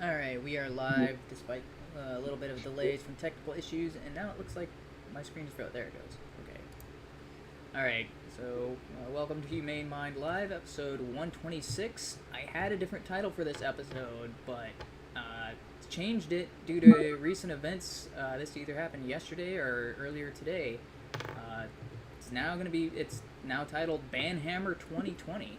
Alright, we are live despite a little bit of delays from technical issues, and now it looks like my screen's froze. There it goes. Okay. Alright, so welcome to HUMANe Mind Live, episode 126. I had a different title for this episode, but changed it due to recent events. This either happened yesterday or earlier today. It's now titled BanHammer 2020.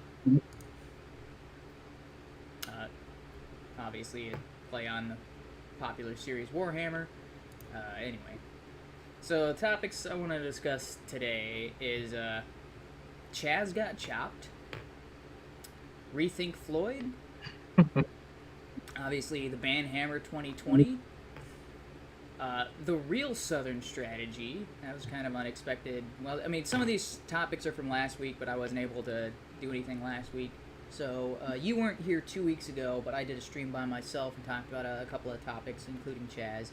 Obviously, a play on the popular series Warhammer. Anyway, so topics I want to discuss today is CHAZ got chopped, Rethink Floyd, obviously the BanHammer 2020, the real Southern strategy. That was kind of unexpected. Well, I mean, some of these topics are from last week, but I wasn't able to do anything last week. So, you weren't here 2 weeks ago, but I did a stream by myself and talked about a couple of topics, including CHAZ.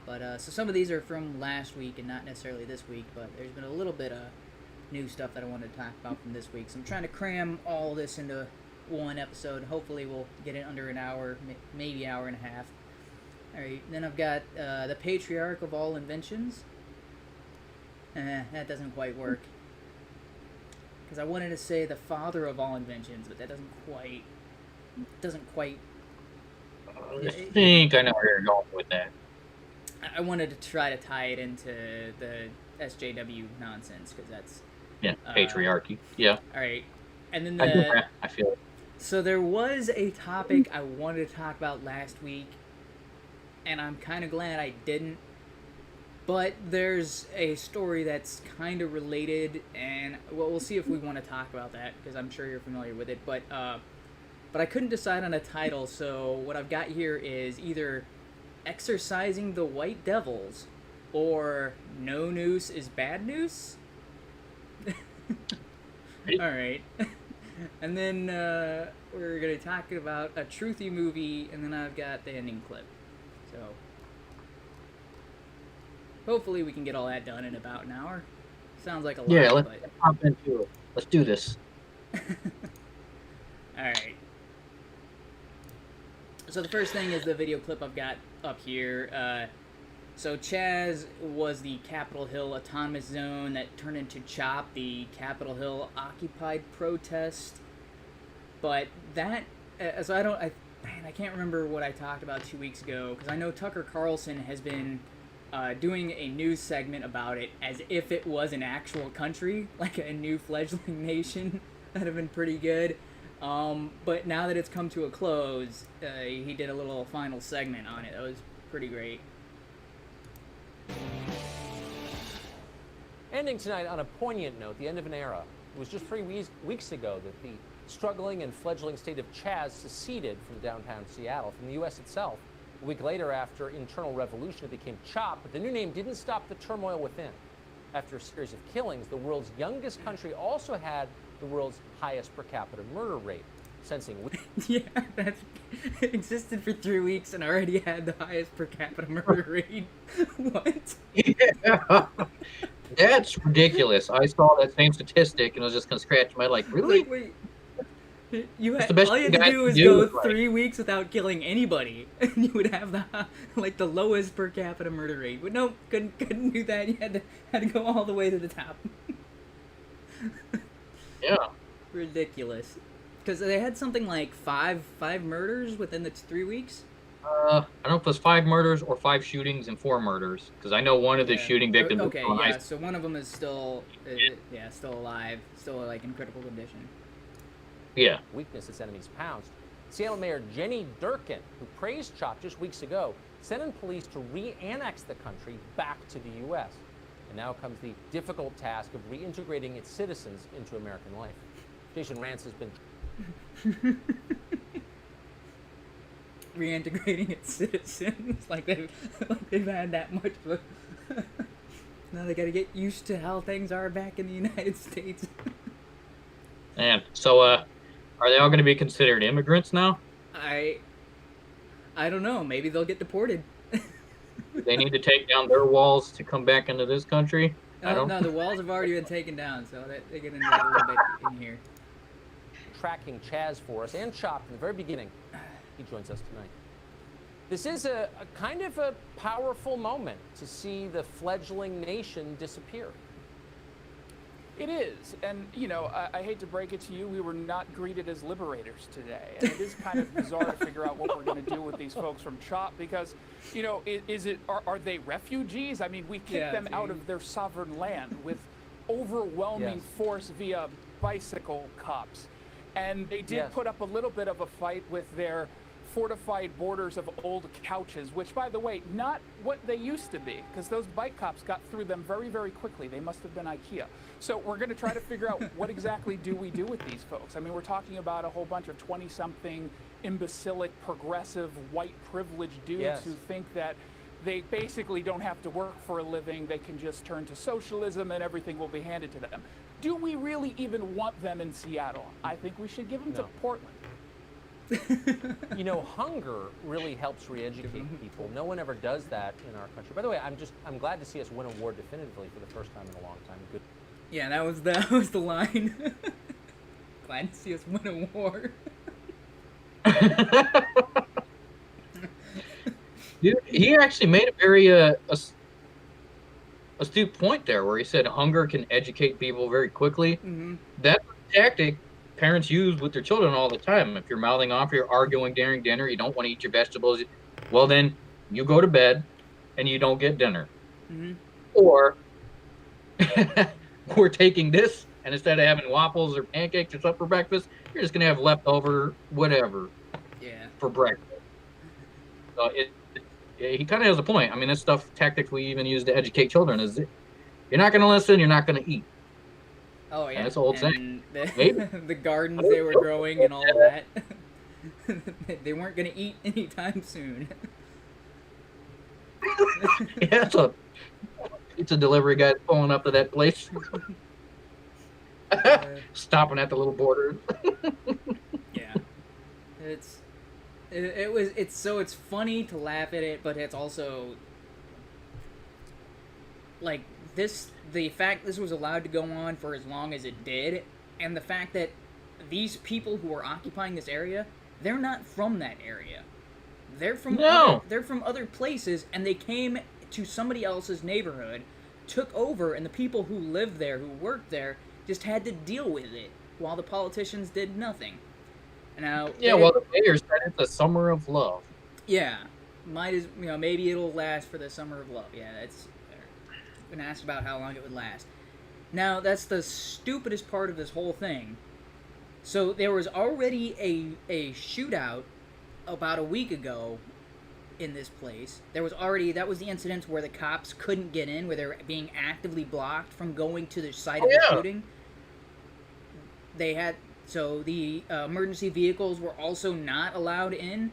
But, so some of these are from last week and not necessarily this week, but there's been a little bit of new stuff that I wanted to talk about from this week. So I'm trying to cram all this into one episode. Hopefully we'll get it under an hour, maybe hour and a half. Alright, then I've got the Patriarch of All Inventions. That doesn't quite work. Because I wanted to say the father of all inventions, but that doesn't quite. I think I know where you're going with that. I wanted to try to tie it into the SJW nonsense, because that's... Yeah, patriarchy. Yeah. Alright, and then I feel it. So there was a topic I wanted to talk about last week, and I'm kind of glad I didn't. But there's a story that's kind of related, and we'll see if we want to talk about that, because I'm sure you're familiar with it. But I couldn't decide on a title, so what I've got here is either Excerzing the White Devils or No Noose is Bad Noose. Alright. And then we're going to talk about a Troothy Movie, and then I've got the ending clip. So... hopefully we can get all that done in about an hour. Sounds like a lot, yeah, let's hop into it. Let's do this. Alright. So the first thing is the video clip I've got up here. So CHAZ was the Capitol Hill Autonomous Zone that turned into CHOP, the Capitol Hill Occupied Protest. But that... so I can't remember what I talked about 2 weeks ago, because I know Tucker Carlson has been... doing a news segment about it as if it was an actual country, like a new fledgling nation. That'd have been pretty good. But now that it's come to a close, he did a little final segment on it. That was pretty great. Ending tonight on a poignant note, the end of an era. It was just 3 weeks ago that the struggling and fledgling state of CHAZ seceded from downtown Seattle, from the U.S. itself. A week later, after internal revolution, it became CHOP, but the new name didn't stop the turmoil within. After a series of killings, the world's youngest country also had the world's highest per capita murder rate. Sensing yeah, it existed for 3 weeks and already had the highest per capita murder rate. What? Yeah. That's ridiculous. I saw that same statistic and I was just going to scratch my head like, really? Like, wait. All you had to do is go 3 weeks without killing anybody, and you would have the lowest per capita murder rate. But nope, couldn't do that. You had to go all the way to the top. Yeah. Ridiculous. Because they had something like five murders within the 3 weeks. I don't know if it was 5 murders or 5 shootings and 4 murders. Because I know one of the shooting victims. Okay, yeah. So one of them is still, still alive, still like in critical condition. Yeah. Weakness its enemies pounced. Seattle Mayor Jenny Durkin, who praised CHOP just weeks ago, sent in police to re-annex the country back to the U.S. And now comes the difficult task of reintegrating its citizens into American life. Jason Rance has been... reintegrating its citizens? like they've had that much of a... Now they gotta get used to how things are back in the United States. Man, so, are they all going to be considered immigrants now? I don't know. Maybe they'll get deported. They need to take down their walls to come back into this country? No, the walls have already been taken down, so they get into that a little bit in here. Tracking CHAZ for us and CHOP from the very beginning. He joins us tonight. This is a kind of a powerful moment to see the fledgling nation disappear. It is, and I hate to break it to you, we were not greeted as liberators today, and it is kind of bizarre to figure out what we're going to do with these folks from CHOP because, are they refugees? I mean, we kicked them out of their sovereign land with overwhelming force via bicycle cops, and they did put up a little bit of a fight with their fortified borders of old couches, which, by the way, not what they used to be, because those bike cops got through them very, very quickly. They must have been IKEA. So we're going to try to figure out what exactly do we do with these folks. I mean, we're talking about a whole bunch of 20-something imbecilic, progressive, white privileged dudes who think that they basically don't have to work for a living. They can just turn to socialism and everything will be handed to them. Do we really even want them in Seattle? I think we should give them to Portland. Hunger really helps re-educate people. No one ever does that in our country. By the way, I'm glad to see us win a war definitively for the first time in a long time. Good. Yeah, that was the line. Glad to see us win a war. Dude, he actually made a very astute point there, where he said hunger can educate people very quickly. Mm-hmm. That's a tactic parents use with their children all the time. If you're mouthing off, you're arguing during dinner, you don't want to eat your vegetables, well, then you go to bed and you don't get dinner. Mm-hmm. Or we're taking this, and instead of having waffles or pancakes or something for breakfast, you're just going to have leftover whatever for breakfast. So he kind of has a point. I mean, this stuff tactics we even use to educate children is you're not going to listen, you're not going to eat. Oh, yeah. And that's the old saying. The gardens they were growing and all of that. They weren't going to eat anytime soon. Yeah, so pizza delivery guy pulling up to that place. Stopping at the little border. Yeah. It's funny to laugh at it, but it's also like the fact this was allowed to go on for as long as it did, and the fact that these people who are occupying this area, they're not from that area. They're from other places, and they came to somebody else's neighborhood, took over, and the people who lived there, who worked there, just had to deal with it, while the politicians did nothing. Now, well, the mayor said it's a summer of love. Yeah, maybe it'll last for the summer of love. Yeah, been asked about how long it would last. Now, that's the stupidest part of this whole thing. So there was already a shootout about a week ago in this place. That was the incident where the cops couldn't get in, where they were being actively blocked from going to the site of the shooting. So the emergency vehicles were also not allowed in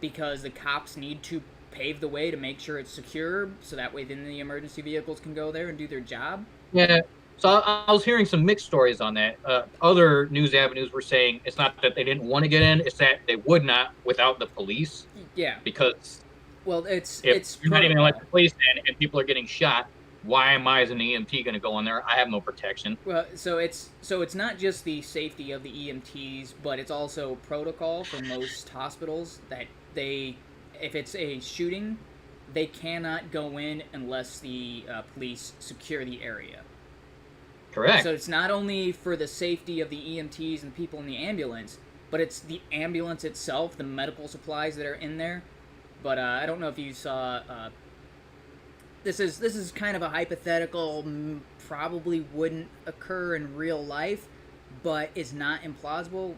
because the cops need to pave the way to make sure it's secure, so that way then the emergency vehicles can go there and do their job. Yeah, so I was hearing some mixed stories on that. Other news avenues were saying it's not that they didn't want to get in, it's that they would not without the police. Yeah. Because it's you're not even let the police in and people are getting shot, why am I as an EMT going to go in there? I have no protection. Well, so it's not just the safety of the EMTs, but it's also protocol for most hospitals that if it's a shooting, they cannot go in unless the police secure the area. Correct. So it's not only for the safety of the EMTs and people in the ambulance, but it's the ambulance itself, the medical supplies that are in there. But I don't know if you saw. This is kind of a hypothetical, probably wouldn't occur in real life, but is not implausible.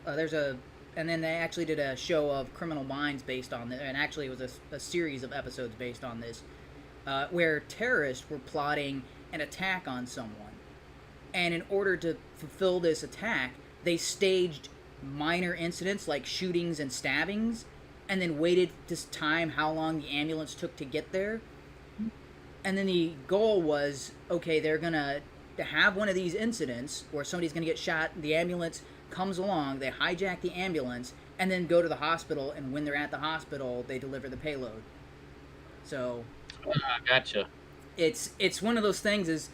And then they actually did a show of Criminal Minds based on this, and actually it was a series of episodes based on this, where terrorists were plotting an attack on someone. And in order to fulfill this attack, they staged minor incidents like shootings and stabbings, and then waited to time how long the ambulance took to get there. And then the goal was, okay, they're going to have one of these incidents where somebody's going to get shot, the ambulance comes along, they hijack the ambulance, and then go to the hospital, and when they're at the hospital, they deliver the payload. So... gotcha. It's one of those things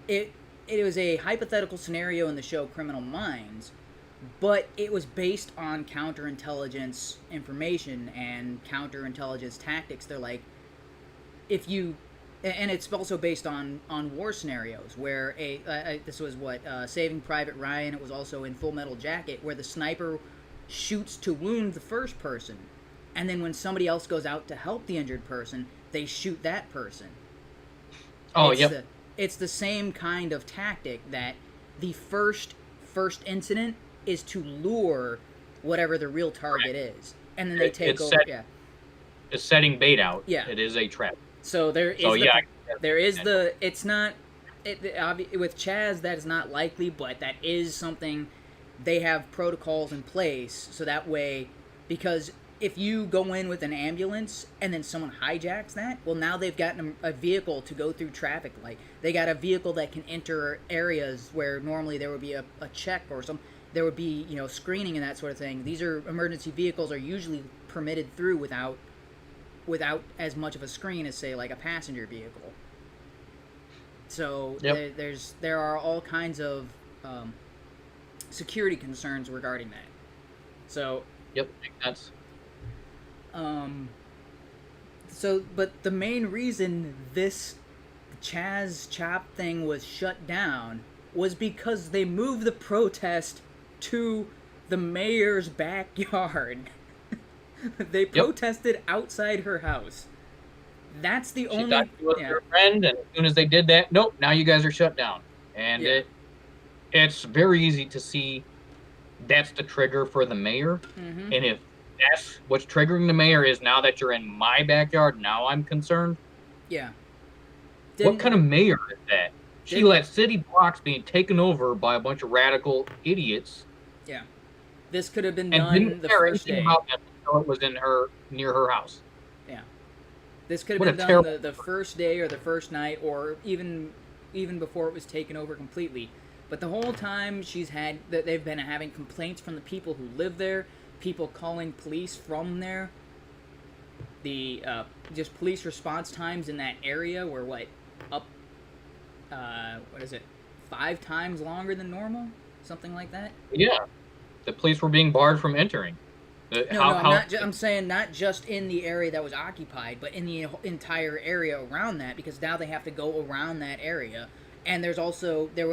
it was a hypothetical scenario in the show Criminal Minds, but it was based on counterintelligence information and counterintelligence tactics. They're like, if you, and it's also based on war scenarios where this was Saving Private Ryan. It was also in Full Metal Jacket, where the sniper shoots to wound the first person, and then when somebody else goes out to help the injured person, they shoot that person. Oh, It's the same kind of tactic that the first incident is to lure whatever the real target is, and then they take over. It's setting bait out. Yeah, it is a trap. So there is. It's not. With CHAZ, that is not likely, but that is something. They have protocols in place, so that way, because if you go in with an ambulance and then someone hijacks that, well, now they've gotten a vehicle to go through traffic light. They got a vehicle that can enter areas where normally there would be a check or there would be, screening and that sort of thing. These are emergency vehicles are usually permitted through without as much of a screen as, say, like a passenger vehicle. So there are all kinds of security concerns regarding that. So makes sense. But the main reason this CHAZ chop thing was shut down was because they moved the protest to the mayor's backyard. They protested outside her house. That's the only. She thought she was her friend, and as soon as they did that, nope, now you guys are shut down. And it's very easy to see that's the trigger for the mayor. Mm-hmm. And if that's what's triggering the mayor is now that you're in my backyard, now I'm concerned. Yeah. What kind of mayor is that? She let city blocks being taken over by a bunch of radical idiots. Yeah. This could have been done the first day. About that until it was near her house. Yeah. This could have been done the first day or the first night, or even before it was taken over completely. But the whole time they've been having complaints from the people who live there, people calling police from there. The just police response times in that area were 5 times longer than normal, something like that. Yeah, the police were being barred from entering. I'm saying not just in the area that was occupied, but in the entire area around that, because now they have to go around that area. And there was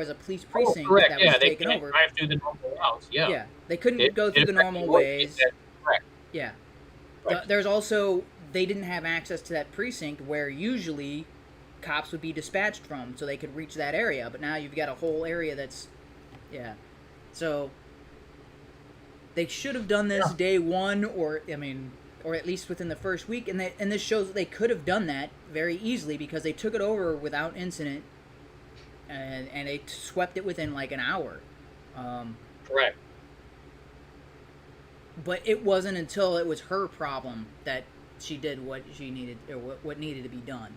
a police precinct that was taken over. Drive through the normal routes. Yeah. Yeah, they couldn't go through the normal ways. Correct. Yeah. There's also, they didn't have access to that precinct where usually cops would be dispatched from, so they could reach that area. But now you've got a whole area that's, So they should have done this day one, or at least within the first week. And this shows that they could have done that very easily because they took it over without incident. And they swept it within like an hour. Correct. But it wasn't until it was her problem that she did what she needed, or what needed to be done.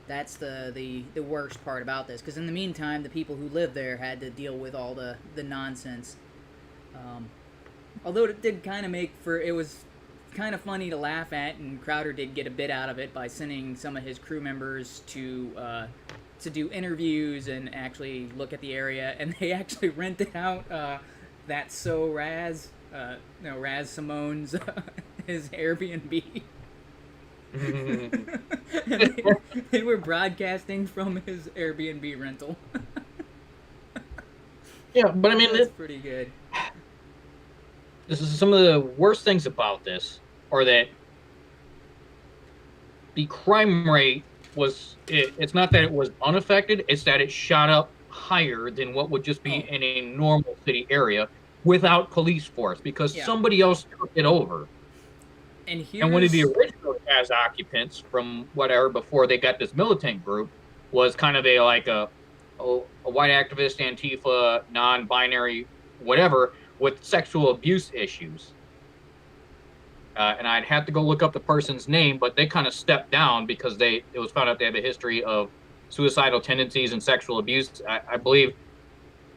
That's the worst part about this. Because in the meantime, the people who live there had to deal with all the nonsense. Although it did kind of it was kind of funny to laugh at, and Crowder did get a bit out of it by sending some of his crew members to do interviews and actually look at the area, and they actually rented out Raz Simone's his Airbnb. And they were broadcasting from his Airbnb rental. Yeah, but I mean, that's pretty good. This is some of the worst things about this, are that the crime rate it's not that it was unaffected, it's that it shot up higher than what would just be in a normal city area without police force, because somebody else took it over. And one of the original CHAZ occupants from whatever, before they got this militant group, was kind of a white activist, Antifa, non-binary, whatever, with sexual abuse issues. And I'd have to go look up the person's name, but they kind of stepped down because it was found out they have a history of suicidal tendencies and sexual abuse. I believe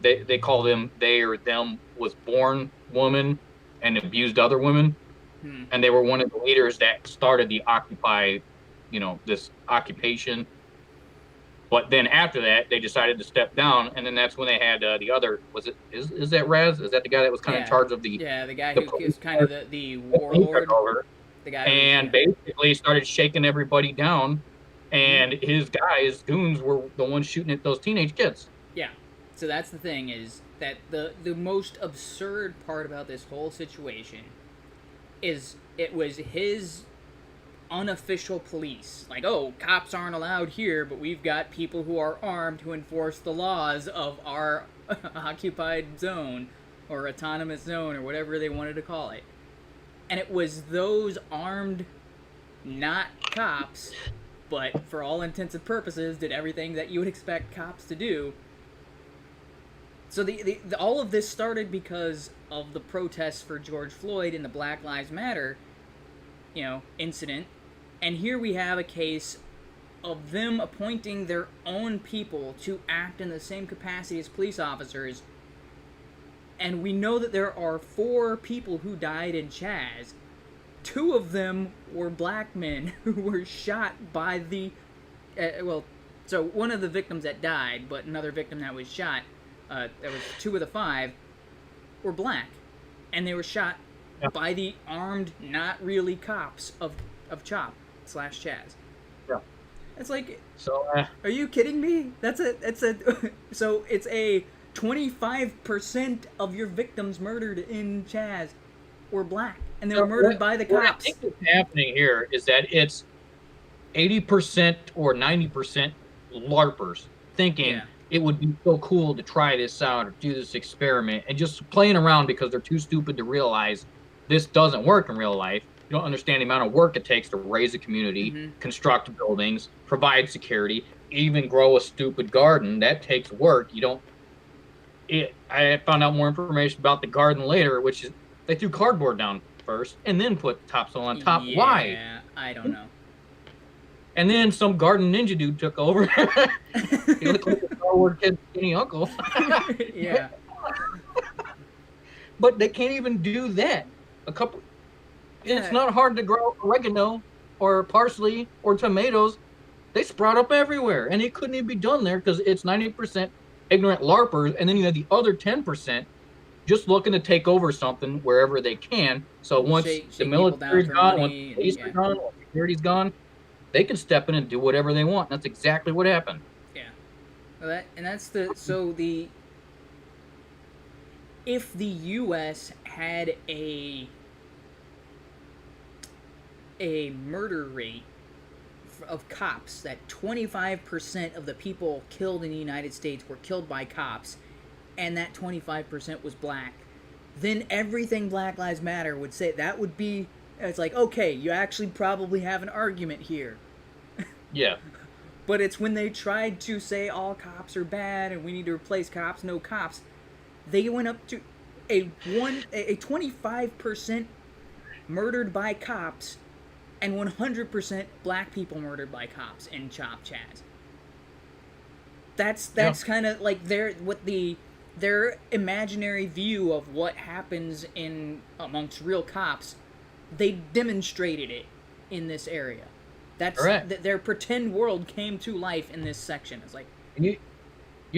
they call them, they or them was born woman and abused other women. And they were one of the leaders that started the Occupy, this occupation. But then after that, they decided to step down, and then that's when they had the other. Is that Raz? Is that the guy that was kind of in charge of the? Yeah, the guy who is kind of the warlord. The guy and basically started shaking everybody down, and his guys, goons, were the ones shooting at those teenage kids. Yeah. So that's the thing, is that the most absurd part about this whole situation is it was his unofficial police. Like, oh, cops aren't allowed here, but we've got people who are armed to enforce the laws of our occupied zone or autonomous zone or whatever they wanted to call it. And it was those armed, not cops, but for all intents and purposes did everything that you would expect cops to do. So all of this started because of the protests for George Floyd and the Black Lives Matter, incident. And here we have a case of them appointing their own people to act in the same capacity as police officers. And we know that there are 4 people who died in CHAZ. 2 of them were black men who were shot by the... so one of the victims that died, but another victim that was shot, that was 2 of the 5, were black. And they were shot by the armed, not really cops of CHOP/CHAZ. Yeah. It's like, so are you kidding me? So it's a 25% of your victims murdered in CHAZ were black, and they were murdered by the cops. What I think is happening here is that it's 80% or 90% LARPers thinking it would be so cool to try this out or do this experiment, and just playing around because they're too stupid to realize this doesn't work in real life. You don't understand the amount of work it takes to raise a community, construct buildings, provide security, even grow a stupid garden. That takes work. I found out more information about the garden later, which is they threw cardboard down first and then put topsoil on top. Yeah, why? I don't know. And then some garden ninja dude took over. He looked like a Star Wars kid's skinny uncle. Yeah. But they can't even do that. It's not hard to grow oregano or parsley or tomatoes. They sprout up everywhere, and it couldn't even be done there because it's 90% ignorant LARPers, and then you have the other 10% just looking to take over something wherever they can. So once the military's gone, once the police are gone, once security's gone, they can step in and do whatever they want. That's exactly what happened. Yeah. Well, if the U.S. had a murder rate of cops, that 25% of the people killed in the United States were killed by cops, and that 25% was black, then everything Black Lives Matter would say, that would be, it's like, okay, you actually probably have an argument here. Yeah. But it's when they tried to say all cops are bad and we need to replace cops, no cops, they went up to a 25% murdered by cops and 100% black people murdered by cops in CHOP/CHAZ. That's kind of like their imaginary view of what happens amongst real cops. They demonstrated it in this area. That's their pretend world came to life in this section. It's like you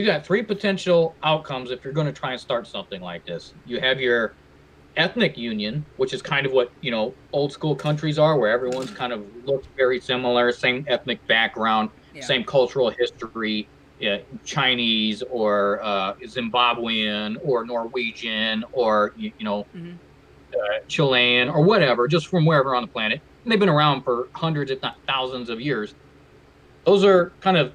got 3 potential outcomes if you're going to try and start something like this. You have your ethnic union, which is kind of what old school countries are, where everyone's kind of looks very similar, same ethnic background, same cultural history, Chinese or Zimbabwean or Norwegian or Chilean or whatever, just from wherever on the planet. And they've been around for hundreds, if not thousands, of years. Those are kind of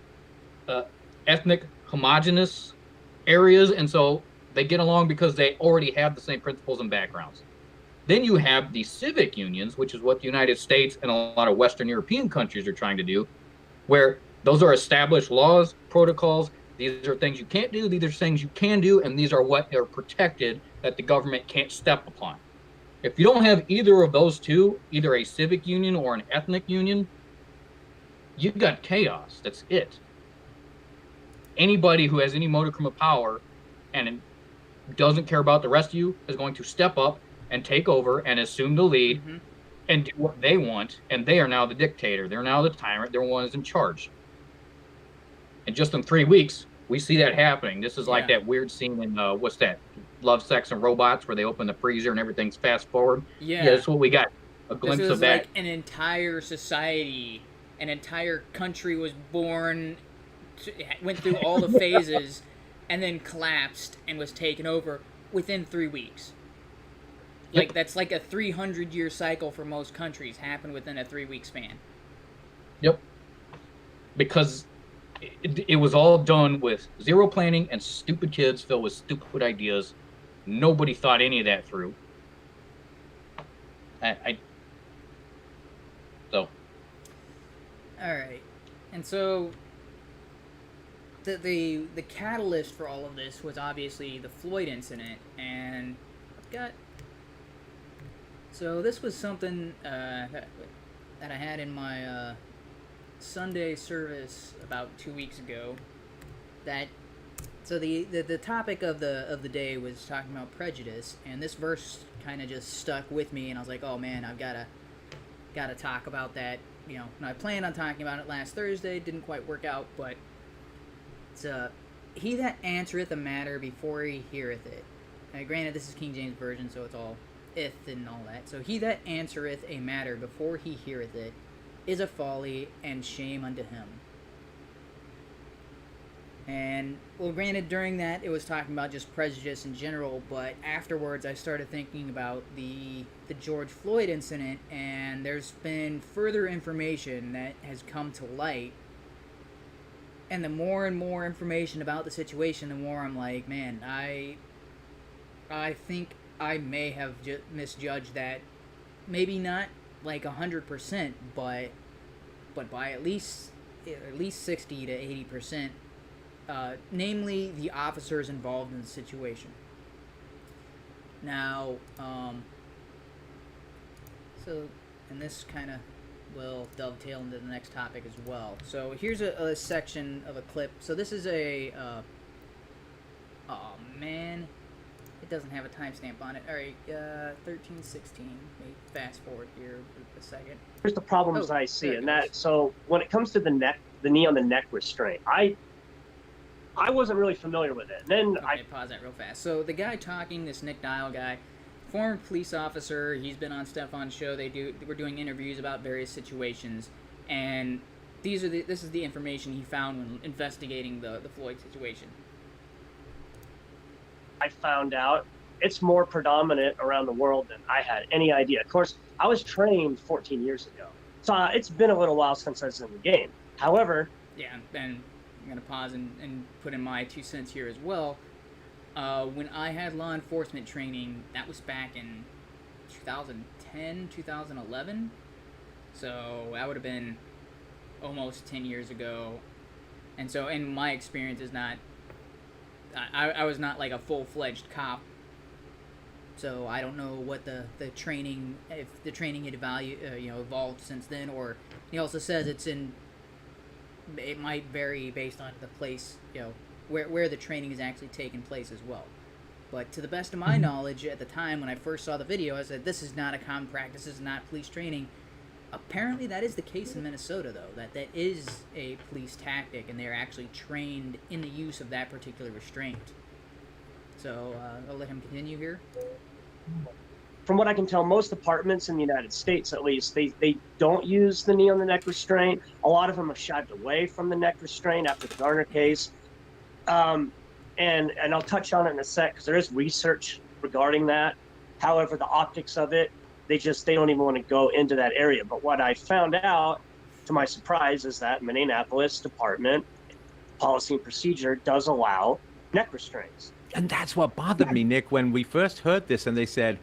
ethnic homogenous areas, and so they get along because they already have the same principles and backgrounds. Then you have the civic unions, which is what the United States and a lot of Western European countries are trying to do, where those are established laws, protocols. These are things you can't do, these are things you can do, and these are what are protected that the government can't step upon. If you don't have either of those two, either a civic union or an ethnic union, you've got chaos. That's it. Anybody who has any modicum of power and doesn't care about the rest of you is going to step up and take over and assume the lead and do what they want, and they are now the dictator. They're now the tyrant. They're the ones in charge. And just in 3 weeks, we see that happening. This is like that weird scene in what's that? Love, Sex, and Robots, where they open the freezer and everything's fast forward. Yeah, that's what we got. A glimpse of that. Like an entire society, an entire country was born, went through all the phases, and then collapsed and was taken over within 3 weeks. Like, that's like a 300-year cycle for most countries, happened within a 3-week span. Yep. Because it was all done with zero planning and stupid kids filled with stupid ideas. Nobody thought any of that through. So. All right. And so the catalyst for all of this was obviously the Floyd incident, and so this was something that I had in my Sunday service about 2 weeks ago. So the topic of the day was talking about prejudice, and this verse kind of just stuck with me, and I was like, oh man, I've gotta talk about that. You know, and I planned on talking about it last Thursday, didn't quite work out, but it's he that answereth a matter before he heareth it. Now, granted, this is King James Version, so it's all if and all that. So he that answereth a matter before he heareth it is a folly and shame unto him. And, well, granted, during that, it was talking about just prejudice in general, but afterwards I started thinking about the George Floyd incident, and there's been further information that has come to light. And the more and more information about the situation, the more I'm like, man, I think I may have misjudged that. Maybe not like 100%, but by at least 60 to 80%. Namely, the officers involved in the situation. Now, and this kind of will dovetail into the next topic as well. So here's a section of a clip. So this is a, oh man, it doesn't have a timestamp on it. All right, 13:16. Let me fast forward here a second. Here's the problems I see, and that, so when it comes to the knee on the neck restraint, I wasn't really familiar with it. And then okay, pause that real fast. So the guy talking, this Nick Dial guy, former police officer, he's been on Stefan's show. We're doing interviews about various situations, and this is the information he found when investigating the Floyd situation. I found out it's more predominant around the world than I had any idea. Of course, I was trained 14 years ago, so it's been a little while since I was in the game. However, yeah, and I'm going to pause and put in my 2 cents here as well. When I had law enforcement training, that was back in 2010, 2011. So that would have been almost 10 years ago. And so, and my experience is not, I was not like a full-fledged cop. So I don't know what the training, if the training had evolved since then, or he also says it might vary based on the place, where the training is actually taking place as well. But to the best of my knowledge, at the time when I first saw the video, I said, this is not a common practice, this is not police training. Apparently that is the case in Minnesota, though, that is a police tactic, and they're actually trained in the use of that particular restraint. So I'll let him continue here. From what I can tell, most departments in the United States, at least, they don't use the knee on the neck restraint. A lot of them have shied away from the neck restraint after the Garner case. And I'll touch on it in a sec, because there is research regarding that. However, the optics of it, they don't even want to go into that area. But what I found out, to my surprise, is that Minneapolis Department Policy and Procedure does allow neck restraints. And that's what bothered me, Nick, when we first heard this and they said,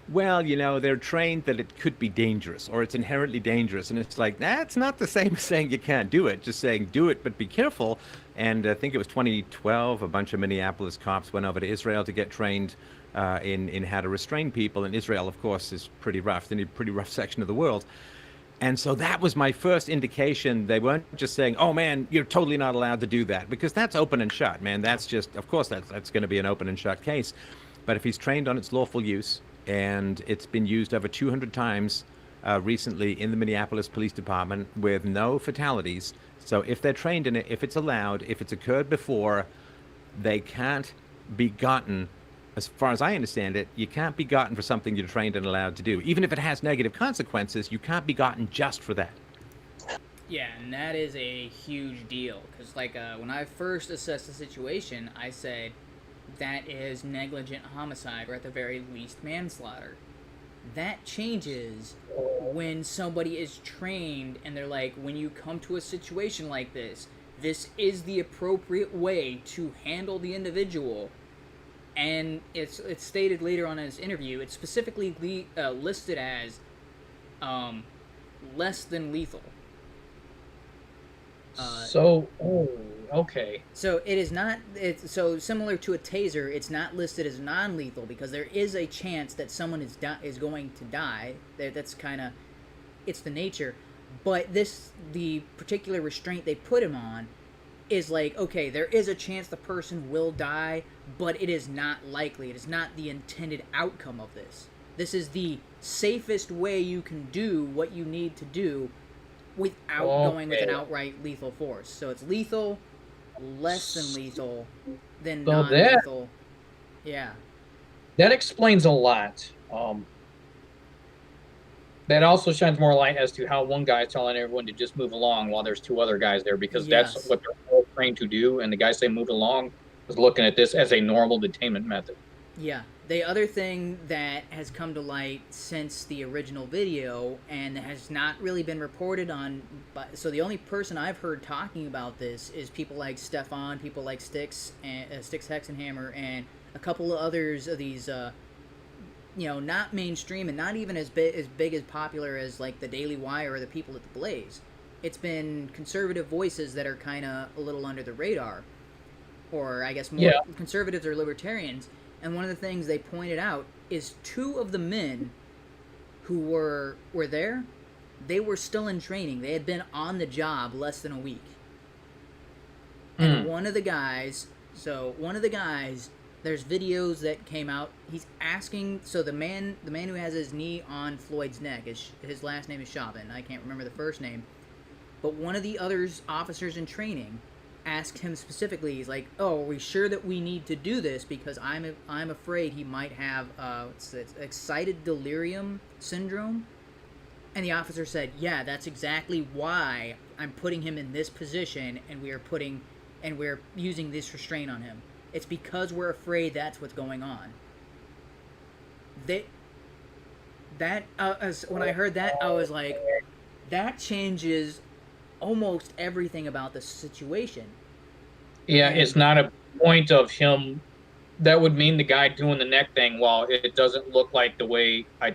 well, they're trained that it could be dangerous or it's inherently dangerous. And it's like, that's not the same as saying you can't do it, just saying do it, but be careful. And I think it was 2012, a bunch of Minneapolis cops went over to Israel to get trained in how to restrain people. And Israel, of course, is pretty rough, in a pretty rough section of the world. And so that was my first indication. They weren't just saying, oh, man, you're totally not allowed to do that, because that's open and shut, man. That's just, of course, that's going to be an open and shut case. But if he's trained on its lawful use and it's been used over 200 times recently in the Minneapolis Police Department with no fatalities. So if they're trained in it, if it's allowed, if it's occurred before, they can't be gotten. As far as I understand it, you can't be gotten for something you're trained and allowed to do. Even if it has negative consequences, you can't be gotten just for that. Yeah, and that is a huge deal. Because, like, when I first assessed the situation, I said that is negligent homicide, or at the very least manslaughter. That changes when somebody is trained and they're like, when you come to a situation like this is the appropriate way to handle the individual. And it's stated later on in this interview, it's specifically listed as less than lethal. Okay. So it is not. It's so similar to a taser. It's not listed as non-lethal because there is a chance that someone is going to die. That's kind of, it's the nature. But the particular restraint they put him on is like, okay, there is a chance the person will die, but it is not likely. It is not the intended outcome of this. This is the safest way you can do what you need to do without going with an outright lethal force. So it's lethal, less than lethal, then non-lethal. Yeah. That explains a lot. That also shines more light as to how one guy is telling everyone to just move along while there's two other guys there, because that's what they're all trained to do. And the guy saying move along was looking at this as a normal detainment method. Yeah. The other thing that has come to light since the original video and has not really been reported on, so the only person I've heard talking about this is people like Stefan, people like Styx, and Styx Hexenhammer, and a couple of others of these, not mainstream and not even as big as popular as like the Daily Wire or the people at the Blaze. It's been conservative voices that are kind of a little under the radar, or I guess more conservatives or libertarians. And one of the things they pointed out is two of the men who were there, they were still in training. They had been on the job less than a week. And one of the guys, there's videos that came out. He's asking, so the man who has his knee on Floyd's neck, his last name is Chauvin. I can't remember the first name. But one of the other officers in training asked him specifically, he's like, oh, are we sure that we need to do this? Because I'm afraid he might have it's excited delirium syndrome. And the officer said, yeah, that's exactly why I'm putting him in this position, and we're using this restraint on him. It's because we're afraid that's what's going on. When I heard that, I was like, that changes almost everything about the situation. Yeah, it's not a point of him. That would mean the guy doing the neck thing, while it doesn't look like the way I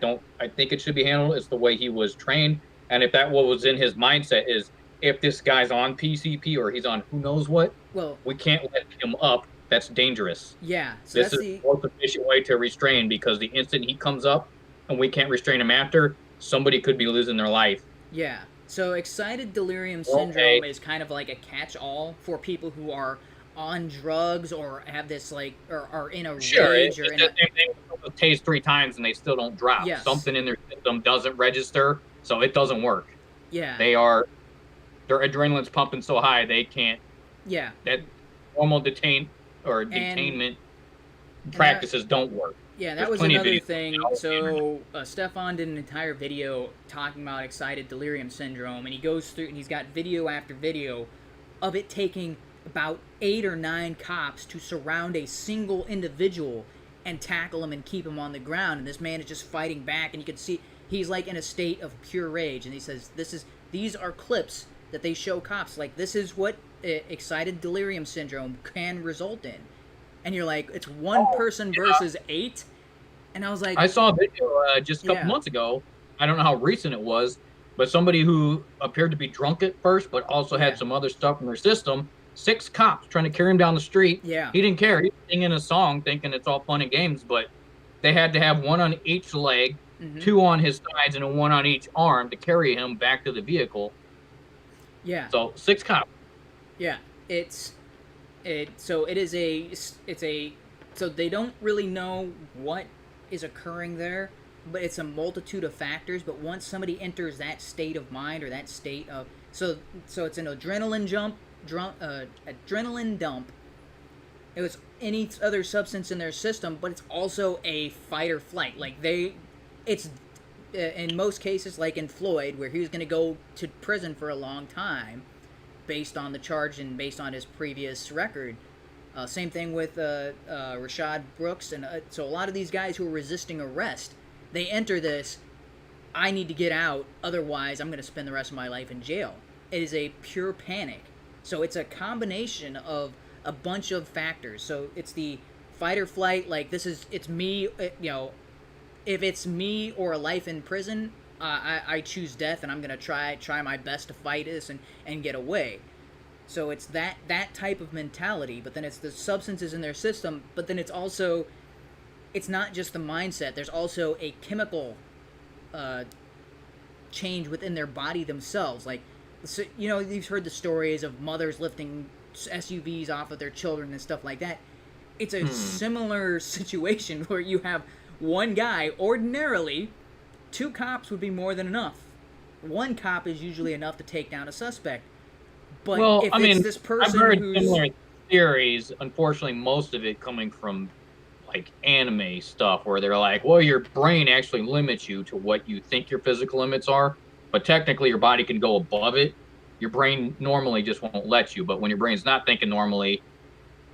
think it should be handled, it's the way he was trained. And if that what was in his mindset is, if this guy's on PCP or he's on who knows what, well, we can't let him up. That's dangerous. Yeah. So this is the most efficient way to restrain, because the instant he comes up and we can't restrain him after, somebody could be losing their life. Yeah. So excited delirium syndrome is kind of like a catch-all for people who are on drugs or have this like, or are in a rage. It's the same thing with tased 3 times and they still don't drop. Yes. Something in their system doesn't register, so it doesn't work. Yeah. Their adrenaline's pumping so high they can't. Yeah. That normal detainment practices don't work. Yeah, that was another thing. So Stefan did an entire video talking about excited delirium syndrome, and he goes through and he's got video after video of it taking about 8 or 9 cops to surround a single individual and tackle him and keep him on the ground. And this man is just fighting back, and you can see he's like in a state of pure rage. And he says, these are clips that they show cops. Like, this is what excited delirium syndrome can result in. And you're like, it's one person versus 8? And I was like... I saw a video just a couple months ago. I don't know how recent it was, but somebody who appeared to be drunk at first, but also had some other stuff in their system. 6 cops trying to carry him down the street. Yeah. He didn't care. He was singing a song thinking it's all fun and games, but they had to have 1 on each leg, 2 on his sides, and 1 on each arm to carry him back to the vehicle. Yeah. So 6 cops. Yeah. So they don't really know what is occurring there, but it's a multitude of factors. But once somebody enters that state of mind or that state of so it's an adrenaline dump. It was any other substance in their system, but it's also a fight or flight. Like it's in most cases, like in Floyd, where he was going to go to prison for a long time, based on the charge and based on his previous record. Same thing with Rashad Brooks, and so a lot of these guys who are resisting arrest, they enter this, I need to get out, otherwise I'm going to spend the rest of my life in jail. It is a pure panic. So it's a combination of a bunch of factors. So it's the fight or flight, like it's me, if it's me or a life in prison, I choose death, and I'm going to try my best to fight this and get away. So it's that type of mentality, but then it's the substances in their system, but then it's not just the mindset. There's also a chemical change within their body themselves. Like, so, you've heard the stories of mothers lifting SUVs off of their children and stuff like that. It's a similar situation where you have one guy. Ordinarily, 2 cops would be more than enough. 1 cop is usually enough to take down a suspect. But this person I've heard who's similar theories, unfortunately most of it coming from like anime stuff, where they're like, well, your brain actually limits you to what you think your physical limits are, but technically your body can go above it. Your brain normally just won't let you, but when your brain's not thinking normally,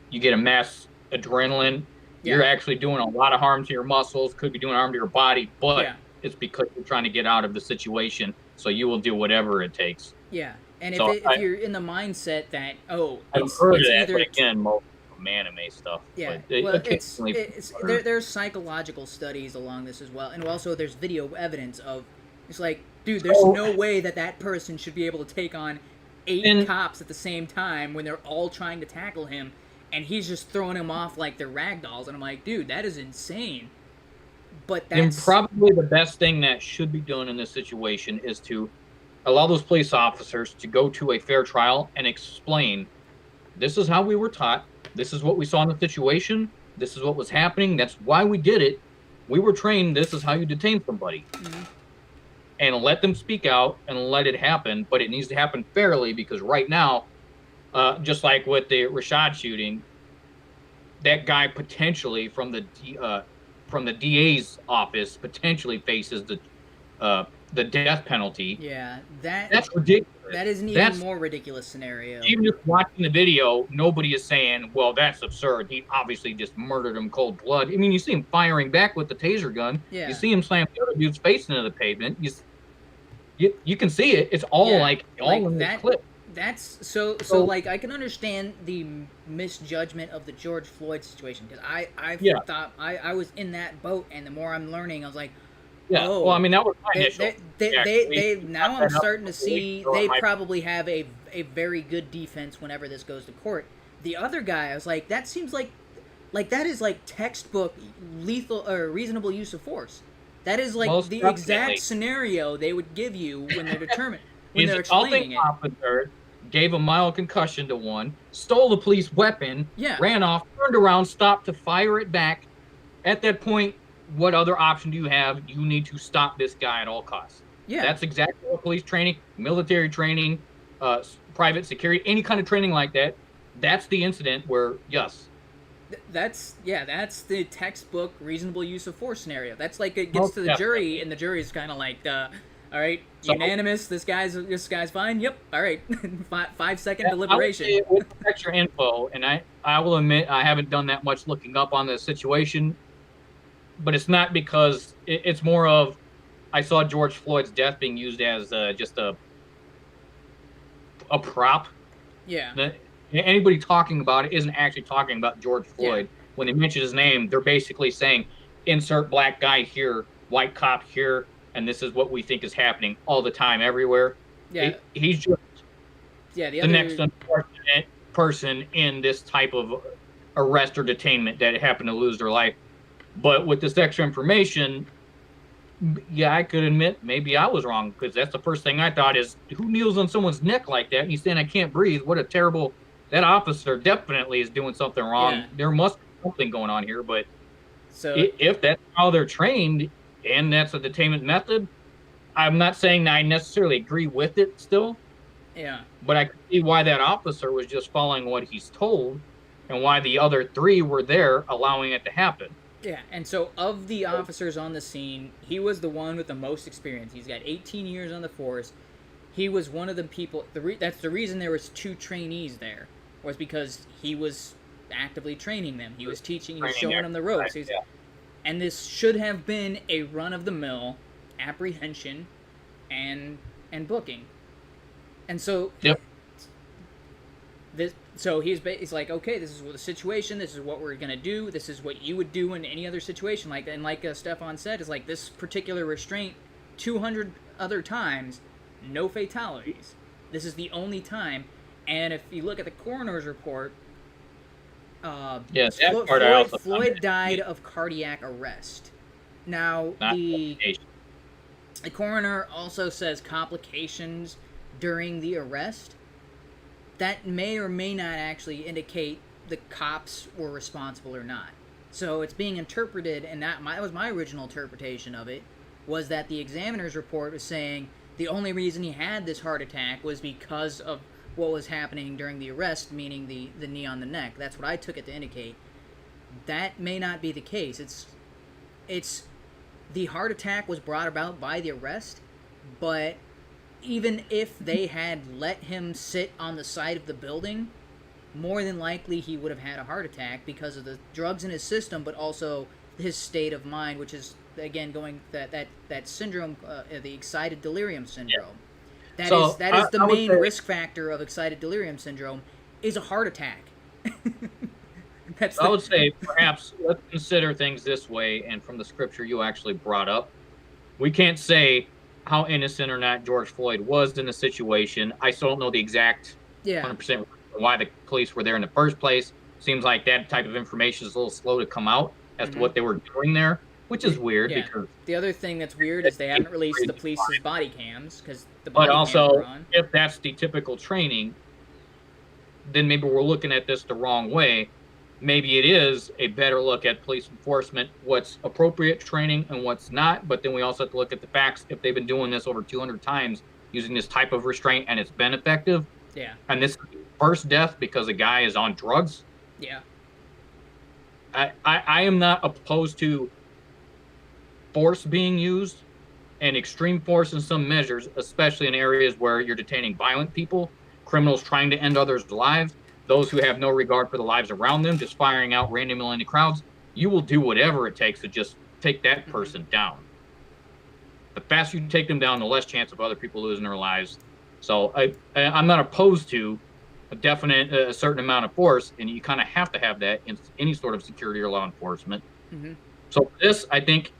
you get a mass adrenaline. Yeah. You're actually doing a lot of harm to your muscles, could be doing harm to your body, but it's because you're trying to get out of the situation, so you will do whatever it takes. Yeah. And if you're in the mindset that, I've heard of that, but again, most anime stuff. Yeah, but there's psychological studies along this as well, and also there's video evidence of, it's like, dude, there's no way that person should be able to take on 8 cops at the same time when they're all trying to tackle him, and he's just throwing them off like they're ragdolls, and I'm like, dude, that is insane. But that's... And probably the best thing that should be done in this situation is to allow those police officers to go to a fair trial and explain, this is how we were taught, this is what we saw in the situation, this is what was happening, that's why we did it, we were trained, this is how you detain somebody. Mm-hmm. And let them speak out and let it happen, but it needs to happen fairly, because right now, just like with the Rashad shooting, that guy potentially from the DA's office potentially faces the death penalty. Yeah, that's ridiculous. That is an even more ridiculous scenario. Even just watching the video, nobody is saying, well, that's absurd. He obviously just murdered him cold blood. I mean, you see him firing back with the taser gun. Yeah. You see him slam the other dude's face into the pavement. You can see it. It's all all in the clip. That's so like, I can understand the misjudgment of the George Floyd situation, because I thought I was in that boat, and the more I'm learning, I was like, yeah. Well, I mean, that was my initial. They now I'm starting to see they probably have a very good defense whenever this goes to court. The other guy, I was like, that seems like that is like textbook lethal or reasonable use of force. That is like most the exact scenario they would give you when they're determined when they're explaining it. Officer gave a mild concussion to one, stole the police weapon, ran off, turned around, stopped to fire it back. At that point, what other option do you have? You need to stop this guy at all costs. Yeah. That's exactly what police training, military training, private security, any kind of training like that, that's the incident where, yes. That's the textbook reasonable use of force scenario. That's like, it gets to the jury, and the jury's kind of like, all right, unanimous, this guy's fine, yep, all right, 5-second deliberation. I would say with extra info, and I will admit I haven't done that much looking up on the situation, but it's not because it's more of, I saw George Floyd's death being used as just a prop. Yeah. Anybody talking about it isn't actually talking about George Floyd. Yeah. When they mention his name, they're basically saying, insert black guy here, white cop here, and this is what we think is happening all the time, everywhere. Yeah. He's just the next unfortunate person in this type of arrest or detainment that happened to lose their life. But with this extra information, I could admit maybe I was wrong, because that's the first thing I thought is, who kneels on someone's neck like that and he's saying, I can't breathe? What a terrible... That officer definitely is doing something wrong. Yeah. There must be something going on here, but if that's how they're trained, and that's a detainment method, I'm not saying that I necessarily agree with it still. Yeah. But I can see why that officer was just following what he's told and why the other 3 were there allowing it to happen. Yeah, and so of the officers on the scene, he was the one with the most experience. He's got 18 years on the force. He was one of the people. That's the reason there was 2 trainees there, was because he was actively training them. He was teaching. He was showing them the ropes. Yeah. And this should have been a run-of-the-mill apprehension and booking. And so, yep. He's like, okay, this is the situation. This is what we're gonna do. This is what you would do in any other situation. Like Stefan said, is like this particular restraint, 200 other times, no fatalities. This is the only time. And if you look at the coroner's report, Floyd died of cardiac arrest. Now the coroner also says complications during the arrest. That may or may not actually indicate the cops were responsible or not. So it's being interpreted, and that was my original interpretation of it, was that the examiner's report was saying the only reason he had this heart attack was because of what was happening during the arrest, meaning the knee on the neck. That's what I took it to indicate. That may not be the case. It's the heart attack was brought about by the arrest, but even if they had let him sit on the side of the building, more than likely he would have had a heart attack because of the drugs in his system, but also his state of mind, which is, again, going that syndrome, the excited delirium syndrome. Yeah. That is the main risk factor of excited delirium syndrome, is a heart attack. I would say perhaps let's consider things this way, and from the scripture you actually brought up, we can't say how innocent or not George Floyd was in the situation. I still don't know the exact 100% why the police were there in the first place. Seems like that type of information is a little slow to come out as to what they were doing there, which is weird. Yeah. Because the other thing that's weird is they haven't released the police's body cams because the but body cams were also, on. if that's the typical training, then maybe we're looking at this the wrong way. Maybe it is a better look at police enforcement, what's appropriate training and what's not. But then we also have to look at the facts. If they've been doing this over 200 times using this type of restraint and it's been effective, and this is the first death because a guy is on drugs, I am not opposed to force being used and extreme force in some measures, especially in areas where you're detaining violent people, criminals trying to end others' lives, those who have no regard for the lives around them, just firing out randomly in the crowds. You will do whatever it takes to just take that person down. The faster you take them down, the less chance of other people losing their lives. So I'm not opposed to a certain amount of force, and you kind of have to have that in any sort of security or law enforcement. Mm-hmm. So this, I think,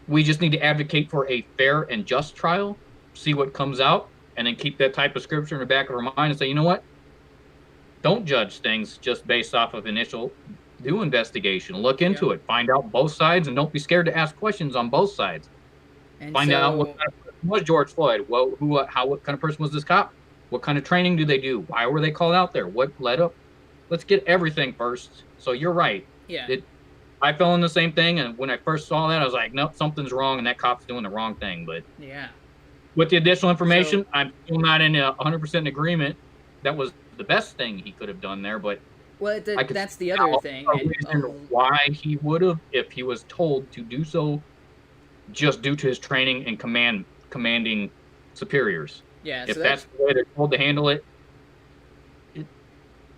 we just need to advocate for a fair and just trial, see what comes out, and then keep that type of scripture in the back of our mind and say, you know what? Don't judge things just based off of initial. Do investigation, look into it, find out both sides, and don't be scared to ask questions on both sides. And find out what kind of person was George Floyd. Well, what kind of person was this cop? What kind of training do they do? Why were they called out there? What led up? Let's get everything first. So you're right. Yeah. I fell in the same thing, and when I first saw that, I was like, nope, something's wrong, and that cop's doing the wrong thing. But with the additional information, I'm still not in 100% in agreement. That was the best thing he could have done there, but that's the other thing. Why he would have, if he was told to do so, just due to his training and commanding superiors. Yeah. If that's the way they're told to handle it,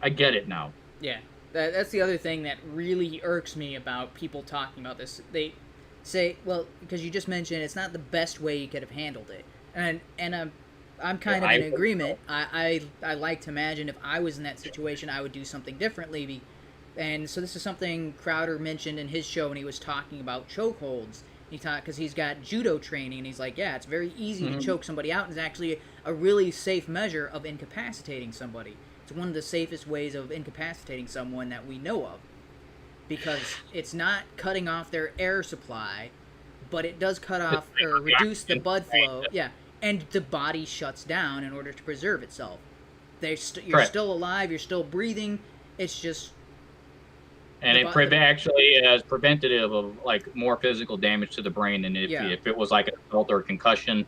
I get it now. Yeah. That's the other thing that really irks me about people talking about this. They say, well, because you just mentioned it's not the best way you could have handled it. And I'm kind of in agreement. I like to imagine if I was in that situation, I would do something differently. And so this is something Crowder mentioned in his show when he was talking about chokeholds. Because he's got judo training, and he's like, yeah, it's very easy to choke somebody out, and it's actually a really safe measure of incapacitating somebody. It's one of the safest ways of incapacitating someone that we know of. Because it's not cutting off their air supply, but it does cut off or reduce the blood flow. Yeah. And the body shuts down in order to preserve itself. You're still alive. You're still breathing. It's just And it actually is preventative of like more physical damage to the brain than if it was like an assault or a concussion.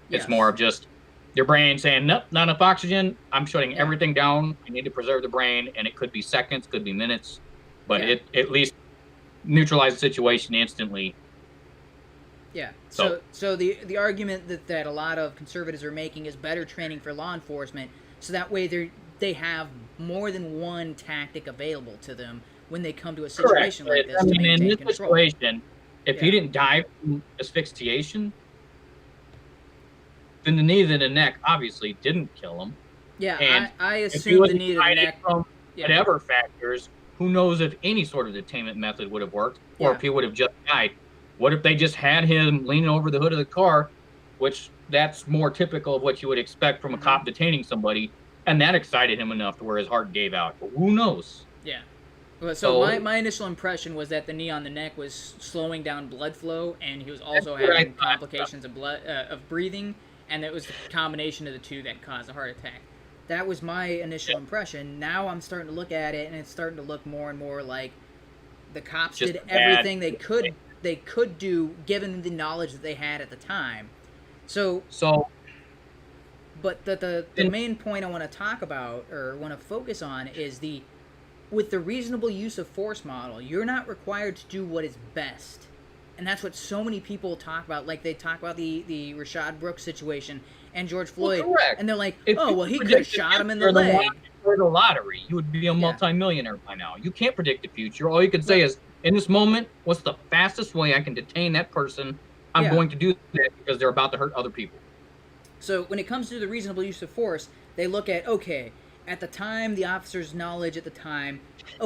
It's more of just your brain saying, nope, not enough oxygen. I'm shutting everything down. I need to preserve the brain. And it could be seconds, could be minutes, but it at least neutralizes the situation instantly. Yeah. So the argument that a lot of conservatives are making is better training for law enforcement, so that way they have more than one tactic available to them when they come to a situation like this. In this situation, if he didn't die from asphyxiation, then the knee to the neck obviously didn't kill him. Yeah, and I assume the knee to the neck. From whatever factors, who knows if any sort of detainment method would have worked, or if he would have just died. What if they just had him leaning over the hood of the car, which that's more typical of what you would expect from a cop detaining somebody, and that excited him enough to where his heart gave out. But who knows? Yeah. Well, so my initial impression was that the knee on the neck was slowing down blood flow, and he was also having complications of breathing, and it was the combination of the two that caused a heart attack. That was my initial impression. Now I'm starting to look at it, and it's starting to look more and more like the cops did everything they could do given the knowledge that they had at the time. But the main point I want to talk about or want to focus on is with the reasonable use of force model, you're not required to do what is best. And that's what so many people talk about. Like, they talk about the Rashad Brooks situation and George Floyd. Well, correct. And they're like, he could have shot him in the leg. For the lottery, you would be a multimillionaire by now. You can't predict the future. All you can say is, in this moment, what's the fastest way I can detain that person? I'm going to do that because they're about to hurt other people. So when it comes to the reasonable use of force, they look at, at the time, the officer's knowledge at the time,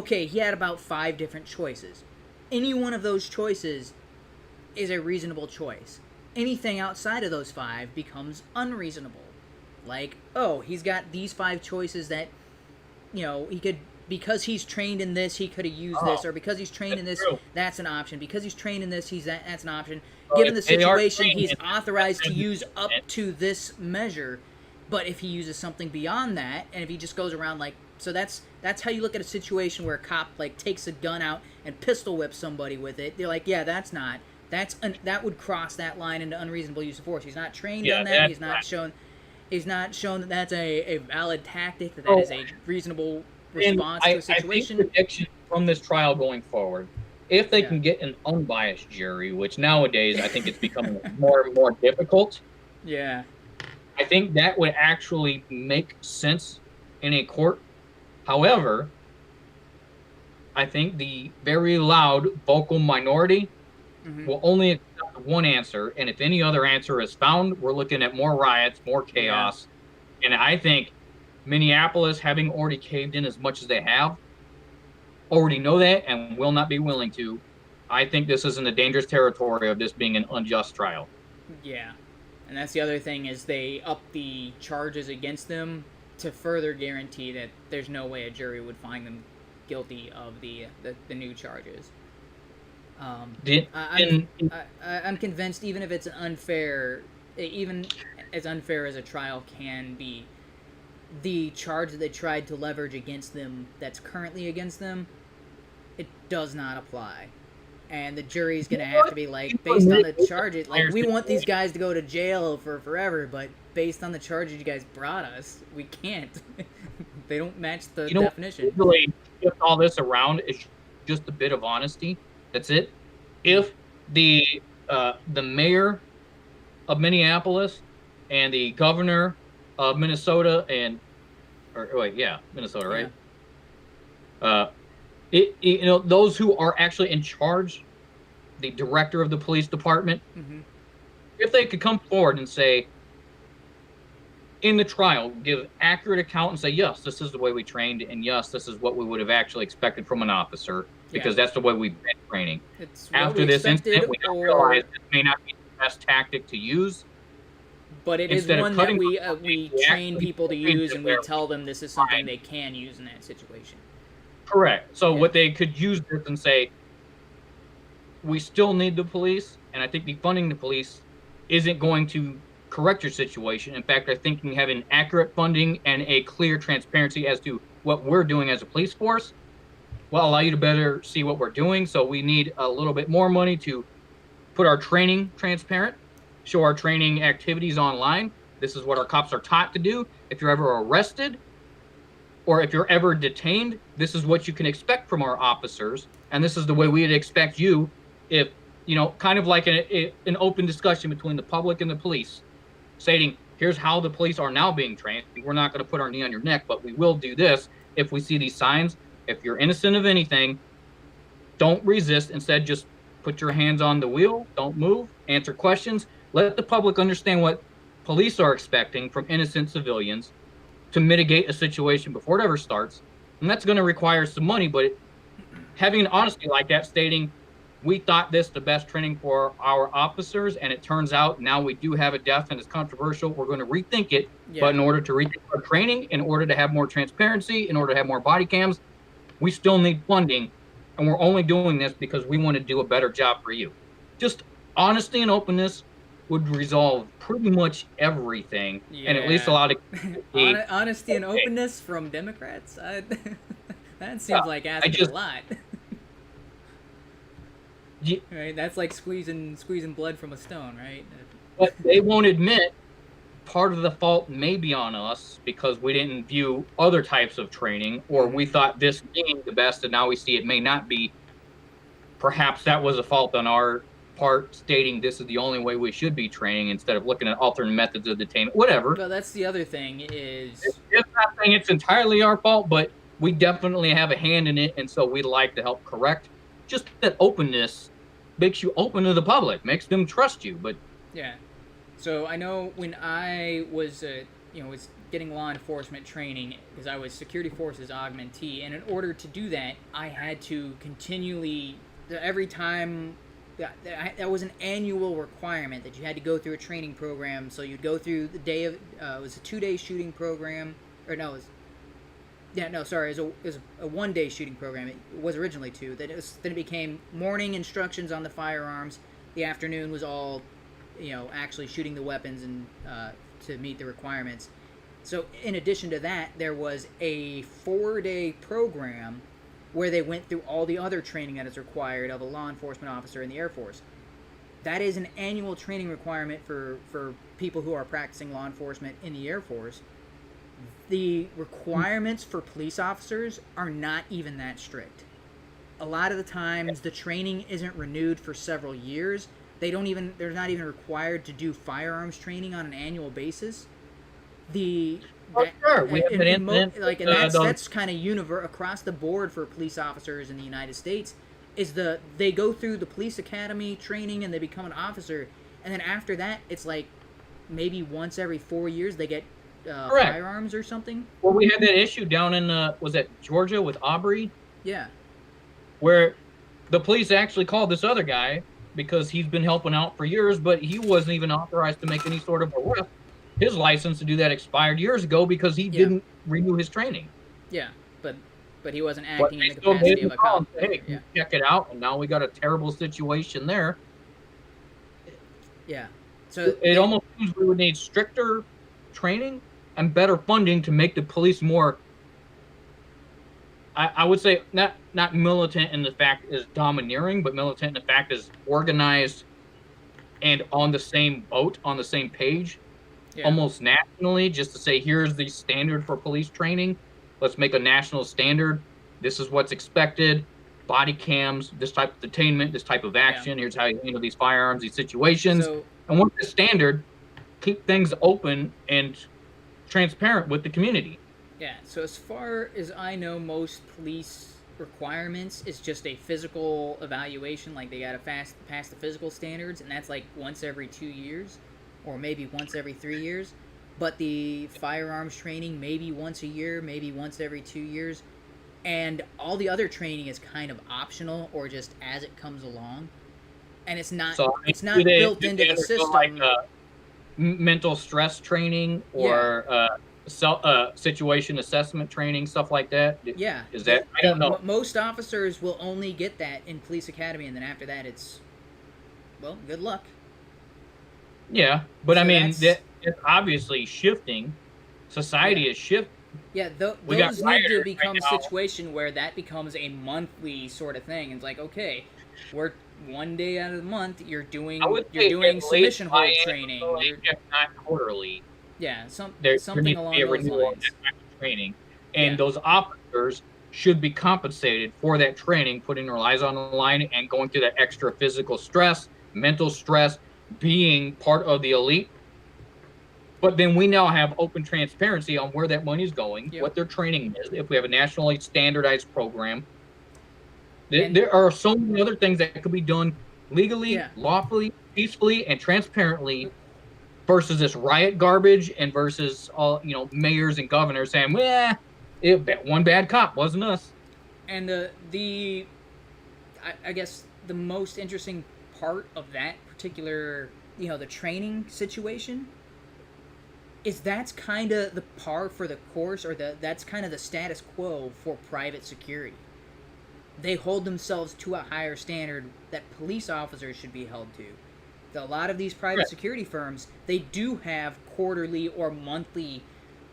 he had about 5 different choices. Any one of those choices is a reasonable choice. Anything outside of those 5 becomes unreasonable. Like, he's got these 5 choices that, he could, because he's trained in this, he could have used this, or because he's trained in this, that's an option. Because he's trained in this, that's an option. Given the situation, he's authorized to use up to this measure. But if he uses something beyond that, and if he just goes around so that's how you look at a situation where a cop takes a gun out and pistol whips somebody with it. They're like, that would cross that line into unreasonable use of force. He's not trained on that. He's not shown that that's a valid tactic. That is a reasonable response to a situation. I think prediction from this trial going forward, if they can get an unbiased jury, which nowadays I think it's becoming more and more difficult. Yeah. I think that would actually make sense in a court. However, I think the very loud vocal minority will only accept one answer, and if any other answer is found, we're looking at more riots, more chaos. And I think Minneapolis, having already caved in as much as they have, already know that and will not be willing to. I think this is in the dangerous territory of this being an unjust trial. Yeah. And that's the other thing, is they up the charges against them to further guarantee that there's no way a jury would find them guilty of the new charges. I'm convinced, even if it's even as unfair as a trial can be, the charge that they tried to leverage against them that's currently against them, it does not apply. And the jury's going to have to be based on the charges, we want these guys to go to jail for forever, but based on the charges you guys brought us, we can't. They don't match the definition. Really, shift all this around is just a bit of honesty. That's it. If the mayor of Minneapolis and the governor of Minnesota Minnesota, right? Yeah. Those who are actually in charge, the director of the police department, if they could come forward and say, in the trial, give accurate account and say, yes, this is the way we trained, and yes, this is what we would have actually expected from an officer, because that's the way we've been training. After this incident, we now realize this may not be the best tactic to use. But it is one that we train people to use, and we tell them this is something they can use in that situation. Correct. So what they could use this and say, we still need the police, and I think defunding the police isn't going to correct your situation. In fact, I think having accurate funding and a clear transparency as to what we're doing as a police force will allow you to better see what we're doing. So we need a little bit more money to put our training transparent, show our training activities online. This is what our cops are taught to do. If you're ever arrested or if you're ever detained, this is what you can expect from our officers. And this is the way we'd expect you if, kind of like an open discussion between the public and the police, stating, here's how the police are now being trained. We're not going to put our knee on your neck, but we will do this if we see these signs. If you're innocent of anything, don't resist. Instead, just put your hands on the wheel. Don't move. Answer questions. Let the public understand what police are expecting from innocent civilians to mitigate a situation before it ever starts. And that's going to require some money, but having an honesty like that, stating, we thought this the best training for our officers, and it turns out now we do have a death and it's controversial. We're going to rethink it. Yeah. But in order to rethink our training, in order to have more transparency, in order to have more body cams, we still need funding. And we're only doing this because we want to do a better job for you. Just honesty and openness would resolve pretty much everything, and at least allow to honesty and openness from Democrats. That seems like asking a lot. Right, that's like squeezing blood from a stone, right? But they won't admit part of the fault may be on us because we didn't view other types of training, or we thought this being the best, and now we see it may not be. Perhaps that was a fault on our part, stating this is the only way we should be training instead of looking at alternate methods of detainment, whatever. Well, that's the other thing is... It's not saying it's entirely our fault, but we definitely have a hand in it, and so we'd like to help correct. Just that openness makes you open to the public, makes them trust you, but... Yeah. So I know when I was, was getting law enforcement training, because I was Security Forces augmentee, and in order to do that, I had to continually, every time... That was an annual requirement that you had to go through a training program. So you'd go through the day of, it was a 2-day shooting program, or no, it was a 1-day shooting program. It was originally 2. Then it became morning instructions on the firearms. The afternoon was all, actually shooting the weapons and to meet the requirements. So in addition to that, there was a 4-day program where they went through all the other training that is required of a law enforcement officer in the Air Force. That is an annual training requirement for people who are practicing law enforcement in the Air Force. The requirements for police officers are not even that strict. A lot of the times, the training isn't renewed for several years. They're not even required to do firearms training on an annual basis. That's kind of across the board for police officers in the United States. They go through the police academy training and they become an officer, and then after that, it's like maybe once every 4 years they get firearms or something. Well, we had that issue down in was that Georgia with Aubrey? Yeah. Where the police actually called this other guy because he's been helping out for years, but he wasn't even authorized to make any sort of arrest. His license to do that expired years ago because he didn't renew his training. Yeah, but he wasn't acting in the capacity of a cop. Hey, check it out, and now we got a terrible situation there. Yeah. So it almost seems we would need stricter training and better funding to make the police more, I would say, not militant in the fact is domineering, but militant in the fact is organized and on the same boat, on the same page. Yeah. Almost nationally, just to say, here's the standard for police training. Let's make a national standard. This is what's expected. Body cams, this type of detainment, this type of action. Yeah. Here's how you handle these firearms, these situations. And once the standard, keep things open and transparent with the community. Yeah, so as far as I know, most police requirements is just a physical evaluation. Like, they got to pass the physical standards, and that's like once every 2 years. Or maybe once every 3 years. But the firearms training, maybe once a year, maybe once every 2 years. And all the other training is kind of optional or just as it comes along. And it's not built into the system. Like mental stress training or situation assessment training, stuff like that? Yeah. Is that? I don't know. Most officers will only get that in police academy, and then after that it's, well, good luck. Yeah, but so I mean, it's obviously shifting. Society is shifting. Yeah, We got those need to rioters become right a now. situation where that becomes a monthly sort of thing. It's like, okay, we're one day out of the month, you're I would doing say at least submission hold training. biannually, if not quarterly. Yeah, There something needs to be along a those renewal of lines. that type of training, Yeah. and those officers should be compensated for that training, putting their lives on the line and going through that extra physical stress, mental stress, being part of the elite. But then we now have open transparency on where that money is going, Yep. what their training is. If we have a nationally standardized program, And- there are so many other things that could be done legally, Yeah. lawfully, peacefully, and transparently versus this riot garbage and versus all, mayors and governors saying, well, one bad cop wasn't us. And I guess the most interesting part of that particular, the training situation is that's kind of the par for the course, or that's kind of the status quo for private security. They hold themselves to a higher standard that police officers should be held to. A lot of these private security firms, they do have quarterly or monthly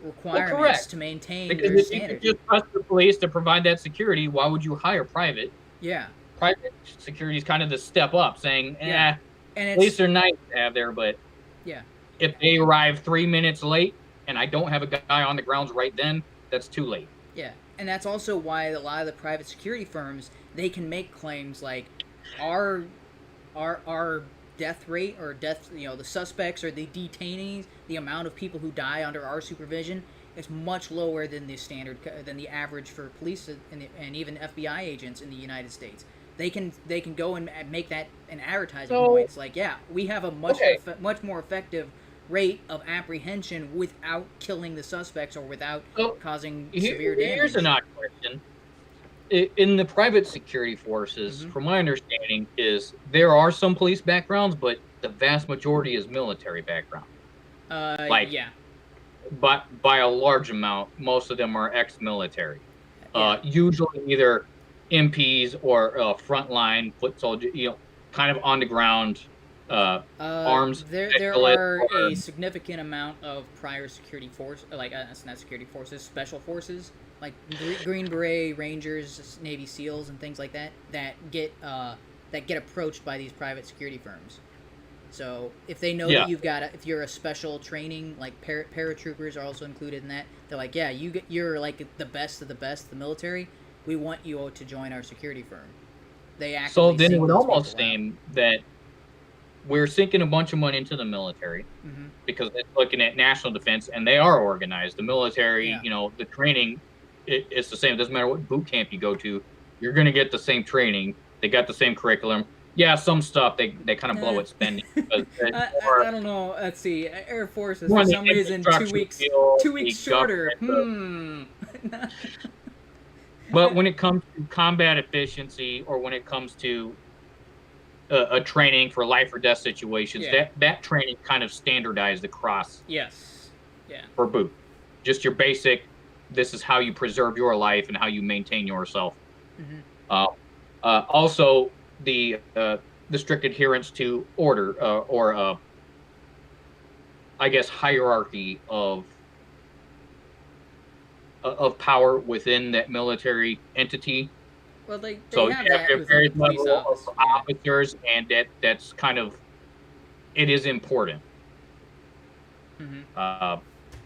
requirements to maintain because their if standards. you just trust the police to provide that security, why would you hire private? Yeah. Private security is kind of the step up, saying, And it's, police are nice to have there, but yeah, if they arrive 3 minutes late and I don't have a guy on the grounds right then, that's too late. Yeah, and that's also why a lot of the private security firms, they can make claims like our death rate or death, the suspects or the detainees, the amount of people who die under our supervision is much lower than the average for police and even FBI agents in the United States. They can go and make that an advertising point. It's like, yeah, we have a much more effective rate of apprehension without killing the suspects or without causing severe damage. Here's an odd question. In the private security forces, from my understanding, is there are some police backgrounds, but the vast majority is military background. Yeah. But by a large amount, most of them are ex-military. Yeah. Usually either MPs or frontline foot soldier, kind of on the ground. Arms. There are a significant amount of prior security force, it's not security forces, special forces, like Green Beret, Rangers, Navy SEALs, and things like that get approached by these private security firms. So if they know that if you're a special training, like paratroopers are also included in that, they're like, yeah, you're like the best of the best, the military. We want you to join our security firm. They actively. So then it would almost seem that we're sinking a bunch of money into the military because it's looking at national defense, and they are organized. The military, the training, it's the same. It doesn't matter what boot camp you go to, you're going to get the same training. They got the same curriculum. Yeah, some stuff they kind of blow at spending. I don't know. Let's see. Air Force is for some reason 2 weeks shorter. But when it comes to combat efficiency, or when it comes to a training for life or death situations, that training kind of standardized across. Yes. Yeah. For boot, just your basic. This is how you preserve your life and how you maintain yourself. Also, the strict adherence to order or I guess hierarchy of power within that military entity. Well, they so have you have that various level of officers, and that's kind of, it is important.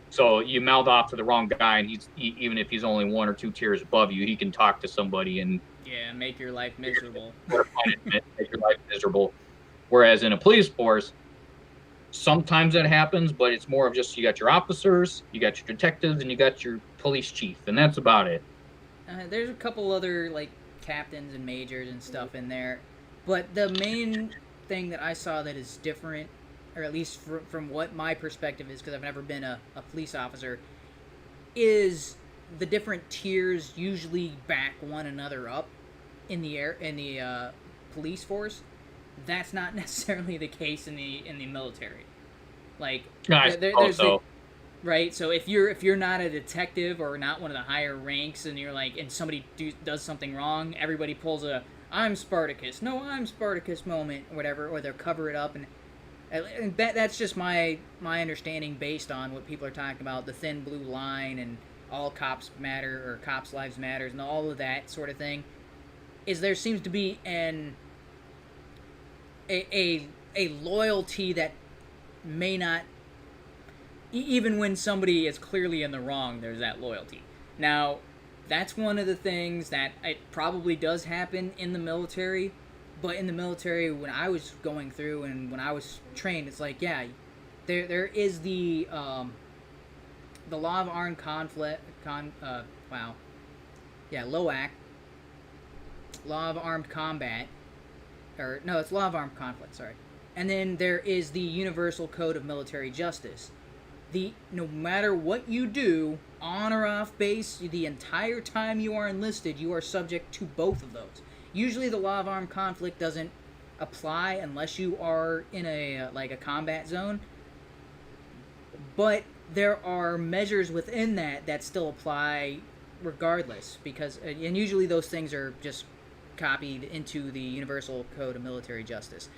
So you mouth off to the wrong guy, and even if he's only 1 or 2 tiers above you, he can talk to somebody and make your life miserable. Make your life miserable. Whereas in a police force, sometimes that happens, but it's more of just, you got your officers, you got your detectives, and you got your police chief, and that's about it. There's a couple other captains and majors and stuff in there, but the main thing that I saw that is different, or at least from what my perspective is, because I've never been a police officer, is the different tiers usually back one another up in the police force. That's not necessarily the case in the military. There's right. So if you're not a detective or not one of the higher ranks, and you're and somebody does something wrong, everybody pulls a "I'm Spartacus," "No, I'm Spartacus" moment, or whatever, or they'll cover it up, and that's just my understanding based on what people are talking about, the thin blue line and all cops matter or cops' lives matters and all of that sort of thing, is there seems to be a loyalty that may not, even when somebody is clearly in the wrong, there's that loyalty. Now, that's one of the things that it probably does happen in the military, but in the military, when I was going through and when I was trained, it's like, yeah, there is the law of armed conflict, LOAC, law of armed combat, or no, it's law of armed conflict, sorry. And then there is the Universal Code of Military Justice. No matter what you do, on or off base, the entire time you are enlisted, you are subject to both of those. Usually the law of armed conflict doesn't apply unless you are in a combat zone. But there are measures within that still apply regardless, because and usually those things are just copied into the Universal Code of Military Justice.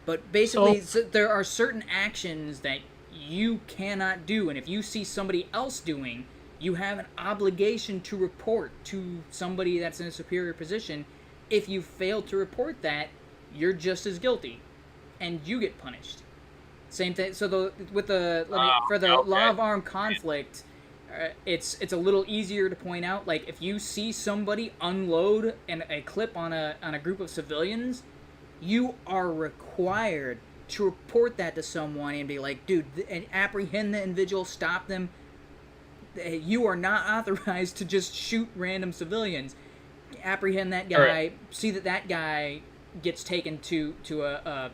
But basically, there are certain actions that you cannot do, and if you see somebody else doing, you have an obligation to report to somebody that's in a superior position. If you fail to report that, you're just as guilty, and you get punished. Same thing. So for the law of armed conflict, it's a little easier to point out. Like, if you see somebody unload a clip on a group of civilians, you are required to report that to someone and be like, dude, and apprehend the individual, stop them. You are not authorized to just shoot random civilians. Apprehend that guy, right. See that guy gets taken to a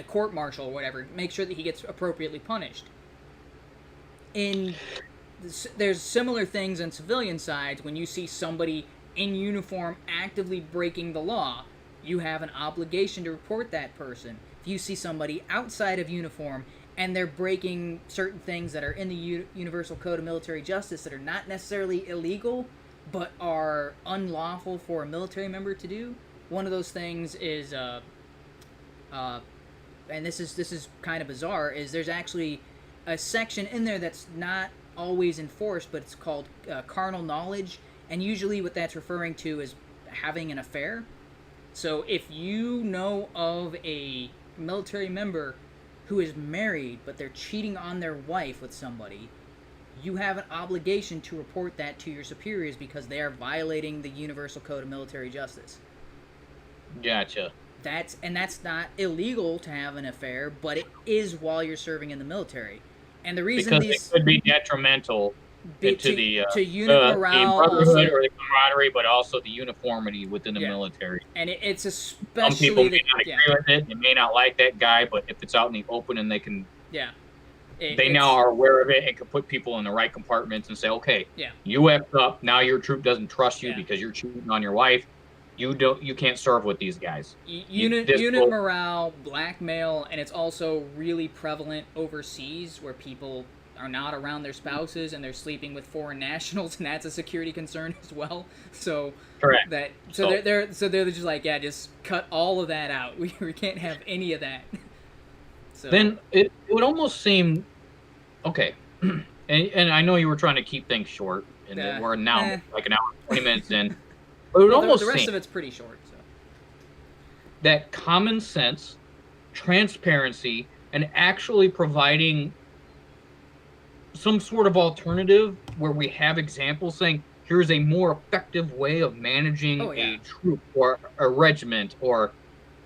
court martial or whatever. Make sure that he gets appropriately punished. There's similar things on civilian sides. When you see somebody in uniform actively breaking the law, you have an obligation to report that person. If you see somebody outside of uniform and they're breaking certain things that are in the Universal Code of Military Justice that are not necessarily illegal, but are unlawful for a military member to do, one of those things is, and this is kind of bizarre, is there's actually a section in there that's not always enforced, but it's called carnal knowledge, and usually what that's referring to is having an affair. So if you know of a military member who is married, but they're cheating on their wife with somebody, you have an obligation to report that to your superiors because they are violating the Universal Code of Military Justice. Gotcha. That's not illegal to have an affair, but it is while you're serving in the military. And the reason because it could be detrimental to the unit morale, brotherhood or the camaraderie, but also the uniformity within the military. And it's especially some people may not agree with it. They may not like that guy, but if it's out in the open and they can, they now are aware of it and can put people in the right compartments and say, okay, you effed up. Now your troop doesn't trust you because you're cheating on your wife. You can't serve with these guys. Unit morale, blackmail, and it's also really prevalent overseas where people are not around their spouses and they're sleeping with foreign nationals, and that's a security concern as well. So correct. They're just like, just cut all of that out. We can't have any of that. So then it would almost seem okay. And I know you were trying to keep things short, and we're now like an hour, 20 minutes in. But it would almost the rest seem of it's pretty short. So that common sense, transparency, and actually providing some sort of alternative where we have examples saying, here's a more effective way of managing a troop or a regiment, or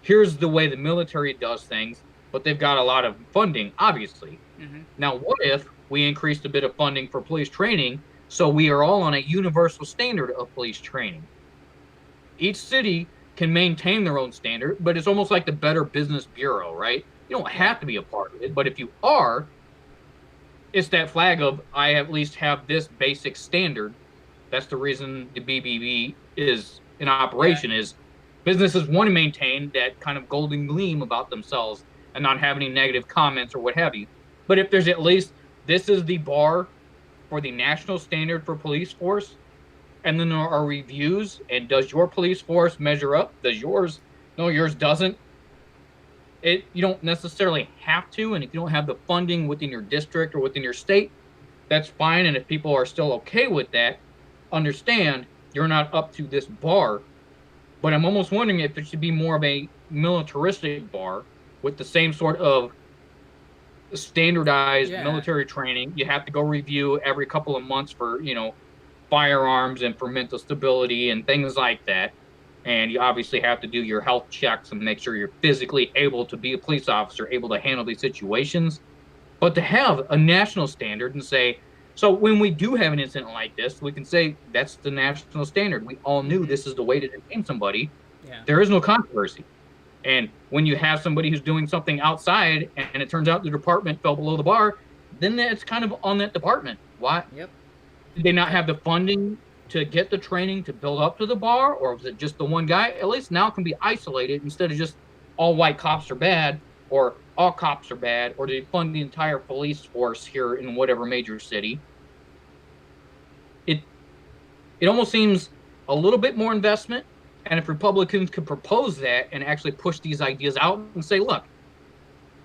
here's the way the military does things, but they've got a lot of funding, obviously. Mm-hmm. Now, what if we increased a bit of funding for police training so we are all on a universal standard of police training? Each city can maintain their own standard, but it's almost like the Better Business Bureau, right? You don't have to be a part of it, but if you are, it's that flag of, I at least have this basic standard. That's the reason the BBB is in operation, is businesses want to maintain that kind of golden gleam about themselves and not have any negative comments or what have you. But if there's at least, this is the bar for the national standard for police force, and then there are reviews, and does your police force measure up? Does yours? No, yours doesn't. You don't necessarily have to, and if you don't have the funding within your district or within your state, that's fine. And if people are still okay with that, understand you're not up to this bar. But I'm almost wondering if it should be more of a militaristic bar with the same sort of standardized military training. You have to go review every couple of months for, firearms and for mental stability and things like that. And you obviously have to do your health checks and make sure you're physically able to be a police officer, able to handle these situations. But to have a national standard and say, so when we do have an incident like this, we can say that's the national standard. We all knew this is the way to detain somebody. Yeah. There is no controversy. And when you have somebody who's doing something outside and it turns out the department fell below the bar, then it's kind of on that department. Why? Yep. Did they not have the funding to get the training to build up to the bar, or was it just the one guy? At least now it can be isolated instead of just all white cops are bad or all cops are bad, or they fund the entire police force here in whatever major city. It almost seems a little bit more investment. And if Republicans could propose that and actually push these ideas out and say, look,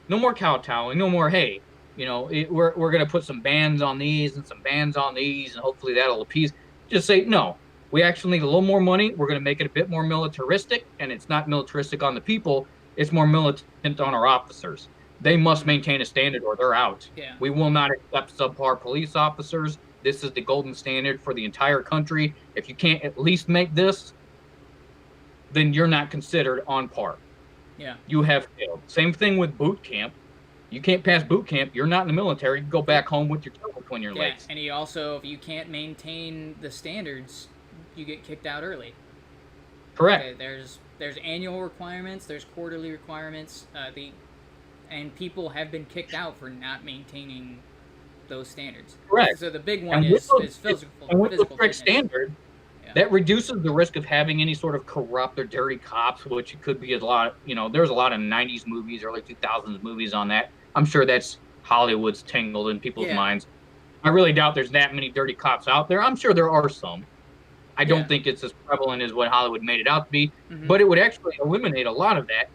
no more kowtowing, no more, hey, we're going to put some bans on these and some bans on these, and hopefully that'll appease. Just say, no, we actually need a little more money. We're going to make it a bit more militaristic, and it's not militaristic on the people. It's more militant on our officers. They must maintain a standard or they're out. Yeah. We will not accept subpar police officers. This is the golden standard for the entire country. If you can't at least make this, then you're not considered on par. Yeah. You have failed. Same thing with boot camp. You can't pass boot camp. You're not in the military. You go back home with your tail between your legs. And you also, if you can't maintain the standards, you get kicked out early. Correct. Okay, there's annual requirements. There's quarterly requirements. And people have been kicked out for not maintaining those standards. Correct. So the big one is physical. And with the strict fitness. standard, that reduces the risk of having any sort of corrupt or dirty cops, which could be a lot. There's a lot of 90s movies, early 2000s movies on that. I'm sure that's Hollywood's tangled in people's minds. I really doubt there's that many dirty cops out there. I'm sure there are some. I don't think it's as prevalent as what Hollywood made it out to be, but it would actually eliminate a lot of that.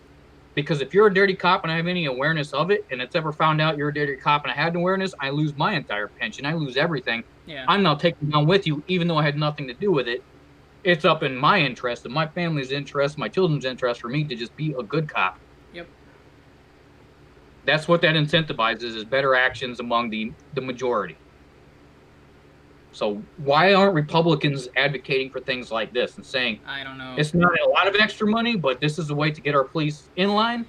Because if you're a dirty cop and I have any awareness of it, and it's ever found out you're a dirty cop and I had awareness, I lose my entire pension. I lose everything. Yeah. I'm now taking down with you, even though I had nothing to do with it. It's up in my interest and my family's interest, my children's interest for me to just be a good cop. Yep. That's what that incentivizes, is better actions among the majority. So why aren't Republicans advocating for things like this and saying, I don't know, it's not a lot of extra money, but this is a way to get our police in line,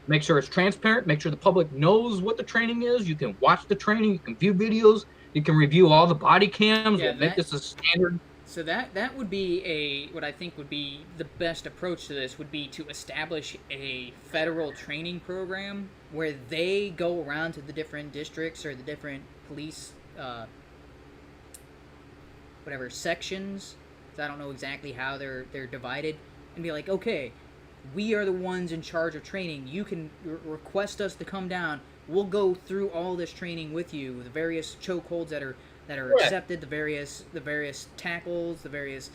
make sure it's transparent, make sure the public knows what the training is. You can watch the training, you can view videos, you can review all the body cams, make this a standard. So that would be what I think would be the best approach to this would be to establish a federal training program where they go around to the different districts or the different police sections. So I don't know exactly how they're divided, and be like, okay, we are the ones in charge of training. You can request us to come down. We'll go through all this training with you, the various chokeholds that are accepted, the various tackles, the various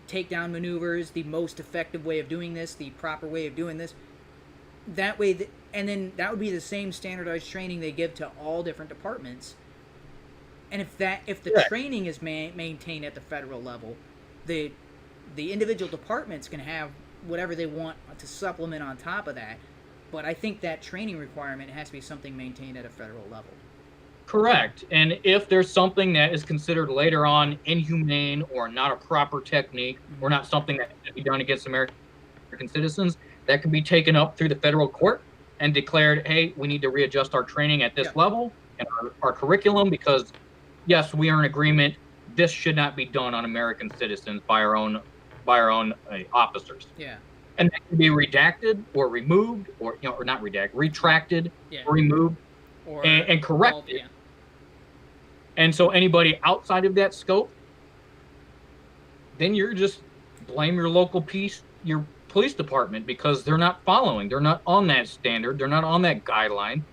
takedown maneuvers, the most effective way of doing this, the proper way of doing this. That way, and then that would be the same standardized training they give to all different departments. And if the training is maintained at the federal level, the individual departments can have whatever they want to supplement on top of that. But I think that training requirement has to be something maintained at a federal level. Correct. And if there's something that is considered later on inhumane or not a proper technique or not something that should be done against American citizens, that can be taken up through the federal court and declared, hey, we need to readjust our training at this level and our curriculum because, yes, we are in agreement. This should not be done on American citizens by our own officers. Yeah. And that can be redacted or removed or not redacted, retracted, or removed and corrected. And so anybody outside of that scope, then you're just blame your local your police department because they're not following. They're not on that standard. They're not on that guideline.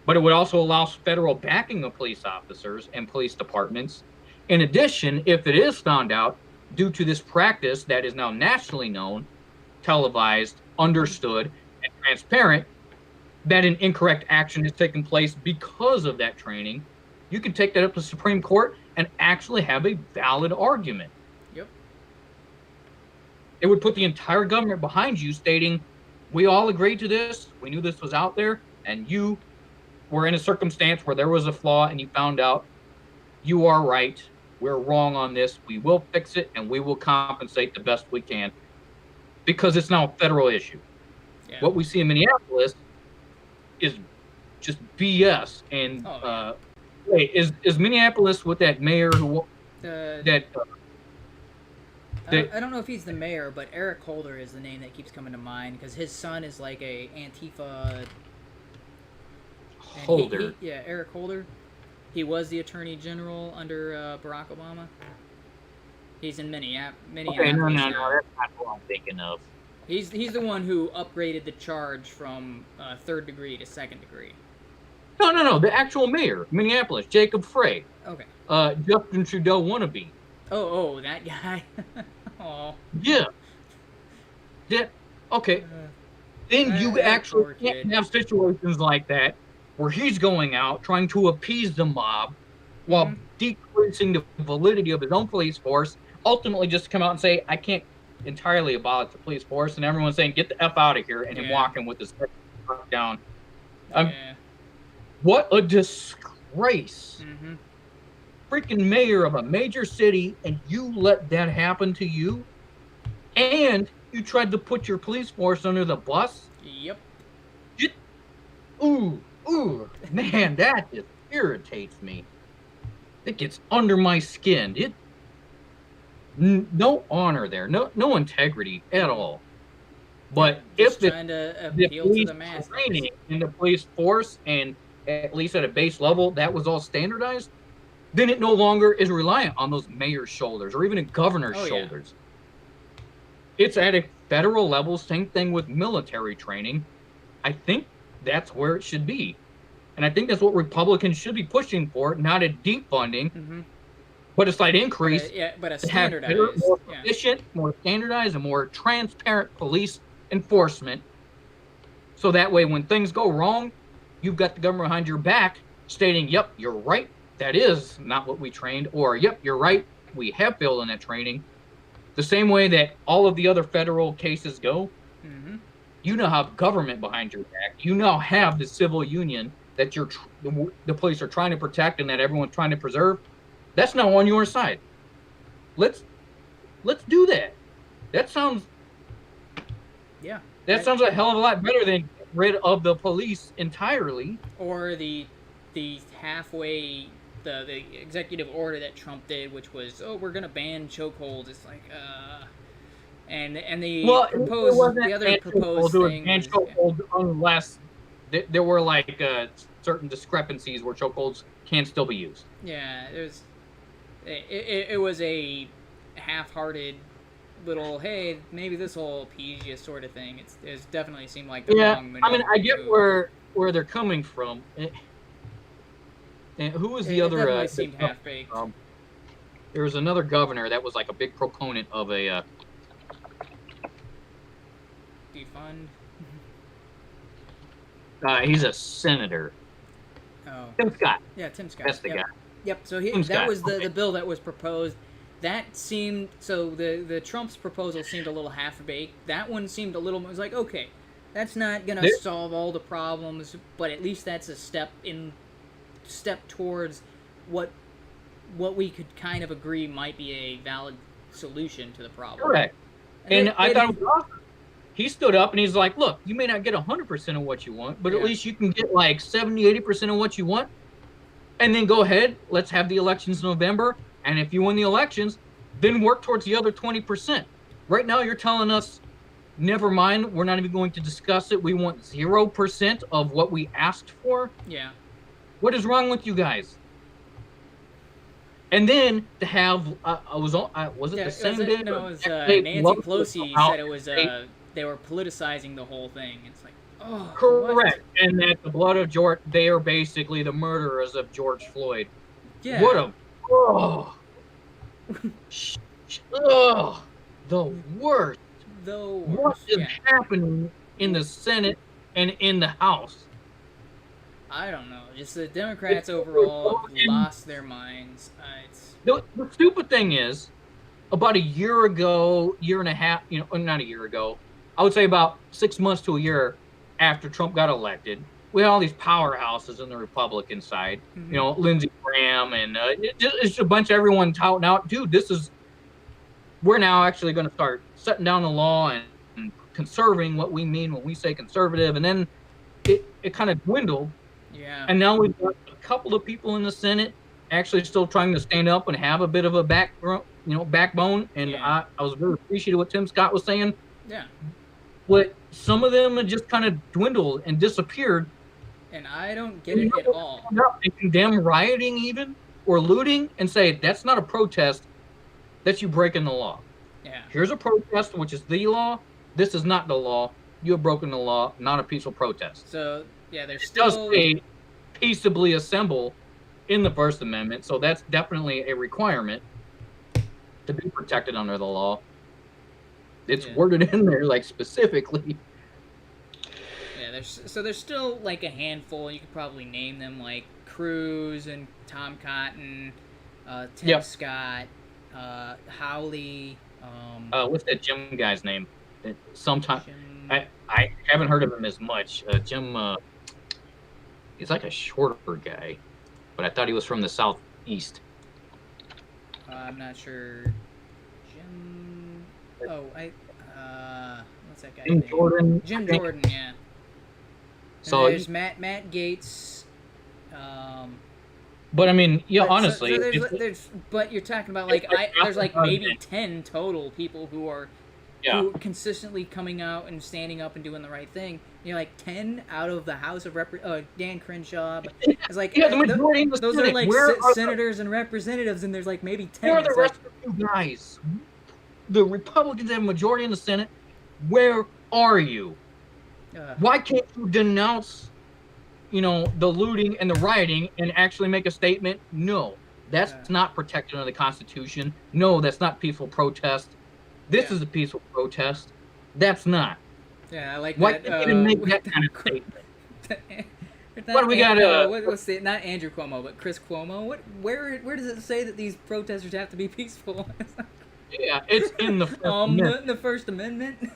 But it would also allow federal backing of police officers and police departments. In addition, if it is found out due to this practice that is now nationally known, televised, understood, and transparent, that an incorrect action has taken place because of that training, You can take that up to the Supreme Court and actually have a valid argument. Yep. It would put the entire government behind you, stating, we all agreed to this, we knew this was out there, and you were in a circumstance where there was a flaw and you found out you are right, we're wrong on this, we will fix it, and we will compensate the best we can, because it's now a federal issue. Yeah. What we see in Minneapolis is just BS. And wait, is Minneapolis with that mayor who I don't know if he's the mayor, but Eric Holder is the name that keeps coming to mind, because his son is like a Antifa. Holder. Eric Holder. He was the Attorney General under Barack Obama. He's in Minneapolis. Okay, no, that's not who I'm thinking of. He's the one who upgraded the charge from 3rd degree to 2nd degree. No. The actual mayor, Minneapolis, Jacob Frey. Okay. Justin Trudeau wannabe. Oh, that guy. Oh. Yeah. Okay. Then you actually can't have situations like that where he's going out trying to appease the mob while decreasing the validity of his own police force, ultimately just to come out and say, I can't entirely abolish the police force, and everyone's saying, get the F out of here, and him walking with his head down. What a disgrace. Mm-hmm. Freaking mayor of a major city, and you let that happen to you? And you tried to put your police force under the bus? Yep. Ooh, man, that just irritates me. It gets under my skin. No honor there, no integrity at all. But if the police training in the police force, and at least at a base level, that was all standardized, then it no longer is reliant on those mayor's shoulders or even a governor's shoulders. It's at a federal level, same thing with military training. I think that's where it should be. And I think that's what Republicans should be pushing for, not a defunding, but a slight increase. But a standardized. More efficient, more standardized, and more transparent police enforcement. So that way, when things go wrong, you've got the government behind your back stating, yep, you're right, that is not what we trained, or yep, you're right, we have failed in that training. The same way that all of the other federal cases go, you now have government behind your back. You now have the civil union that the police are trying to protect and that everyone's trying to preserve. That's now on your side. Let's do that. That sounds sounds a hell of a lot better than get rid of the police entirely. Or the halfway the executive order that Trump did, which was, we're gonna ban chokeholds. It's like and the other proposed thing ban chokeholds unless there were like certain discrepancies where chokeholds can still be used. Yeah, it was a half-hearted little, hey, maybe this will appease you sort of thing. It's definitely seemed like the wrong maneuver. I mean, I get where they're coming from. And who was the other? Definitely seemed half-baked. There was another governor that was like a big proponent of a defund. He's a senator. Oh. Tim Scott. Yeah, Tim Scott. That's the guy. Yep. So that was the bill that was proposed. That seemed the Trump's proposal seemed a little half-baked. That one seemed a little. It was like, okay, that's not gonna solve all the problems, but at least that's a step towards what we could kind of agree might be a valid solution to the problem. Correct. And I thought it was awesome. He stood up and he's like, look, you may not get 100% of what you want, but at least you can get like 70, 80% of what you want. And then go ahead, let's have the elections in November. And if you win the elections, then work towards the other 20%. Right now, you're telling us, never mind, we're not even going to discuss it. We want 0% of what we asked for. Yeah. What is wrong with you guys? And then to have, was it the same day? No, it was Nancy Pelosi said it was, they were politicizing the whole thing. It's like, oh. Correct. What? And that the blood of George, they are basically the murderers of George Floyd. Yeah. What a, the worst. What is happening in the Senate and in the House? I don't know. Just the Democrats overall have lost their minds. The stupid thing is, about a year ago, year and a half, not a year ago, I would say about 6 months to a year after Trump got elected, we had all these powerhouses in the Republican side, Lindsey Graham, and it's a bunch of everyone touting out, dude, we're now actually going to start setting down the law and conserving what we mean when we say conservative. And then it kind of dwindled. Yeah. And now we've got a couple of people in the Senate actually still trying to stand up and have a bit of a backbone. And I was very appreciative of what Tim Scott was saying. Yeah. But some of them have just kind of dwindled and disappeared. And I don't get it at all. And condemn rioting even or looting and say that's not a protest, that's you breaking the law. Yeah. Here's a protest, which is the law. This is not the law. You have broken the law, not a peaceful protest. So, yeah, there's still... It does say peaceably assemble in the First Amendment, so that's definitely a requirement to be protected under the law. It's worded in there, like, specifically. Yeah, there's still, like, a handful. You could probably name them, like, Cruz and Tom Cotton, Tim Scott, Howley. What's that Jim guy's name? Sometimes I haven't heard of him as much. Jim, he's like a shorter guy, but I thought he was from the southeast. I'm not sure. Jim. Oh, what's that guy's name? Jordan. Jim Jordan, yeah. And so there's Matt Gaetz. But I mean, honestly, so there's but you're talking about like there's like maybe 10 total people who are who are consistently coming out and standing up and doing the right thing. You're like 10 out of the House of Dan Crenshaw. It's like the majority of the those Senate. are like senators and representatives, and there's like maybe 10. Where are the rest of you guys? The Republicans have a majority in the Senate. Where are you? Why can't you denounce, the looting and the rioting and actually make a statement? No, that's not protected under the Constitution. No, that's not peaceful protest. This is a peaceful protest. That's not. Yeah, I like Why that. Why can't you make that kind of statement? What do we got? What's the, not Andrew Cuomo, but Chris Cuomo. Where does it say that these protesters have to be peaceful? Yeah, it's in the First Amendment. The First Amendment,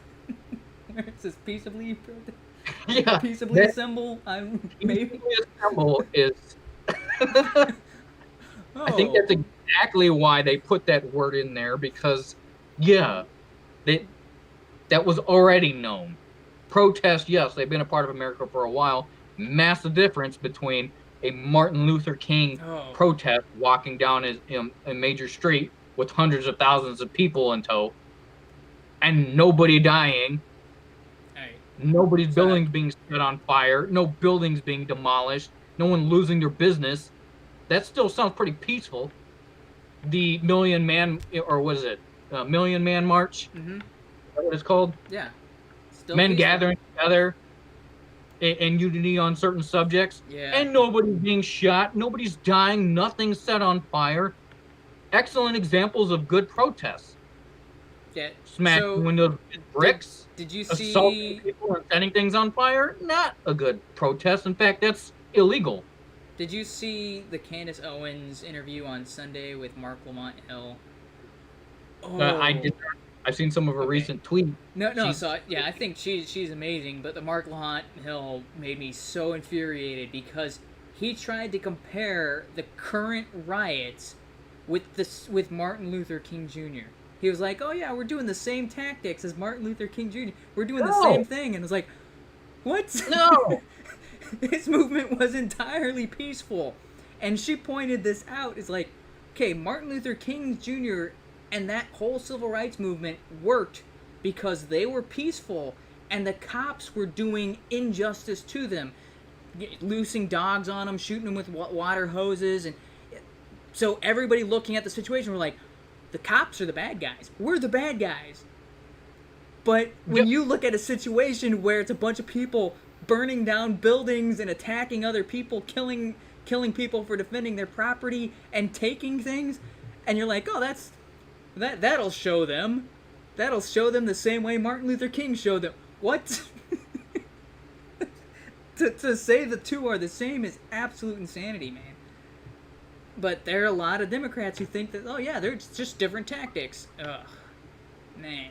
where it says peaceably protest. Yeah, peaceably assemble. Maybe assemble is. I think that's exactly why they put that word in there, because that was already known. Protest, yes, they've been a part of America for a while. Massive difference between a Martin Luther King protest walking down a major street with hundreds of thousands of people in tow and nobody dying. Nobody's buildings being set on fire. No buildings being demolished. No one losing their business. That still sounds pretty peaceful. The Million Man, or what is it? Million Man March? Mm-hmm. Is that what it's called? Yeah. Still men peaceful. Gathering together in unity on certain subjects. Yeah. And nobody's being shot. Nobody's dying. Nothing's set on fire. Excellent examples of good protests. Yeah. Smashing windows with bricks. Did you see assaulting people and setting things on fire? Not a good protest. In fact, that's illegal. Did you see the Candace Owens interview on Sunday with Mark Lamont Hill? I did. I've seen some of her recent tweets. No. So I think she's amazing. But the Mark Lamont Hill made me so infuriated because he tried to compare the current riots with Martin Luther King Jr. He was like, "Oh yeah, we're doing the same tactics as Martin Luther King Jr. We're doing the same thing," and I was like, "What? No." His movement was entirely peaceful, and she pointed this out. It's like, okay, Martin Luther King Jr. and that whole civil rights movement worked because they were peaceful, and the cops were doing injustice to them, loosing dogs on them, shooting them with water hoses, and so everybody looking at the situation were like, the cops are the bad guys. We're the bad guys. But when you look at a situation where it's a bunch of people burning down buildings and attacking other people, killing people for defending their property and taking things, and you're like, oh, that'll show them. That'll show them the same way Martin Luther King showed them. What? to say the two are the same is absolute insanity, man. But there are a lot of Democrats who think that, oh yeah, they're just different tactics. Ugh, man.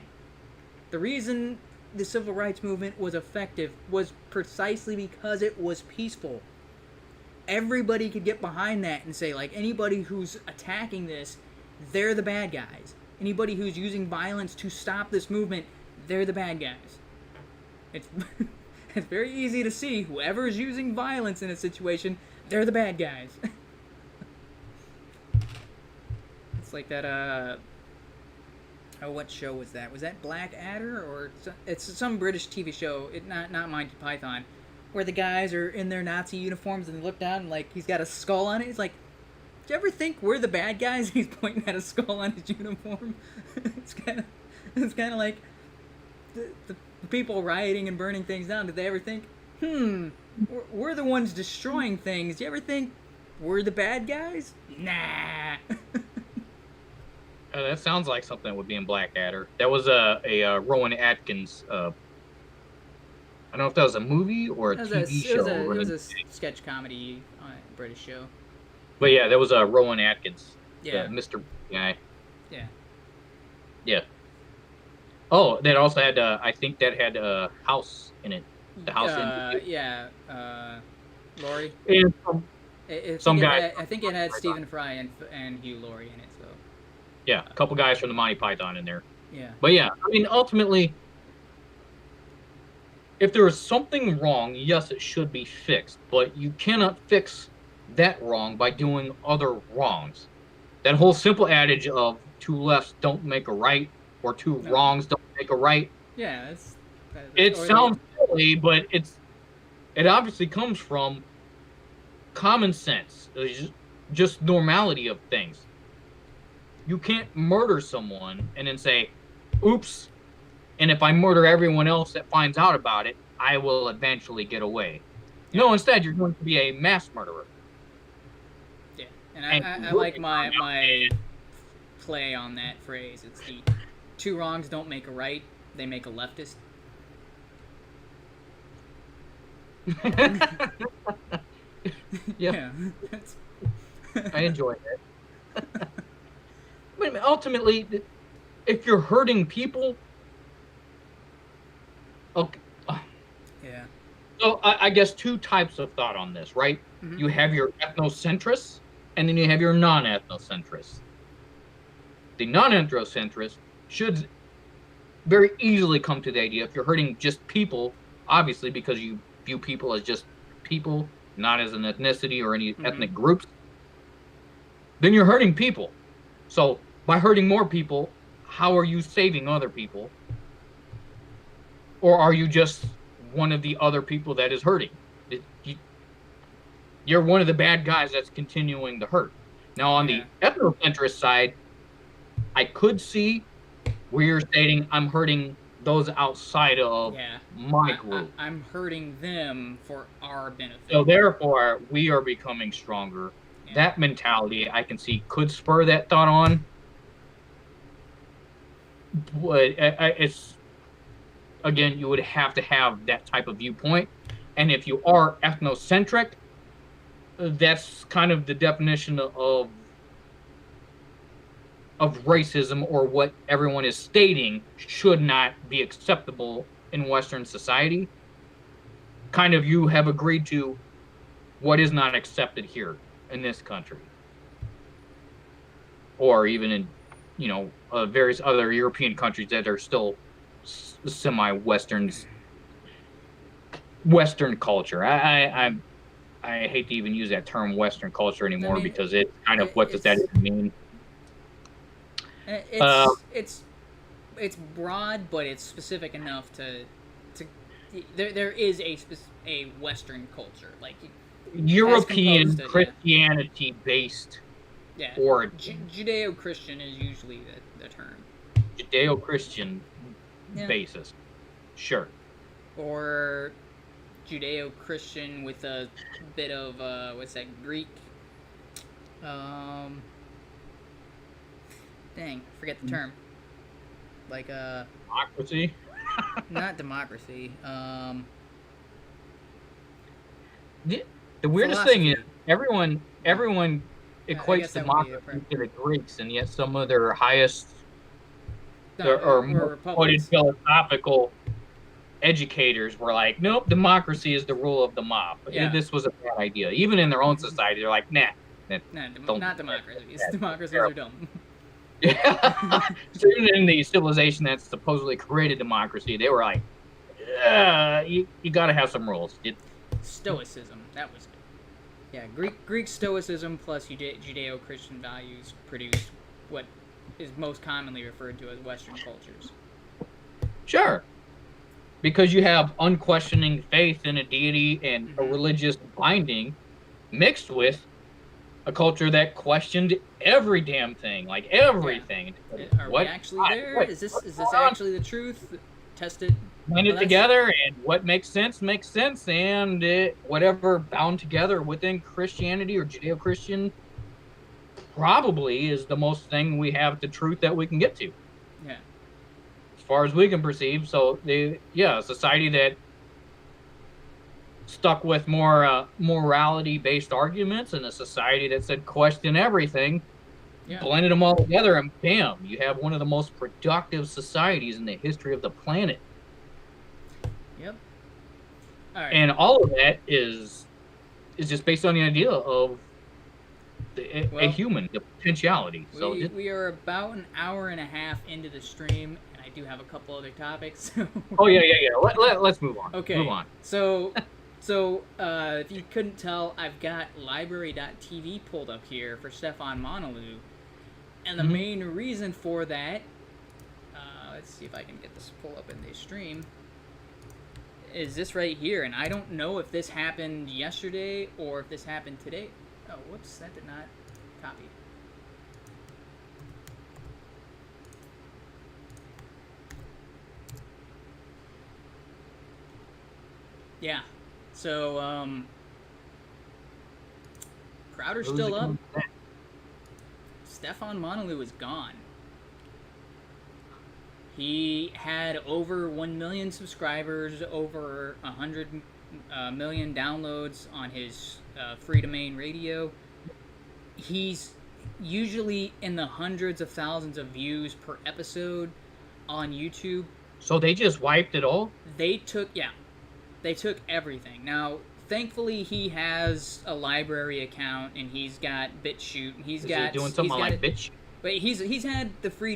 The reason the civil rights movement was effective was precisely because it was peaceful. Everybody could get behind that and say, like, anybody who's attacking this, they're the bad guys. Anybody who's using violence to stop this movement, they're the bad guys. It's it's very easy to see whoever's using violence in a situation, they're the bad guys. It's like that, oh, what show was that? Was that Blackadder? Or it's some British TV show, not Monty Python, where the guys are in their Nazi uniforms and they look down and, like, he's got a skull on it. He's like, do you ever think we're the bad guys? He's pointing at a skull on his uniform. It's kind of like the people rioting and burning things down. Did they ever think, we're the ones destroying things? Do you ever think we're the bad guys? Nah. That sounds like something that would be in Blackadder. That was a Rowan Atkins. I don't know if that was a movie or a TV show. It was a sketch comedy British show. But yeah, that was a Rowan Atkins. Yeah. Mr. guy. Yeah. Yeah. Oh, that also had. I think that had a house in it. The house. Yeah. Laurie. And some guy. I think it had Stephen Fry and Hugh Laurie in it. So. Yeah, a couple guys from the Monty Python in there. Yeah. But yeah, I mean, ultimately, if there is something wrong, yes, it should be fixed. But you cannot fix that wrong by doing other wrongs. That whole simple adage of two lefts don't make a right, or two wrongs don't make a right. Yeah, it sounds silly, but it obviously comes from common sense, just normality of things. You can't murder someone and then say, oops, and if I murder everyone else that finds out about it, I will eventually get away. Yeah. No, instead, you're going to be a mass murderer. Yeah, and I like my play on that phrase. It's the two wrongs don't make a right, they make a leftist. Yeah. I enjoy that. But ultimately, if you're hurting people, okay. Yeah. So I guess two types of thought on this, right? Mm-hmm. You have your ethnocentrists, and then you have your non-ethnocentrists. The non-ethnocentrists should very easily come to the idea, if you're hurting just people, obviously because you view people as just people, not as an ethnicity or any ethnic groups, then you're hurting people. So by hurting more people, how are you saving other people? Or are you just one of the other people that is hurting? You're one of the bad guys that's continuing to hurt. Now on the ethnocentrist side, I could see where you're stating I'm hurting those outside of my group. I'm hurting them for our benefit. So therefore, we are becoming stronger. Yeah. That mentality, I can see, could spur that thought on. But it's, again, you would have to have that type of viewpoint. And if you are ethnocentric, that's kind of the definition of racism, or what everyone is stating should not be acceptable in Western society. Kind of, you have agreed to what is not accepted here in this country, or even in, various other European countries that are still semi-Western culture. I hate to even use that term Western culture anymore, because it's kind of, what does that even mean? It's broad, but it's specific enough to there is a Western culture, like European Christianity based origin. Judeo-Christian is usually the term. Judeo-Christian basis, sure. Or Judeo-Christian with a bit of Greek. Dang, forget the term. Like democracy. Not democracy. The weirdest thing is everyone equates democracy to the Greeks, and yet some of their highest or more quoted philosophical educators were like, nope, democracy is the rule of the mob. Yeah. This was a bad idea. Even in their own society, they're like, nah, not democracies. Democracies are dumb. Yeah. So even in the civilization that supposedly created democracy, they were like, you got to have some rules. Stoicism, that was it. Yeah, Greek Stoicism plus Judeo-Christian values produced what is most commonly referred to as Western cultures. Sure. Because you have unquestioning faith in a deity and a religious binding mixed with a culture that questioned every damn thing, like everything. Yeah. Are we actually there? Is this actually the truth? Test it. Blend it together, and what makes sense, and whatever bound together within Christianity or Judeo-Christian probably is the most thing we have the truth that we can get to. Yeah. As far as we can perceive. So a society that stuck with more morality-based arguments, and a society that said question everything, blended them all together, and bam, you have one of the most productive societies in the history of the planet. Yep. All right. And all of that is just based on the idea of a human, the potentiality. We are about an hour and a half into the stream, and I do have a couple other topics. Oh yeah. Let's move on. Okay. Move on. So if you couldn't tell, I've got library.tv pulled up here for Stefan Monalou, and the main reason for that, let's see if I can get this pull up in the stream, is this right here. And I don't know if this happened yesterday or if this happened today. Oh, whoops, that did not copy. Yeah, so, Crowder's still up. Stefan Monalou is gone. He had over 1 million subscribers, over 100 million downloads on his free domain radio. He's usually in the hundreds of thousands of views per episode on YouTube. So they just wiped it all? They took everything. Now, thankfully, he has a library account, and he's got BitChute. Is he doing something like BitChute? But he's had the free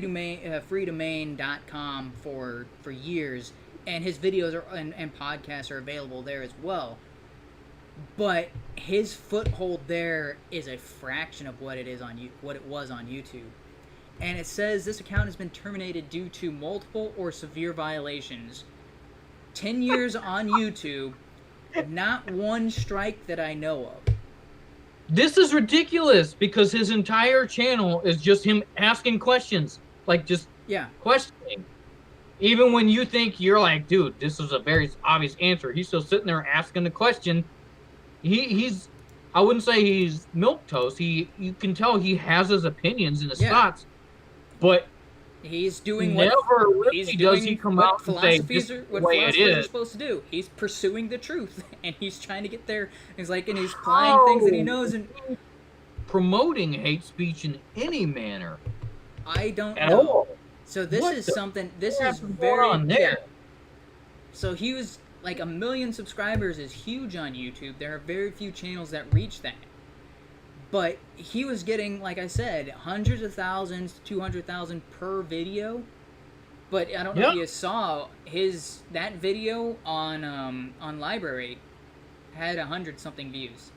domain.com for years, and his videos and podcasts are available there as well. But his foothold there is a fraction of what it was on YouTube. And it says this account has been terminated due to multiple or severe violations. 10 years on YouTube, not one strike that I know of. This is ridiculous, because his entire channel is just him asking questions. Like, just questioning. Even when you think you're like, dude, this is a very obvious answer, he's still sitting there asking the question. He's, I wouldn't say he's milquetoast. You can tell he has his opinions and his thoughts, but he's doing what philosophers are supposed to do. He's pursuing the truth, and he's trying to get there. He's like, and he's applying things that he knows and promoting hate speech in any manner. I don't know. So this is something. This is very there. So he was like 1 million subscribers is huge on YouTube. There are very few channels that reach that. But he was getting, like I said, hundreds of thousands, 200,000 per video. But I don't know if you saw that video on Library had 100-something views.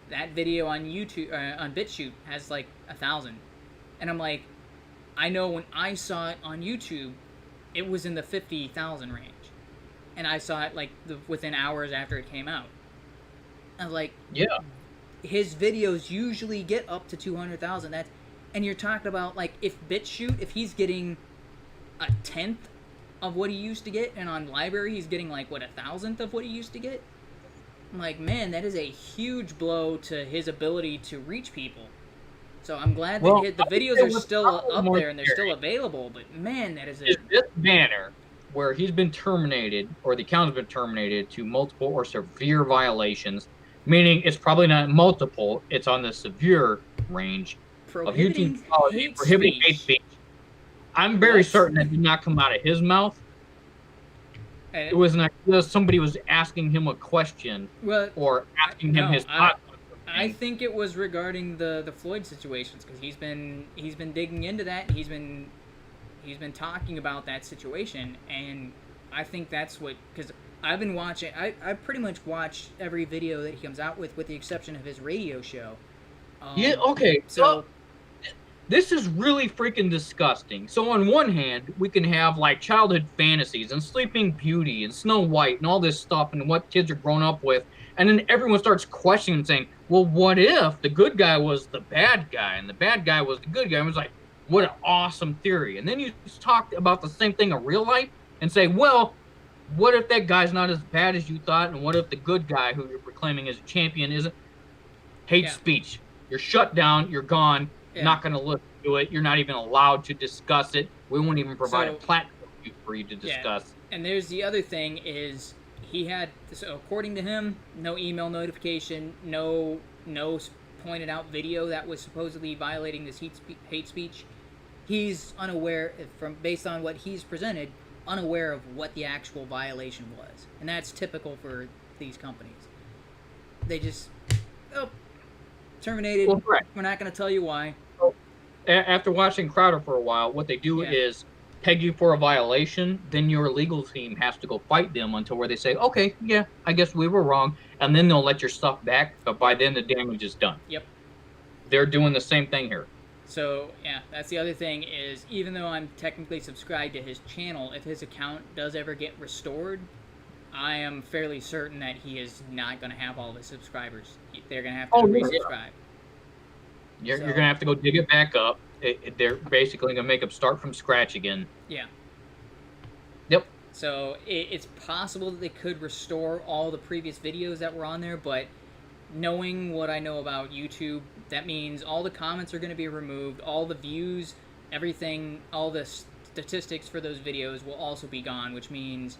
That video on YouTube on BitChute has like 1,000, and I'm like, I know when I saw it on YouTube, it was in the 50,000 range, and I saw it like within hours after it came out. I was like, his videos usually get up to 200,000. And you're talking about like if he's getting 1/10 of what he used to get, and on Library he's getting like 1,000th of what he used to get. I'm like, man, that is a huge blow to his ability to reach people. So I'm glad that the videos are still up there and they're still available. But man, that is this banner where he's been terminated, or the account has been terminated to multiple or severe violations. meaning it's probably not multiple. It's on the severe range of YouTube prohibiting hate speech. I'm very certain that did not come out of his mouth. It was not somebody was asking him a question or asking him his thoughts. I think it was regarding the Floyd situations, because he's been digging into that. He's been talking about that situation, and I think that's what, because I've been watching. I pretty much watch every video that he comes out with the exception of his radio show. Yeah. Okay. So. This is really freaking disgusting. So on one hand, we can have like childhood fantasies and Sleeping Beauty and Snow White and all this stuff and what kids are grown up with. And then everyone starts questioning and saying, well, what if the good guy was the bad guy and the bad guy was the good guy? And it was like, what an awesome theory. And then you talk about the same thing in real life and say, well, what if that guy's not as bad as you thought? And what if the good guy who you're proclaiming as a champion isn't? Hate speech. You're shut down. You're gone. Yeah. Not going to listen to it. You're not even allowed to discuss it. We won't even provide a platform for you to discuss. Yeah. And there's the other thing is he had, so according to him, no email notification, no pointed out video that was supposedly violating this hate speech. He's unaware, based on what he's presented, unaware of what the actual violation was. And that's typical for these companies. They just, terminated. Well, we're not going to tell you why. After watching Crowder for a while, what they do is peg you for a violation. Then your legal team has to go fight them until where they say, okay, yeah, I guess we were wrong. And then they'll let your stuff back. But by then, the damage is done. Yep. They're doing the same thing here. So, yeah, that's the other thing is, even though I'm technically subscribed to his channel, if his account does ever get restored, I am fairly certain that he is not going to have all of his subscribers. They're going to have to resubscribe. You're going to have to go dig it back up. They're basically going to make them start from scratch again. Yeah. Yep. So it's possible that they could restore all the previous videos that were on there, but knowing what I know about YouTube, that means all the comments are going to be removed, all the views, everything, all the statistics for those videos will also be gone, which means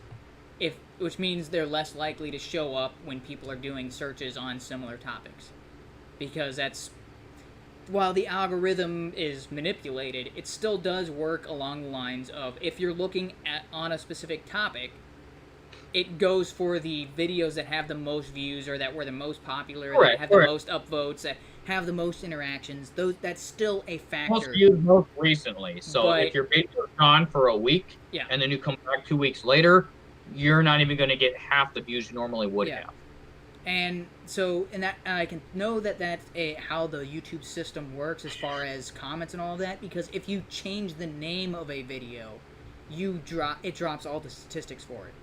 they're less likely to show up when people are doing searches on similar topics. Because while the algorithm is manipulated, it still does work along the lines of, if you're looking on a specific topic, it goes for the videos that have the most views, or that were the most popular, that have the most upvotes, that have the most interactions. That's still a factor. Most views most recently. So if your video is gone for a week, and then you come back 2 weeks later, you're not even going to get half the views you normally would have. And so, I can know that that's how the YouTube system works as far as comments and all of that, because if you change the name of a video, it drops all the statistics for it.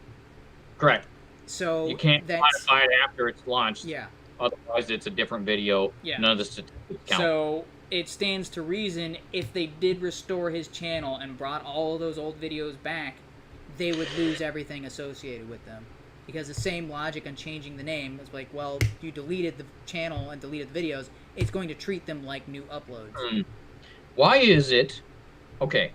Correct. So you can't modify it after it's launched. Yeah. Otherwise, it's a different video. Yeah. None of the statistics count. So it stands to reason, if they did restore his channel and brought all of those old videos back, they would lose everything associated with them. Because the same logic on changing the name is like, well, you deleted the channel and deleted the videos, it's going to treat them like new uploads. Why is it? Okay.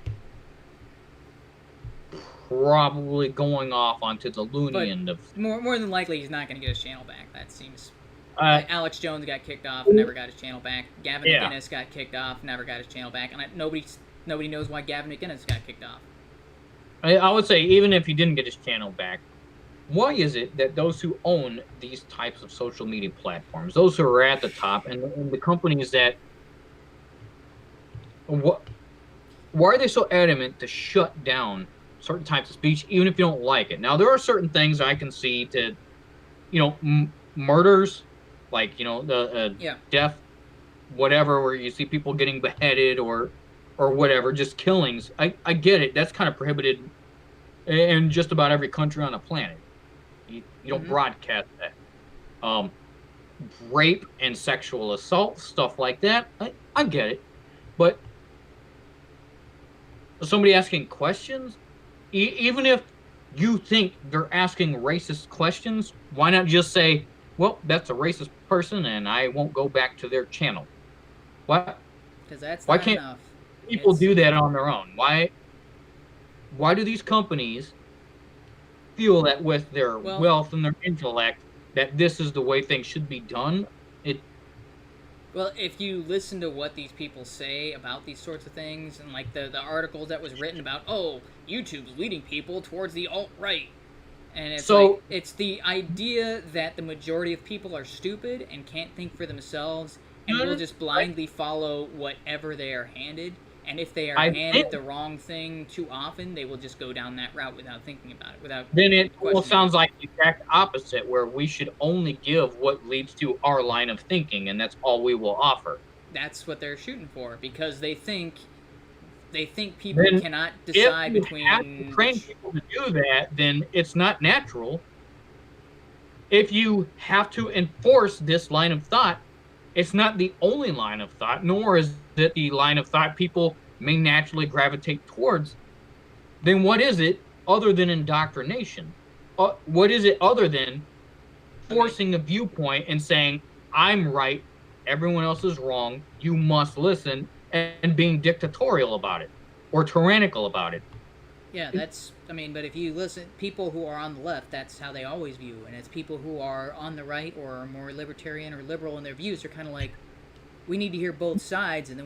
Probably going off onto the loony end of... More than likely, he's not going to get his channel back. That seems... Alex Jones got kicked off, never got his channel back. Gavin McInnes got kicked off, never got his channel back. And nobody knows why Gavin McInnes got kicked off. I would say, even if he didn't get his channel back, why is it that those who own these types of social media platforms, those who are at the top, and the companies that... Why are they so adamant to shut down certain types of speech, even if you don't like it? Now, there are certain things I can see to, murders, like, the death, whatever, where you see people getting beheaded or whatever, just killings. I get it. That's kind of prohibited in just about every country on the planet. You don't broadcast that. Rape and sexual assault, stuff like that, I get it. But somebody asking questions, even if you think they're asking racist questions, why not just say, well, that's a racist person and I won't go back to their channel? Why? Because that's why not can't enough. People do that on their own? Why do these companies feel that with their wealth and their intellect, that this is the way things should be done. Well, if you listen to what these people say about these sorts of things, and like the articles that was written about, oh, YouTube's leading people towards the alt-right. And it's like, it's the idea that the majority of people are stupid and can't think for themselves and will just blindly follow whatever they are handed. And if they are handed the wrong thing too often, they will just go down that route without thinking about it. Then it almost sounds like the exact opposite, where we should only give what leads to our line of thinking, and that's all we will offer. That's what they're shooting for, because they think people cannot decide between. If you have to train people to do that, then it's not natural. If you have to enforce this line of thought, it's not the only line of thought, nor is it the line of thought people may naturally gravitate towards. Then what is it other than indoctrination? What is it other than forcing a viewpoint and saying, I'm right, everyone else is wrong, you must listen, and being dictatorial about it or tyrannical about it? Yeah, but if you listen, people who are on the left, that's how they always view. And it's people who are on the right or are more libertarian or liberal in their views are kind of like, we need to hear both sides, and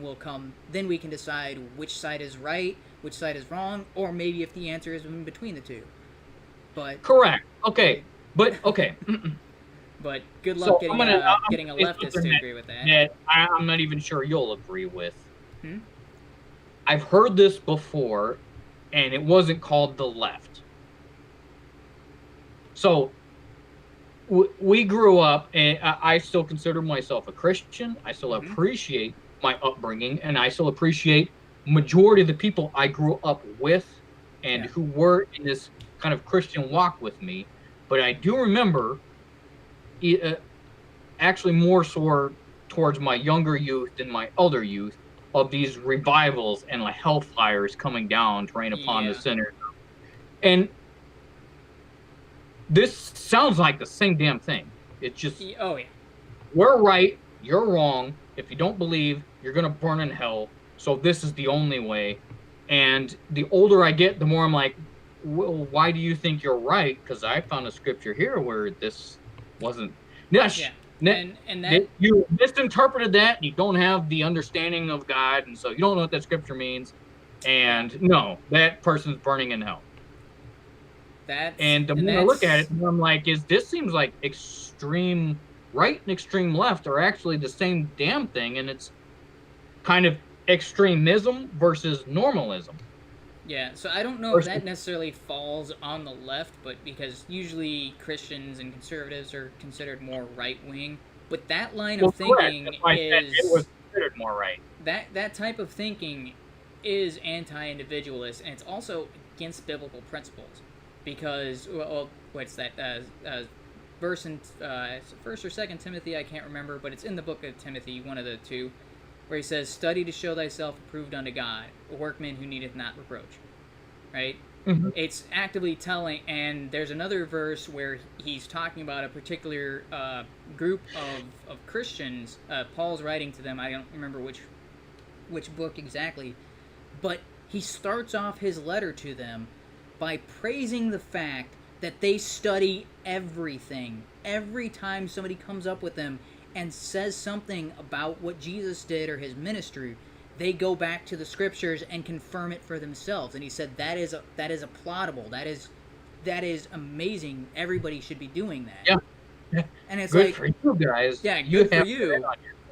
then we can decide which side is right, which side is wrong, or maybe if the answer is in between the two. But correct. Okay. But okay. But good luck getting a leftist to agree with that. I'm not even sure you'll agree with. I've heard this before, and it wasn't called the left. So we grew up, and I still consider myself a Christian. I still appreciate my upbringing, and I still appreciate majority of the people I grew up with and who were in this kind of Christian walk with me. But I do remember, actually more so towards my younger youth than my elder youth, of these revivals and like hellfires coming down to rain upon the sinners. And this sounds like the same damn thing. It's just, we're right, you're wrong. If you don't believe, you're going to burn in hell. So this is the only way. And the older I get, the more I'm like, well, why do you think you're right? Because I found a scripture here where this wasn't. And that you misinterpreted that. You don't have the understanding of God, and so you don't know what that scripture means. And no, that person's burning in hell. And the more I look at it, the more I'm like, this seems like extreme right and extreme left are actually the same damn thing, and it's kind of extremism versus normalism. Yeah, so I don't know if that necessarily falls on the left, but because usually Christians and conservatives are considered more right-wing, but that line of thinking is... it was considered more right. That type of thinking is anti-individualist, and it's also against biblical principles, because, what's that, verse in 1st or 2nd Timothy, I can't remember, but it's in the book of Timothy, one of the two, where he says, study to show thyself approved unto God, a workman who needeth not reproach. Right? It's actively telling, and there's another verse where he's talking about a particular group of Christians. Paul's writing to them. I don't remember which book exactly, but he starts off his letter to them by praising the fact that they study everything. Every time somebody comes up with them and says something about what Jesus did or his ministry, they go back to the scriptures and confirm it for themselves. And he said that is applaudable. That is amazing. Everybody should be doing that. Yeah. And it's good like, for you guys. Yeah, good for you.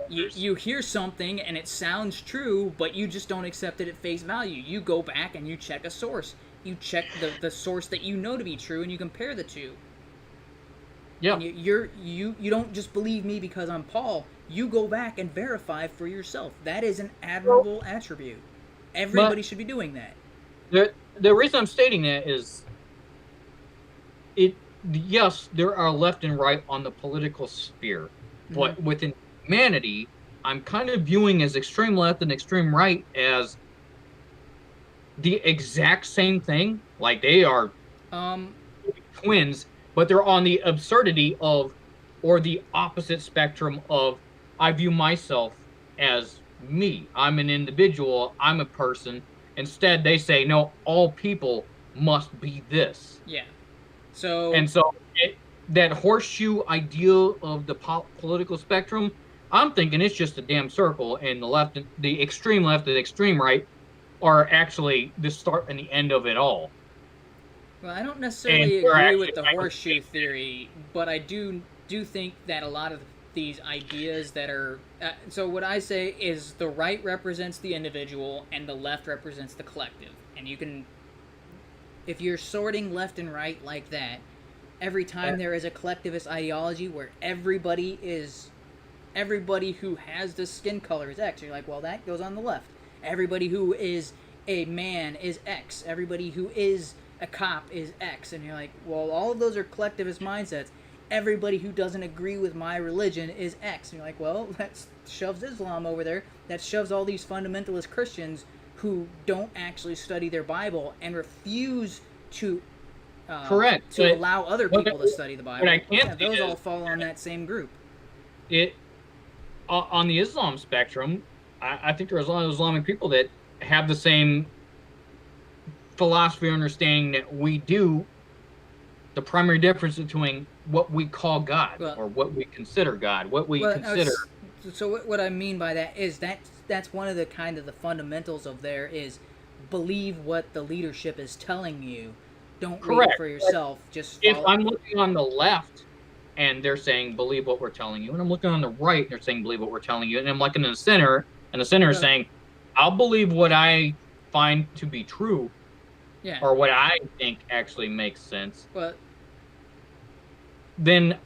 You hear something and it sounds true, but you just don't accept it at face value. You go back and you check a source. You check the source that you know to be true, and you compare the two. Yeah. And you don't just believe me because I'm Paul. You go back and verify for yourself. That is an admirable attribute. Everybody should be doing that. The reason I'm stating that is, yes, there are left and right on the political sphere, but within humanity, I'm kind of viewing as extreme left and extreme right as the exact same thing. Like they are twins, but they're on the absurdity of, or the opposite spectrum of, I view myself as me. I'm an individual. I'm a person. Instead, they say, no, all people must be this. Yeah. that horseshoe ideal of the political spectrum, I'm thinking it's just a damn circle, and the extreme left and the extreme right are actually the start and the end of it all. Well, I don't necessarily agree with the horseshoe theory, but I do think that a lot of these ideas that are... so what I say is the right represents the individual and the left represents the collective. And you can... if you're sorting left and right like that, every time there is a collectivist ideology where everybody who has this skin color is X, you're like, well, that goes on the left. Everybody who is a man is X. Everybody who is a cop is X. And you're like, well, all of those are collectivist mindsets. Everybody who doesn't agree with my religion is X. And you're like, well, that shoves Islam over there. That shoves all these fundamentalist Christians who don't actually study their Bible and refuse to correct to allow other people to study the Bible. But I can't those all fall on that same group. On the Islam spectrum, I think there's a lot of Islamic people that have the same philosophy or understanding that we do. The primary difference between what we call God, or what we consider God, what we consider. So what I mean by that is that's one of the kind of the fundamentals of there is believe what the leadership is telling you. Don't read it for yourself. Just follow. If I'm looking on the left and they're saying believe what we're telling you, and I'm looking on the right and they're saying believe what we're telling you, and I'm looking in the center and the center is saying I'll believe what I find to be true, or what I think actually makes sense. Then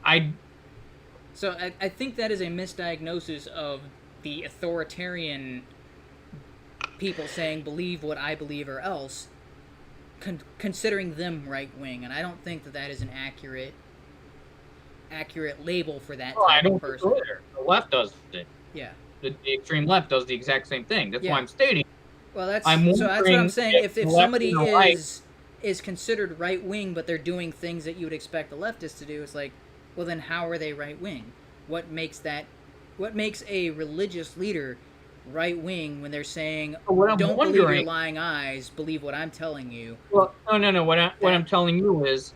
So I think that is a misdiagnosis of the authoritarian people saying believe what I believe or else, considering them right wing, and I don't think that is an accurate label for that type of person. The left does it. Yeah. The extreme left does the exact same thing. That's why I'm stating. Well, that's what I'm saying. If somebody is considered right wing, but they're doing things that you would expect a leftist to do, it's like, well, then how are they right wing? What makes a religious leader right wing when they're saying, "Don't believe your lying eyes, believe what I'm telling you"? Well, no. What I'm telling you is,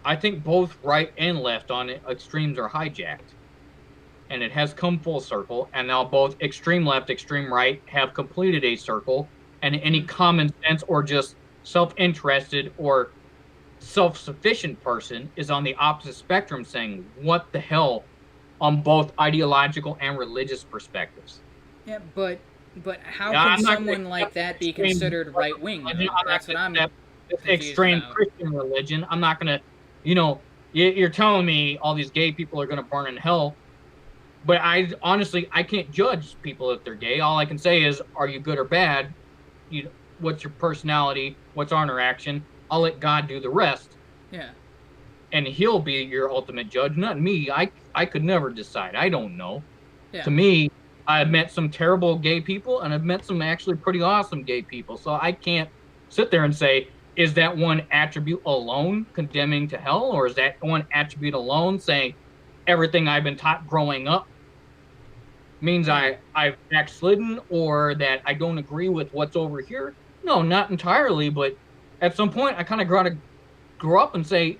I think both right and left on extremes are hijacked, and it has come full circle. And now both extreme left, extreme right have completed a circle, and any common sense or just self-interested or self-sufficient person is on the opposite spectrum saying, what the hell, on both ideological and religious perspectives. Yeah, but how can someone like that be considered right-wing? That's what I'm extreme Christian religion. I'm not going to, you're telling me all these gay people are going to burn in hell, but I can't judge people if they're gay. All I can say is, are you good or bad? What's your personality? What's our interaction? I'll let God do the rest. Yeah. And he'll be your ultimate judge, not me. I could never decide. I don't know. Yeah. To me, I've met some terrible gay people, and I've met some actually pretty awesome gay people. So I can't sit there and say, is that one attribute alone condemning to hell? Or is that one attribute alone saying everything I've been taught growing up means I've backslidden, or that I don't agree with what's over here? No, not entirely, but at some point, I kind of got to grow up and say,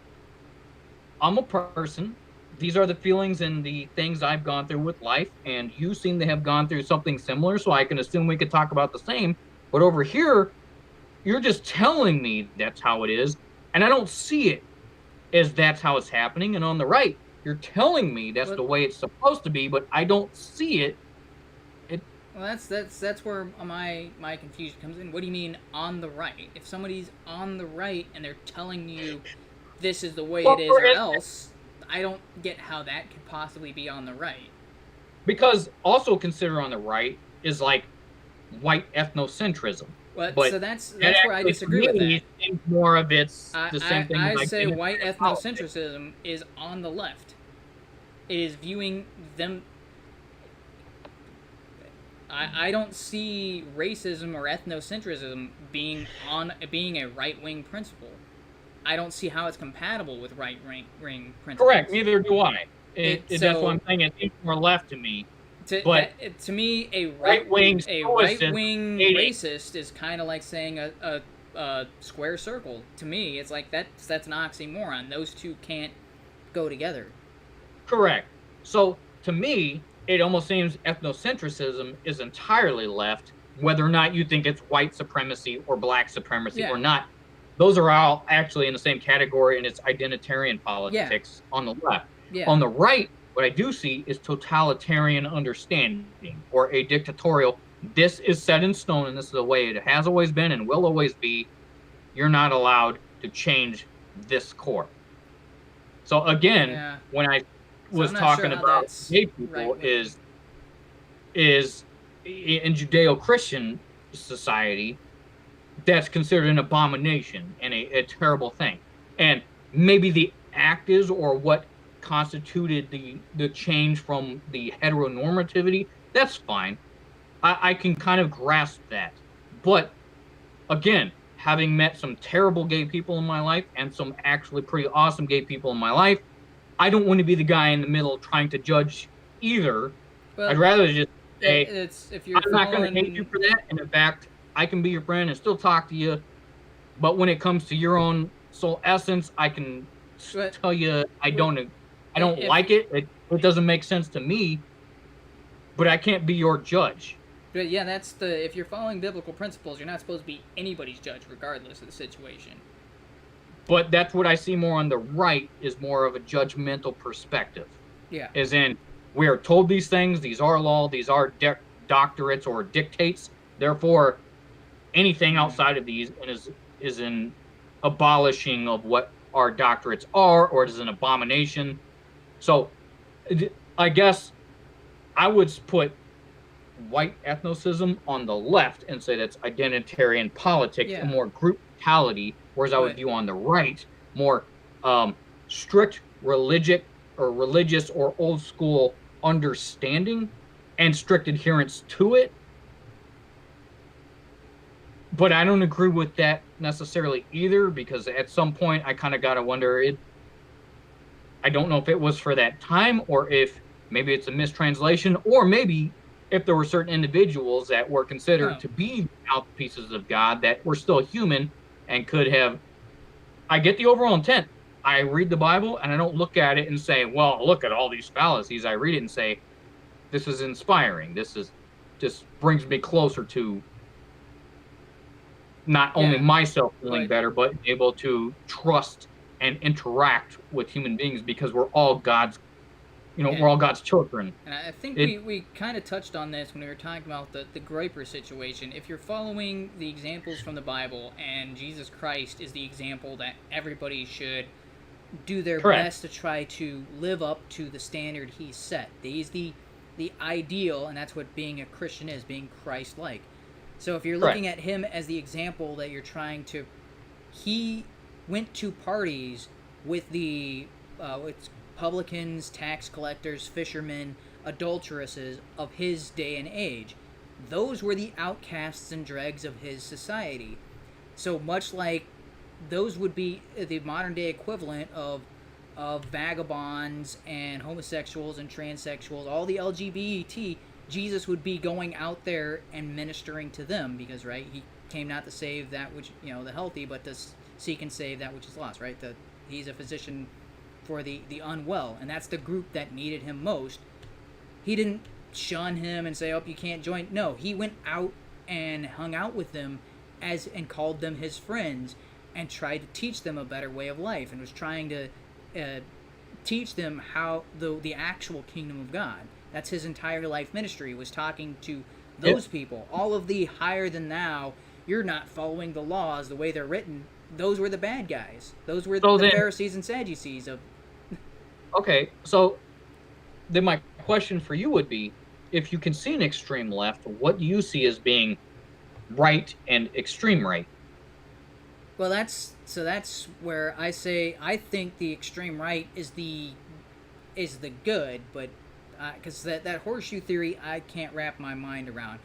I'm a person. These are the feelings and the things I've gone through with life, and you seem to have gone through something similar, so I can assume we could talk about the same. But over here, you're just telling me that's how it is, and I don't see it as that's how it's happening. And on the right, you're telling me that's the way it's supposed to be, but I don't see it. Well, that's where my confusion comes in. What do you mean on the right? If somebody's on the right and they're telling you this is the way it is or else, I don't get how that could possibly be on the right. Because also consider on the right is like white ethnocentrism. So that's where I disagree with that. More of it's the same thing. I say white ethnocentrism is on the left. It is viewing them. I don't see racism or ethnocentrism being a right-wing principle. I don't see how it's compatible with right-wing principles. Correct. Neither do I. That's what I'm saying. It's more left to me. To me, a right-wing racist is kind of like saying a a square circle. To me, it's like that's an oxymoron. Those two can't go together. Correct. So to me, it almost seems ethnocentrism is entirely left, whether or not you think it's white supremacy or black supremacy or not. Those are all actually in the same category, and it's identitarian politics on the left. On the right, what I do see is totalitarian understanding or a dictatorial. This is set in stone, and this is the way it has always been and will always be. You're not allowed to change this core. So again, when I was talking about gay people, is in Judeo-Christian society, that's considered an abomination and a terrible thing. And maybe the act is, or what constituted the change from the heteronormativity, that's fine. I can kind of grasp that. But again, having met some terrible gay people in my life and some actually pretty awesome gay people in my life, I don't want to be the guy in the middle trying to judge either. Well, I'd rather just say, I'm not going to hate you for that. And in fact, I can be your friend and still talk to you. But when it comes to your own soul essence, I can tell you I don't like it. It doesn't make sense to me. But I can't be your judge. But yeah, that's if you're following biblical principles, you're not supposed to be anybody's judge regardless of the situation. But that's what I see more on the right, is more of a judgmental perspective. Yeah. As in, we are told these things, these are law, these are doctorates or dictates. Therefore, anything outside of these is an abolishing of what our doctorates are, or it is an abomination. So, I guess I would put white ethnocism on the left and say that's identitarian politics and more group mentality, whereas I would view on the right more strict religious or old school understanding and strict adherence to it. But I don't agree with that necessarily either, because at some point I kind of got to wonder, I don't know if it was for that time, or if maybe it's a mistranslation, or maybe if there were certain individuals that were considered to be mouthpieces of God that were still human and could have. I get the overall intent. I read the Bible and I don't look at it and say, well, look at all these fallacies. I read it and say, this is inspiring. This brings me closer to not only myself feeling better, but able to trust and interact with human beings, because we're all God's, we're all God's children. And I think we kind of touched on this when we were talking about the Groyper situation. If you're following the examples from the Bible, and Jesus Christ is the example that everybody should do their best to try to live up to the standard he set. He's the ideal, and that's what being a Christian is, being Christ-like. So if you're looking at him as the example that you're trying to... He went to parties with the with publicans, tax collectors, fishermen, adulteresses of his day and age. Those were the outcasts and dregs of his society. So much like those would be the modern day equivalent of vagabonds and homosexuals and transsexuals, all the LGBT, Jesus would be going out there and ministering to them, because he came not to save that which, the healthy, but to seek and save that which is lost, right? He's a physician for the unwell, and that's the group that needed him most. He didn't shun him and say, oh, you can't join. No, he went out and hung out with them and called them his friends and tried to teach them a better way of life, and was trying to teach them how the actual kingdom of God. That's his entire life ministry, was talking to those people. All of the higher than thou, you're not following the laws the way they're written. Those were the bad guys. Those were the Pharisees and Sadducees of... Okay, so then my question for you would be, if you can see an extreme left, what do you see as being right and extreme right? Well, that's where I say I think the extreme right is the good, but because that horseshoe theory I can't wrap my mind around,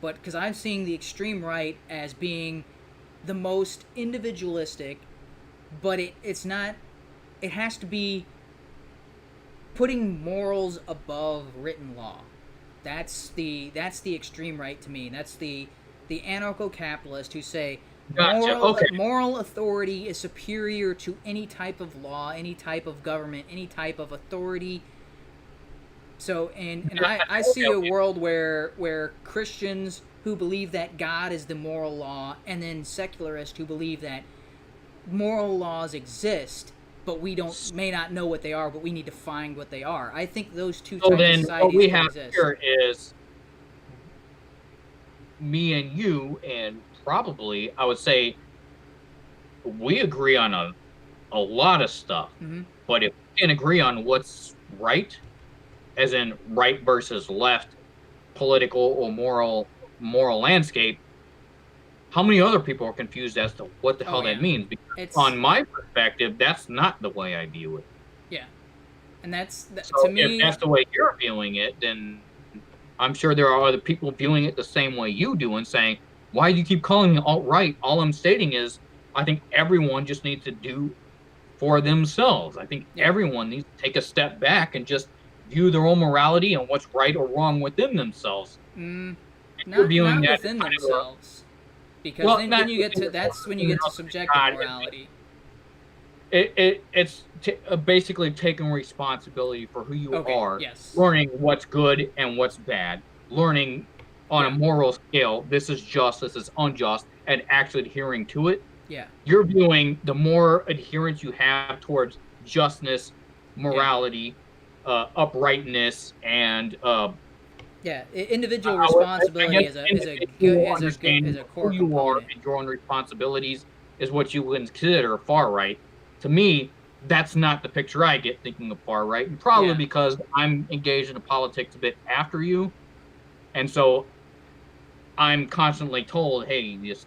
but because I'm seeing the extreme right as being the most individualistic, but it's not. It has to be putting morals above written law. That's the extreme right to me. That's the anarcho-capitalist who say, Gotcha. Okay. Moral authority is superior to any type of law, any type of government, any type of authority. So, and I see a world where Christians who believe that God is the moral law, and then secularists who believe that moral laws exist, but we may not know what they are, but we need to find what they are. I think those two types of societies what we have exist. here is me and you, and probably I would say we agree on a lot of stuff. Mm-hmm. But if we can agree on what's right, as in right versus left, political or moral landscape, how many other people are confused as to what the hell that means? Because on my perspective, that's not the way I view it. Yeah, and so to me, if that's the way you're viewing it, then I'm sure there are other people viewing it the same way you do and saying, why do you keep calling it alt-right? All I'm stating is I think everyone just needs to do for themselves. I think everyone needs to take a step back and just view their own morality and what's right or wrong within themselves. Not within themselves. Because then you get to that's when you get to subjective morality. It's basically taking responsibility for who you are, learning what's good and what's bad, learning on a moral scale, this is just, this is unjust, and actually adhering to it. Yeah. You're viewing the more adherence you have towards justness, morality, uprightness, and individual responsibility is a core who you are and your own responsibilities is what you would consider far right. To me, that's not the picture I get thinking of far right, and probably because I'm engaged in politics a bit after you, and so I'm constantly told, "Hey, this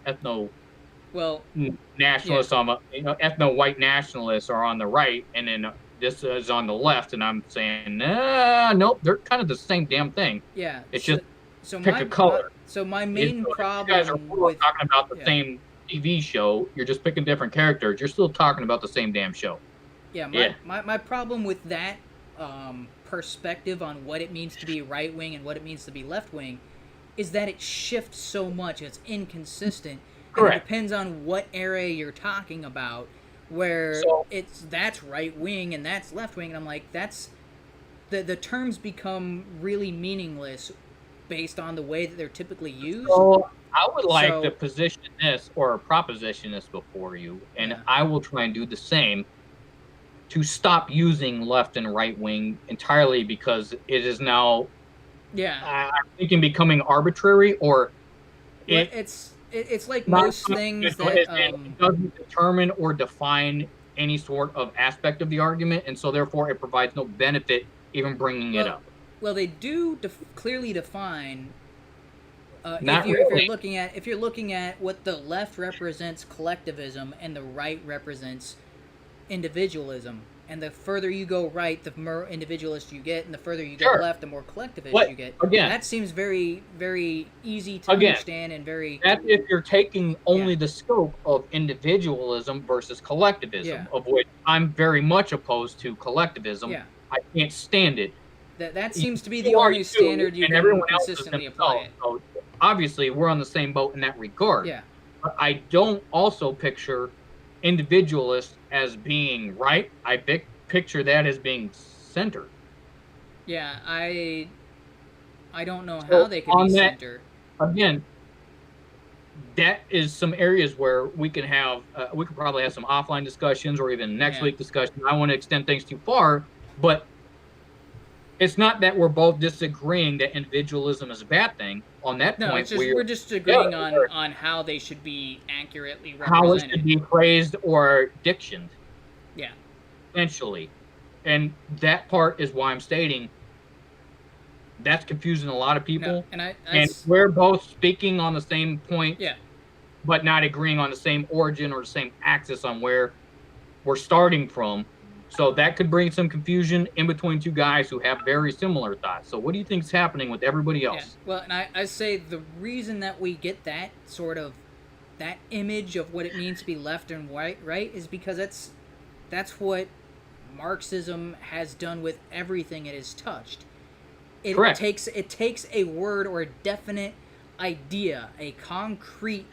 nationalists, ethno white nationalists are on the right, and then this is on the left," and I'm saying, nope, they're kind of the same damn thing. Yeah, it's just pick a color. My main problem you guys are talking about the same TV show. You're just picking different characters. You're still talking about the same damn show. My problem with that perspective on what it means to be right wing and what it means to be left wing is that it shifts so much. It's inconsistent. Correct. And it depends on what area you're talking about. Where that's right wing and that's left wing, and I'm like, that's the terms become really meaningless based on the way that they're typically used. So I would like to position this or proposition this before you, and I will try and do the same to stop using left and right wing entirely, because it is now I think becoming arbitrary, or it's like most things that it doesn't determine or define any sort of aspect of the argument, and so therefore it provides no benefit even bringing it up. Well, they do clearly define. If you're looking at what the left represents collectivism and the right represents individualism, and the further you go right, the more individualist you get, and the further you go left, the more collectivist you get. Again, that seems very, very easy to understand and very. That's if you're taking only the scope of individualism versus collectivism, of which I'm very much opposed to collectivism. Yeah. I can't stand it. That seems to be the only standard you can consistently apply it. So obviously, we're on the same boat in that regard. Yeah. But I don't also picture individualists as being right. I picture that as being centered. Yeah, I don't know how they can be centered. Again, that is some areas where we can have we could probably have some offline discussions or even next week discussion. I don't want to extend things too far, but it's not that we're both disagreeing that individualism is a bad thing. On that point, it's just, we're just agreeing on how they should be accurately represented. How it should be praised or dictioned. Yeah. Essentially. And that part is why I'm stating that's confusing a lot of people. No, and we're both speaking on the same point, yeah, but not agreeing on the same origin or the same axis on where we're starting from. So that could bring some confusion in between two guys who have very similar thoughts. So what do you think is happening with everybody else? Yeah. Well, and I say the reason that we get that sort of that image of what it means to be left and right is because that's what Marxism has done with everything it has touched. Correct. It takes a word or a definite idea, a concrete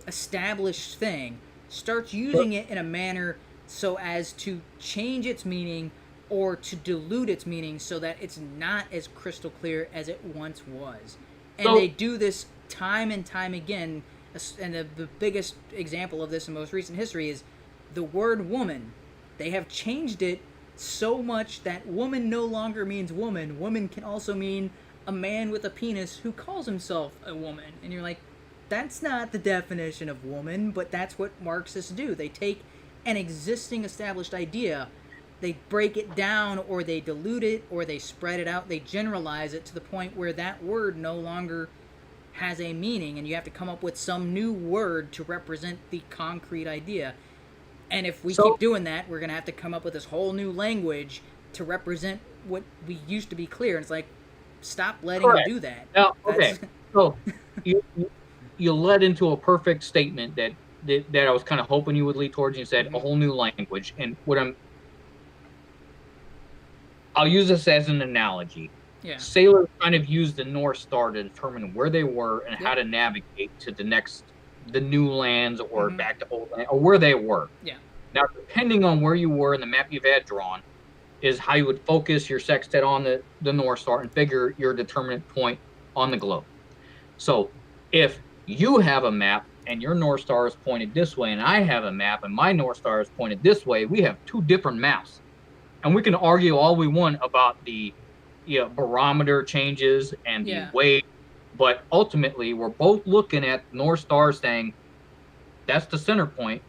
established thing starts using it in a manner so as to change its meaning or to dilute its meaning so that it's not as crystal clear as it once was. And they do this time and time again. And the biggest example of this in most recent history is the word woman. They have changed it so much that woman no longer means woman. Woman can also mean a man with a penis who calls himself a woman. And you're like, that's not the definition of woman, but that's what Marxists do. They take an existing established idea, they break it down, or they dilute it, or they spread it out, they generalize it to the point where that word no longer has a meaning, and you have to come up with some new word to represent the concrete idea. And if we keep doing that, we're going to have to come up with this whole new language to represent what we used to be clear. And it's like, stop letting them do that. Now, okay, so you led into a perfect statement that I was kind of hoping you would lead towards. You said a whole new language, and I'll use this as an analogy. Yeah. Sailors kind of used the North Star to determine where they were and how to navigate to the new lands or back to old land or where they were. Yeah. Now, depending on where you were in the map you've had drawn, is how you would focus your sextant on the North Star and figure your determinant point on the globe. So, if you have a map and your North Star is pointed this way, and I have a map and my North Star is pointed this way, we have two different maps, and we can argue all we want about the barometer changes and the weight, but ultimately we're both looking at North Star saying that's the center point.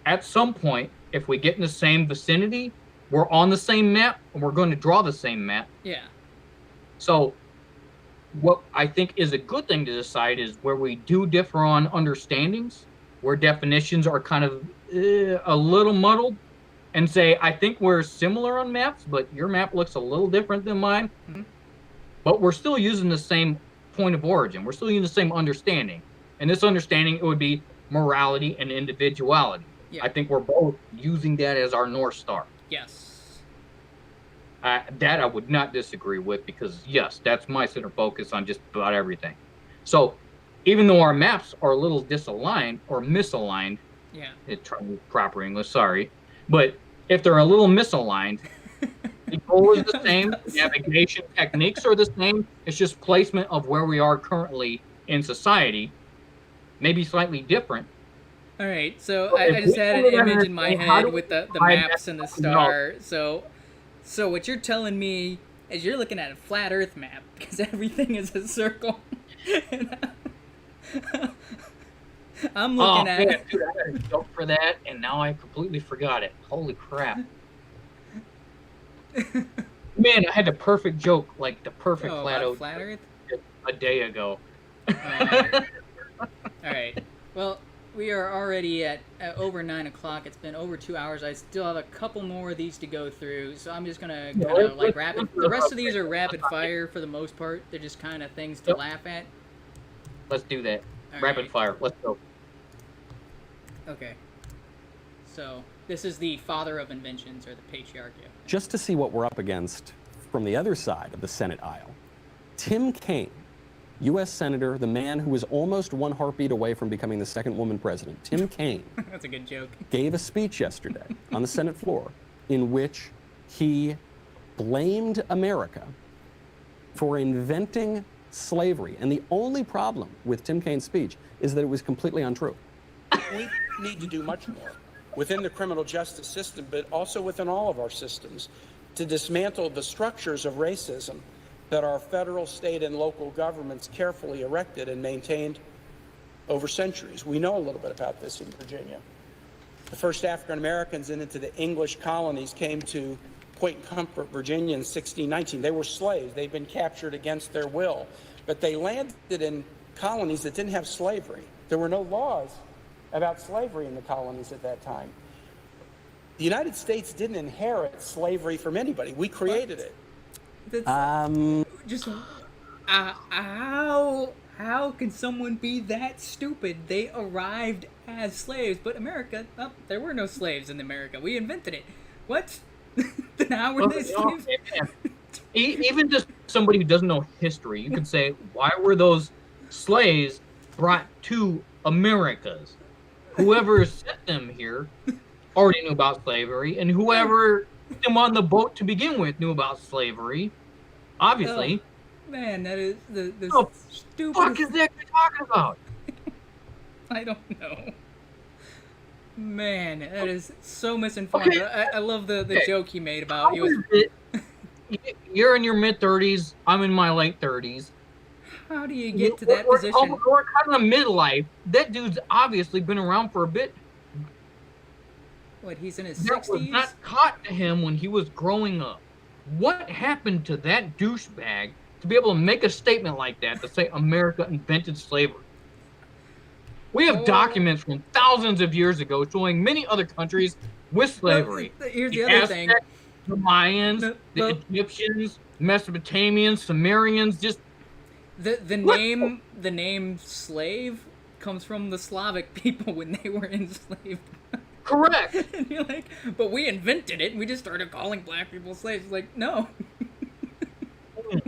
At some point, if we get in the same vicinity, we're on the same map and we're going to draw the same map. Yeah. So what I think is a good thing to decide is where we do differ on understandings, where definitions are kind of a little muddled, and say, I think we're similar on maps, but your map looks a little different than mine. Mm-hmm. But we're still using the same point of origin. We're still using the same understanding. And this understanding, it would be morality and individuality. Yeah. I think we're both using that as our North Star. Yes. That I would not disagree with, because, yes, that's my center focus on just about everything. So even though our maps are a little disaligned or misaligned, it's trying to use proper English, sorry, but if they're a little misaligned, the goal is the same, navigation techniques are the same, it's just placement of where we are currently in society, maybe slightly different. All right, so I just had an image in my head with the maps and the star. So what you're telling me is you're looking at a flat Earth map, because everything is a circle. I'm looking at it. Dude, I had a joke for that, and now I completely forgot it. Holy crap. Man, I had the perfect joke, like the perfect flat Earth a day ago. All right. Well, we are already at over 9 o'clock. It's been over 2 hours. I still have a couple more of these to go through, so I'm just going to kind of like rapid. The rest of these are rapid fire for the most part. They're just kind of things to laugh at. Let's do that. Rapid fire. Let's go. Okay. So, this is the father of inventions, or the Patriarch. Just to see what we're up against from the other side of the Senate aisle, Tim Kaine, U.S. Senator, the man who was almost one heartbeat away from becoming the second woman president, Tim Kaine, that's a good joke, gave a speech yesterday on the Senate floor in which he blamed America for inventing slavery. And the only problem with Tim Kaine's speech is that it was completely untrue. We need to do much more within the criminal justice system, but also within all of our systems, to dismantle the structures of racism that our federal, state, and local governments carefully erected and maintained over centuries. We know a little bit about this in Virginia. The first African Americans into the English colonies came to Point Comfort, Virginia in 1619. They were slaves. They'd been captured against their will, but they landed in colonies that didn't have slavery. There were no laws about slavery in the colonies at that time. The United States didn't inherit slavery from anybody. We created it. Just how can someone be that stupid? They arrived as slaves, but America, there were no slaves in America. We invented it. What? Then how were they slaves? Even just somebody who doesn't know history, you could say, why were those slaves brought to Americas. Whoever sent them here already knew about slavery, and whoever put them on the boat to begin with knew about slavery. Obviously. Oh, man, that is the stupidest. What the fuck is that you're talking about? I don't know. Man, that is so misinformed. Okay. I love the joke he made about You're in your mid-30s. I'm in my late 30s. How do you get to that we're position? We're kind of midlife. That dude's obviously been around for a bit. What, he's in his That 60s? was not taught to him when he was growing up. What happened to that douchebag to be able to make a statement like that, to say America invented slavery? We have documents from thousands of years ago showing many other countries with slavery. Here's the other thing. The Mayans, the Egyptians, Mesopotamians, Sumerians, just... The name slave comes from the Slavic people when they were enslaved. Correct. And you're like, but we invented it and we just started calling black people slaves. It's like, no.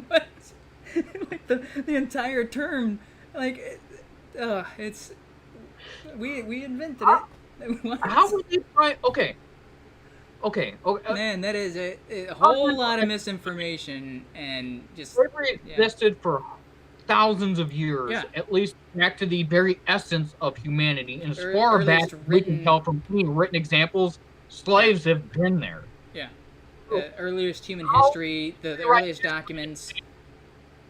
What? Like the entire term, like, it's we invented it. What? How would you try? Okay. Man, that is a whole lot of misinformation and just slavery existed for thousands of years, at least back to the very essence of humanity. And as far back as we can tell from any written examples, slaves have been there. Yeah. The earliest human history, the earliest documents.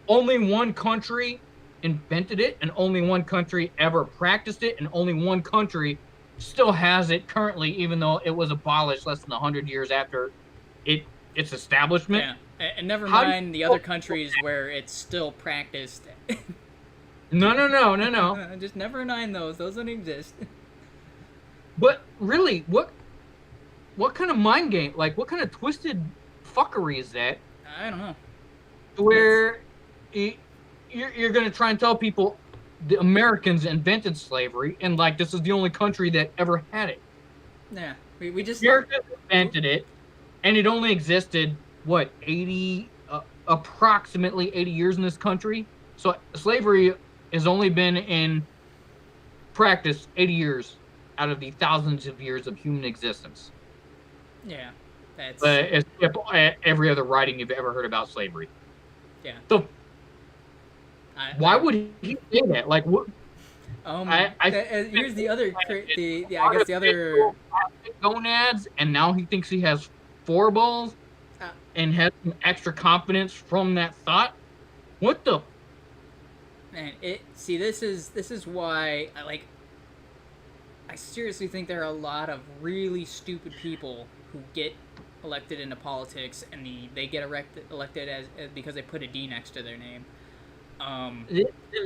Only one country invented it, and only one country ever practiced it, and only one country still has it currently, even though it was abolished less than 100 years after its establishment. Yeah. And never mind the other countries where it's still practiced. No. Just never mind those. Those don't exist. But really, what kind of mind game, like what kind of twisted fuckery is that? I don't know. Where you're going to try and tell people the Americans invented slavery, and like this is the only country that ever had it. Yeah, we just... Americans invented it, and it only existed... what, approximately 80 years in this country? So slavery has only been in practice 80 years out of the thousands of years of human existence. Yeah, that's... every other writing you've ever heard about slavery. Yeah. So, why would he say that? Like, what? Here's the other... I guess the other... gonads, and now he thinks he has 4 balls? And has some extra confidence from that thought. What the? Man, this is why I seriously think there are a lot of really stupid people who get elected into politics, and they get elected as because they put a D next to their name.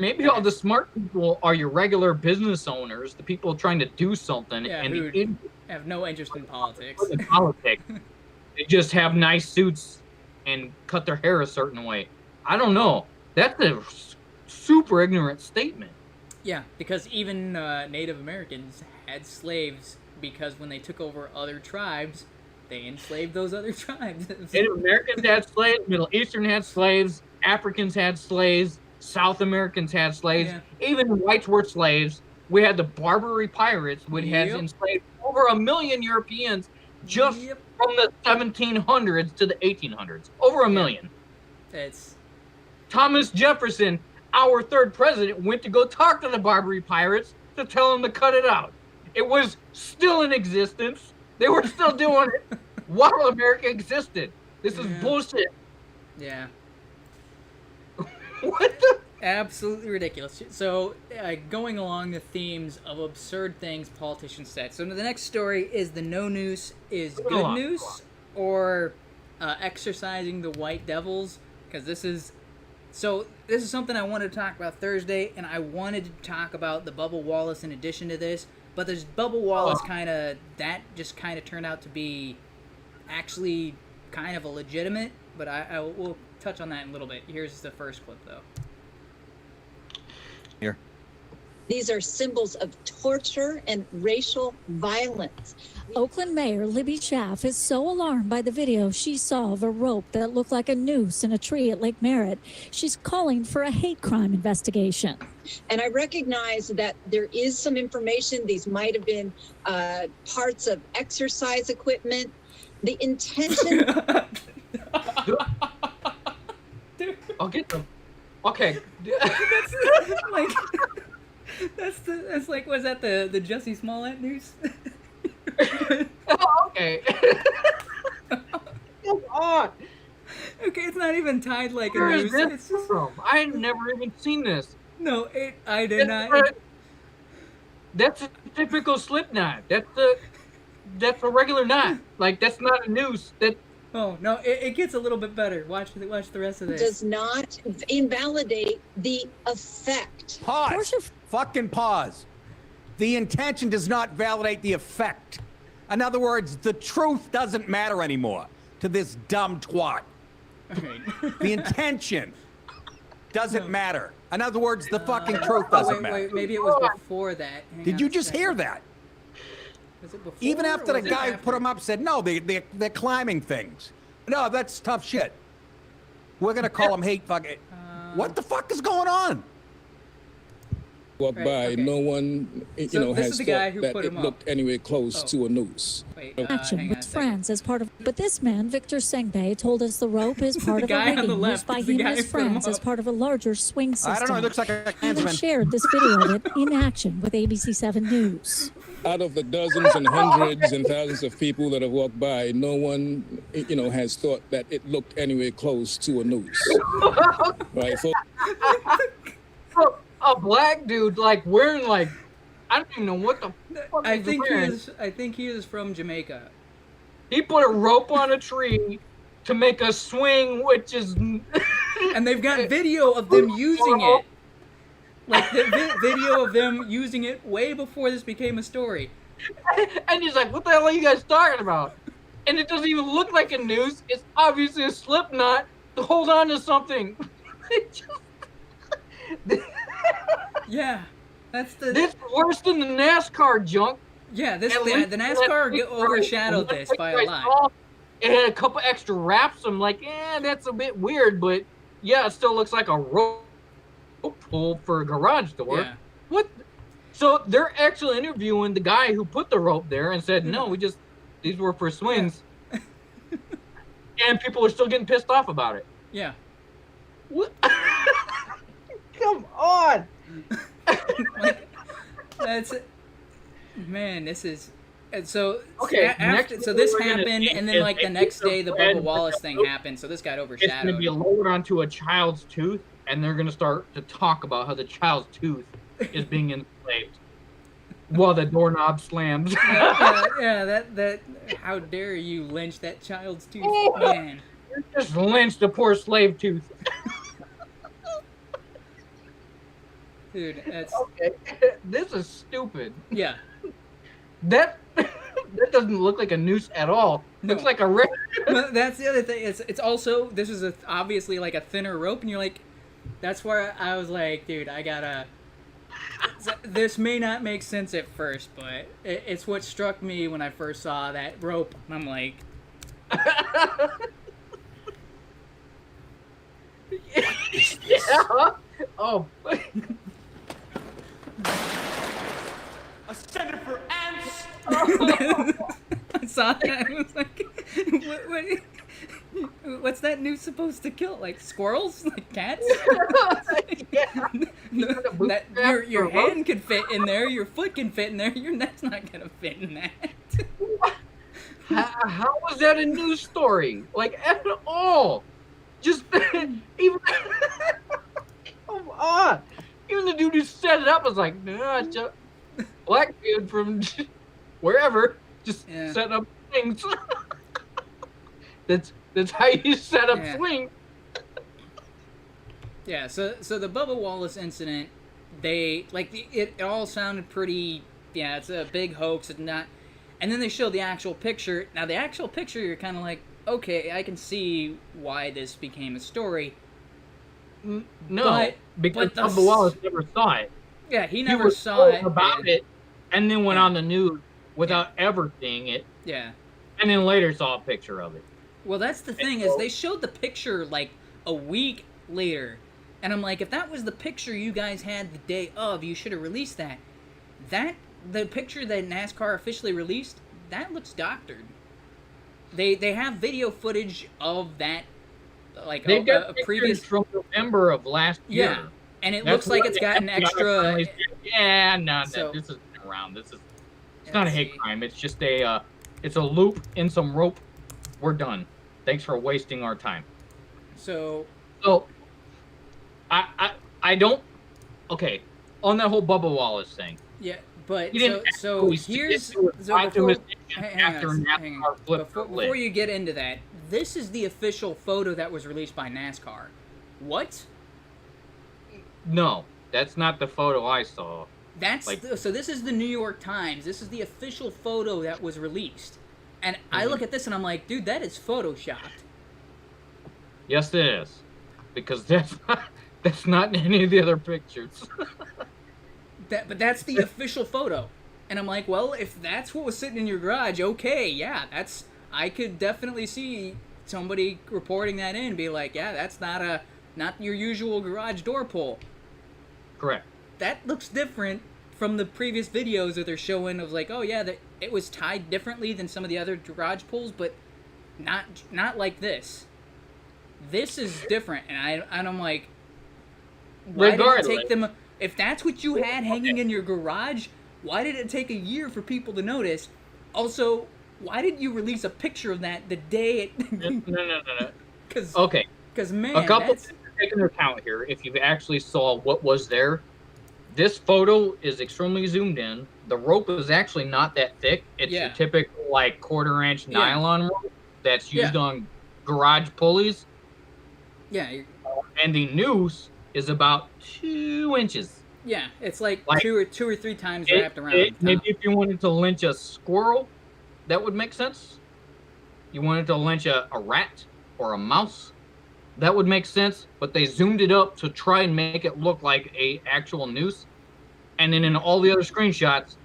Maybe all the smart people are your regular business owners, the people trying to do something, and who have no interest in politics. They just have nice suits and cut their hair a certain way. I don't know. That's a super ignorant statement. Yeah, because even Native Americans had slaves because when they took over other tribes, they enslaved those other tribes. Native Americans had slaves, Middle Eastern had slaves, Africans had slaves, South Americans had slaves, even whites were slaves. We had the Barbary pirates, which has enslaved over 1 million Europeans just from the 1700s to the 1800s. Over 1 million. It's... Thomas Jefferson, our 3rd president, went to go talk to the Barbary pirates to tell them to cut it out. It was still in existence. They were still doing it while America existed. This is bullshit. Yeah. What the? Absolutely ridiculous. So, going along the themes of absurd things politicians said. So, the next story is the no noose is good noose, or exercising the white devils, because this is something I wanted to talk about Thursday, and I wanted to talk about the Bubba Wallace in addition to this, but there's Bubba Wallace that just kind of turned out to be actually kind of a legitimate, but I will touch on that in a little bit. Here's the first clip, though. Here. These are symbols of torture and racial violence. Oakland Mayor Libby Schaaf is so alarmed by the video she saw of a rope that looked like a noose in a tree at Lake Merritt. She's calling for a hate crime investigation. And I recognize that there is some information. These might have been parts of exercise equipment. The intention. I'll get them. Okay. That's like, was that the Jussie Smollett news? Oh, okay. Come on. Okay, it's not even tied like Where a is news. this It's just, from? I had never even seen this. no, I did not. That's a typical slip knot. That's a regular knot. Like, that's not a noose. Oh no, it gets a little bit better. Watch the rest of this. does not invalidate the effect. Pause. Fucking pause. The intention does not validate the effect. In other words, the truth doesn't matter anymore to this dumb twat. Okay. The intention doesn't matter. In other words, the fucking truth doesn't matter. Wait, maybe it was before that. Hang Did on you a just second. hear that? Was it before Even after or the was it guy who after? put them up said, no, they're climbing things. No, that's tough shit. We're going to call them hate fucking... What the fuck is going on? Walked by, okay. no one, this is has the guy thought who that put it him up. looked anywhere close to a noose. Wait, Action hang on a with second. friends as part of. But this man, Victor Sengbe, told us the rope is part of a guy on the rigging left used by is the him and guy his who put him friends as up. part of a larger swing system. I don't know, it looks like a He even Klansman. shared this video of it in action with ABC7 News. Out of the dozens and hundreds and thousands of people that have walked by, no one, has thought that it looked anywhere close to a noose. Right? A black dude, like, wearing, like, I don't even know what the fuck I he's think wearing. he is from Jamaica. He put a rope on a tree to make a swing, which is... And they've got video of them using it. Like, the video of them using it way before this became a story. And he's like, what the hell are you guys talking about? And it doesn't even look like a noose. It's obviously a slip knot to hold on to something. Yeah, that's the... This is worse than the NASCAR junk. Yeah, the At least NASCAR overshadowed this by a lot. It had a couple extra wraps. I'm like, that's a bit weird, but yeah, it still looks like a rope pull for a garage door. Yeah. What? So they're actually interviewing the guy who put the rope there and said, no, these were for swings. And people are still getting pissed off about it. Yeah. What? Come on. Like, that's... Man, this is... And so, Okay, so this we're gonna happened, see and then, is like, the they next put day, the red Bubba Wallace thing happened, so this got It's going overshadowed. to be lowered onto a child's tooth, and they're going to start to talk about how the child's tooth is being enslaved while the doorknob slams. That how dare you lynch that child's tooth, man. You just lynched a poor slave tooth. Dude, that's... Okay, this is stupid. Yeah. That doesn't look like a noose at all. Looks like a red. But that's the other thing. It's also, this is obviously like a thinner rope, and you're like, that's where I was like, dude, I gotta... This may not make sense at first, but it's what struck me when I first saw that rope. And I'm like... Yeah. Oh. A center for ants. I saw that. I was like, what's that noose supposed to kill? Like squirrels? Like cats? Yeah. Your hand could fit in there. Your foot can fit in there. Your neck's not gonna fit in that. How was that a news story? Like at all? Just even. Come on. Even the dude who set it up was like, nah, just black dude from wherever, just setting up things. That's how you set up swing. Yeah. So the Bubba Wallace incident, it all sounded pretty. Yeah, it's a big hoax. It's not. And then they showed the actual picture. Now the actual picture, you're kind of like, okay, I can see why this became a story. No, because Bubba Wallace never saw it. Yeah, he He never was saw told it. about it, and then went on the news without ever seeing it. Yeah. And then later saw a picture of it. Well, that's the thing, is they showed the picture like a week later. And I'm like, if that was the picture you guys had the day of, you should have released that. The picture that NASCAR officially released, that looks doctored. They have video footage of that, like They've got a pictures previous from November of last year. Yeah, and it looks like it's got an extra. Yeah, no, So- this is around. It's not a hate crime. It's just it's a loop in some rope. We're done. Thanks for wasting our time. So I don't. Okay, on that whole Bubba Wallace thing. Yeah, but He didn't so actually here's see it. so Hang on. before you get into that, this is the official photo that was released by NASCAR. What? No, that's not the photo I saw. So this is the New York Times. This is the official photo that was released. And I look at this and I'm like, dude, that is photoshopped. Yes, it is, because that's not in any of the other pictures. But that's the official photo. And I'm like, well, if that's what was sitting in your garage, okay, yeah, I could definitely see somebody reporting that in, be like, yeah, that's not your usual garage door pull. Correct. That looks different from the previous videos that they're showing of like, oh yeah, it was tied differently than some of the other garage pulls, but not like this. This is different, and I'm like, why did it take them? If that's what you had hanging in your garage, why did it take a year for people to notice? Also, why didn't you release a picture of that the day it? No. Because man, a couple things to take into account here. If you actually saw what was there, this photo is extremely zoomed in. The rope is actually not that thick. It's your typical like 1/4-inch nylon rope that's used on garage pulleys. Yeah. And the noose is about 2 inches. Yeah, it's like two or three times wrapped around. Maybe if you wanted to lynch a squirrel, that would make sense. You wanted to lynch a rat or a mouse, that would make sense. But they zoomed it up to try and make it look like a actual noose. And then in all the other screenshots,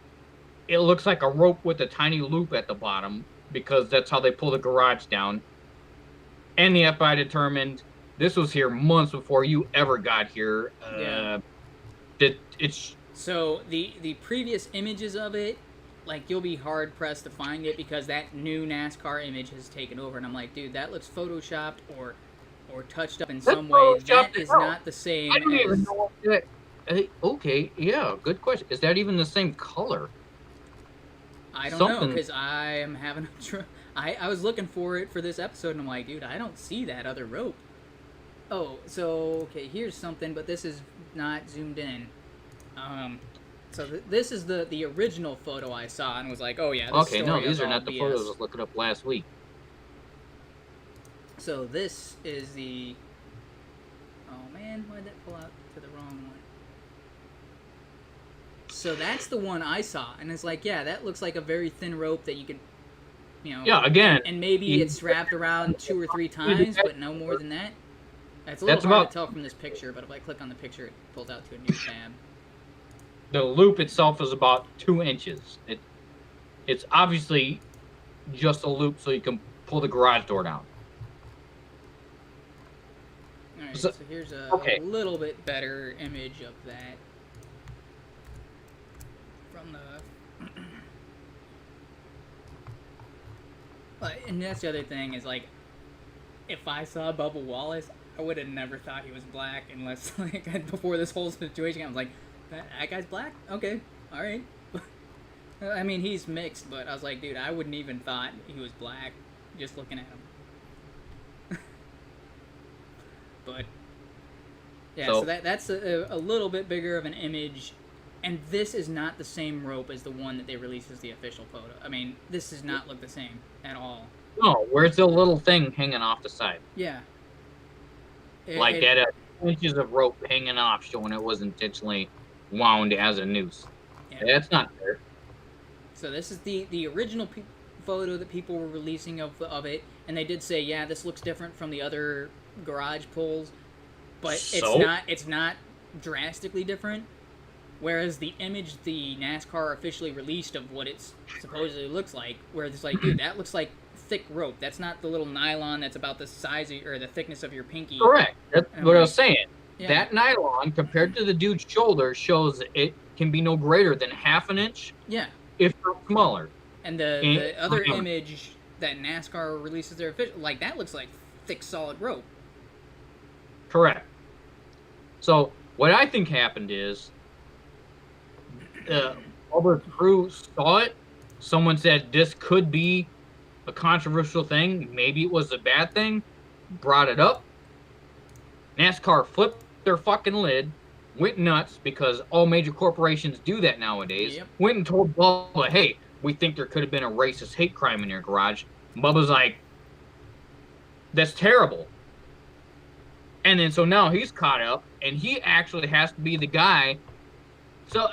it looks like a rope with a tiny loop at the bottom, because that's how they pull the garage down. And the FBI determined this was here months before you ever got here. So the previous images of it, like, you'll be hard pressed to find it because that new NASCAR image has taken over, and I'm like, dude, that looks photoshopped or touched up in some way. That is not the same. I don't even know what that. Okay, yeah, good question. Is that even the same color? I don't know, because I am having I was looking for it for this episode, and I'm like, dude, I don't see that other rope. Oh, so, okay, here's something, but this is not zoomed in. So this is the original photo I saw, and was like, oh yeah, this okay, no, these are not the photos I was looking up last week. So this is the... Oh man, why'd that pull out to the wrong one? So that's the one I saw, and it's like, yeah, that looks like a very thin rope that you could, Yeah, again. And maybe it's wrapped around 2 or 3 times, but no more than that. It's a little hard to tell from this picture, but if I click on the picture, it pulls out to a new tab. The loop itself is about 2 inches. It's obviously just a loop so you can pull the garage door down. Alright, so here's a little bit better image of that. From the... And that's the other thing, is like, if I saw Bubba Wallace, I would have never thought he was black unless, like, before this whole situation, I was like, that guy's black? Okay, alright. I mean, he's mixed, but I was like, dude, I wouldn't even thought he was black just looking at him. But, yeah, so that's a little bit bigger of an image, and this is not the same rope as the one that they released as the official photo. I mean, this does not look the same at all. No, where's the little thing hanging off the side? Yeah. Like that 2 inches of rope hanging off, showing it was intentionally wound as a noose. Yeah. That's not fair. So this is the original photo that people were releasing of it, and they did say, yeah, this looks different from the other garage pulls, but it's not drastically different. Whereas the image the NASCAR officially released of what it supposedly looks like, where it's like, dude, that looks like thick rope. That's not the little nylon that's about the size of, or the thickness of your pinky. Correct. That's what I was saying. Yeah. That nylon, compared to the dude's shoulder, shows it can be no greater than half an inch. Yeah. If not smaller. And the other image that NASCAR releases their official, like, that looks like thick, solid rope. Correct. So what I think happened is, Bubba's crew saw it. Someone said this could be a controversial thing. Maybe it was a bad thing. Brought it up. NASCAR flipped their fucking lid. Went nuts because all major corporations do that nowadays. Yep. Went and told Bubba, hey, we think there could have been a racist hate crime in your garage. Bubba's like, that's terrible. And then so now he's caught up, and he actually has to be the guy. So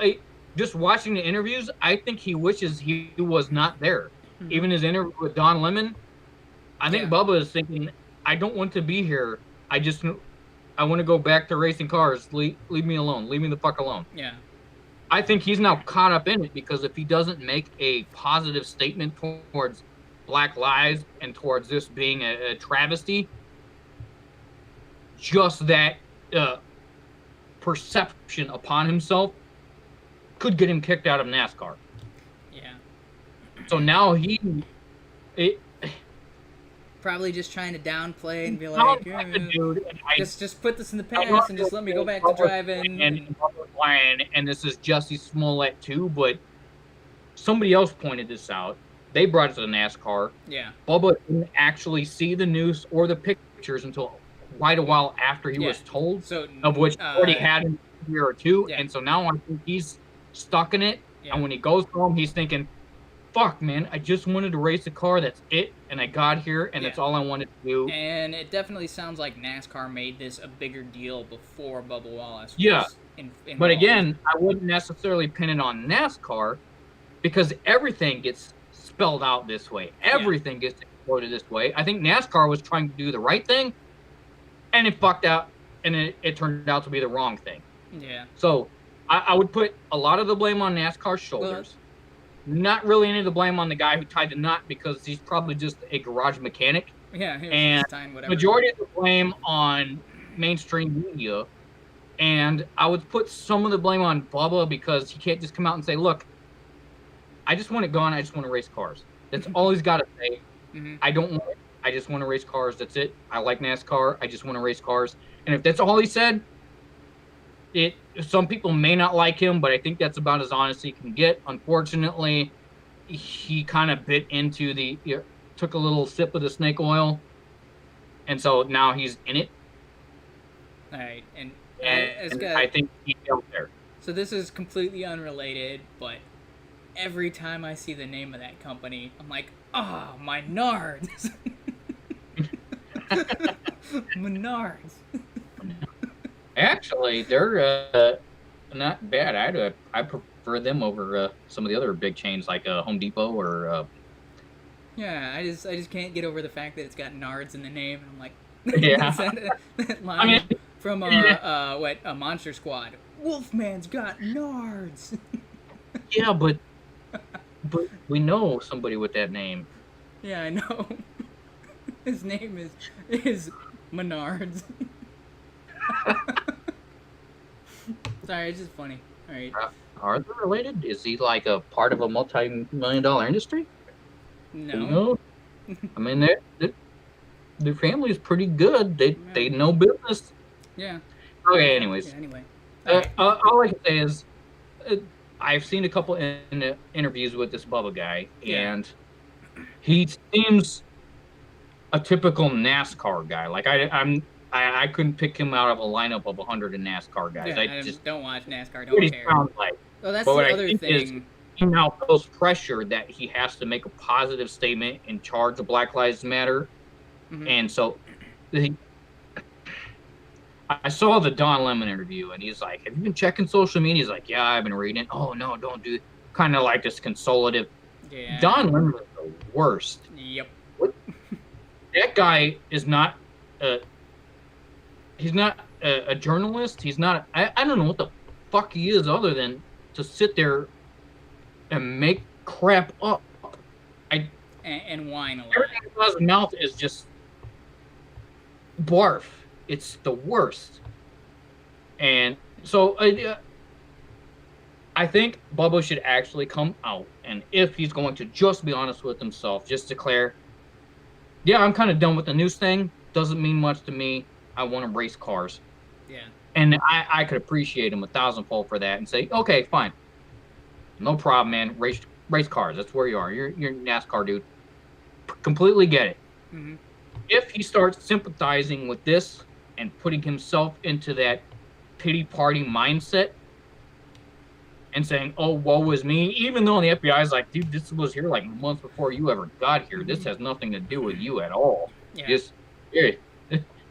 just watching the interviews, I think he wishes he was not there. Mm-hmm. Even his interview with Don Lemon, I think Bubba is thinking, I don't want to be here. I want to go back to racing cars. Leave me alone. Leave me the fuck alone. Yeah. I think he's now caught up in it because if he doesn't make a positive statement towards Black lives and towards this being a travesty, just that perception upon himself could get him kicked out of NASCAR. Yeah. So now probably just trying to downplay and be like, just put this in the past and just let me go back to driving. And this is Jussie Smollett too, but somebody else pointed this out. They brought it to the NASCAR. Yeah. Bubba didn't actually see the news or the pictures until quite a while after he was told, of which he already had a year or two. And so now I think he's stuck in it. And when he goes home, he's thinking, fuck, man, I just wanted to race a car. That's it. And I got here, and that's all I wanted to do. And it definitely sounds like NASCAR made this a bigger deal before Bubba Wallace was involved. But again, I wouldn't necessarily pin it on NASCAR because everything gets spelled out this way. Everything gets exploited this way. I think NASCAR was trying to do the right thing, and it fucked out, and it turned out to be the wrong thing. Yeah. So I would put a lot of the blame on NASCAR's shoulders. Not really any of the blame on the guy who tied the knot because he's probably just a garage mechanic. Yeah. And majority of the blame on mainstream media. And I would put some of the blame on Bubba because he can't just come out and say, look, I just want it gone. I just want to race cars. That's all he's got to say. Mm-hmm. I don't want it. I just want to race cars. That's it. I like NASCAR. I just want to race cars. And if that's all he said, some people may not like him, but I think that's about as honest as he can get. Unfortunately, he kind of bit into took a little sip of the snake oil, and so now he's in it. All right, and I think he's out there. So this is completely unrelated, but every time I see the name of that company, I'm like, my Menards. Menards. Actually, they're not bad. I prefer them over some of the other big chains like Home Depot or. Yeah, I just can't get over the fact that it's got Nards in the name. I'm like, that line from a Monster Squad. Wolfman's got Nards. Yeah, but we know somebody with that name. Yeah, I know. His name is Menards. Sorry, it's just funny. All right. Are they related? Is he like a part of a multi-million-dollar industry? No. I mean, their family is pretty good. They know business. Yeah. Okay. Anyways. Yeah, anyway. All I can say is, I've seen a couple interviews with this Bubba guy, and he seems a typical NASCAR guy. Like I couldn't pick him out of a lineup of 100 NASCAR guys. Yeah, I just don't watch NASCAR. Don't what he care. sounds like. Oh, that's but the what other I think thing. Is he now feels pressure that he has to make a positive statement in charge of Black Lives Matter, and so I saw the Don Lemon interview, and he's like, "Have you been checking social media?" He's like, "Yeah, I've been reading it." "Oh no, don't do it." Kind of like this consolative. Yeah. Don Lemon is the worst. Yep. That guy is not. He's not a journalist. He's not. I don't know what the fuck he is other than to sit there and make crap up. And whine a lot. Everything out of his mouth is just barf. It's the worst. And so I think Bubba should actually come out, and if he's going to just be honest with himself, just declare, yeah, I'm kind of done with the Noose thing. Doesn't mean much to me. I want to race cars. Yeah. And I could appreciate him 1,000-fold for that and say, okay, fine. No problem, man. Race cars. That's where you are. You're a NASCAR dude. Completely get it. Mm-hmm. If he starts sympathizing with this and putting himself into that pity party mindset and saying, oh, woe is me, even though the FBI is like, dude, this was here like months before you ever got here. This has nothing to do with you at all. Yeah.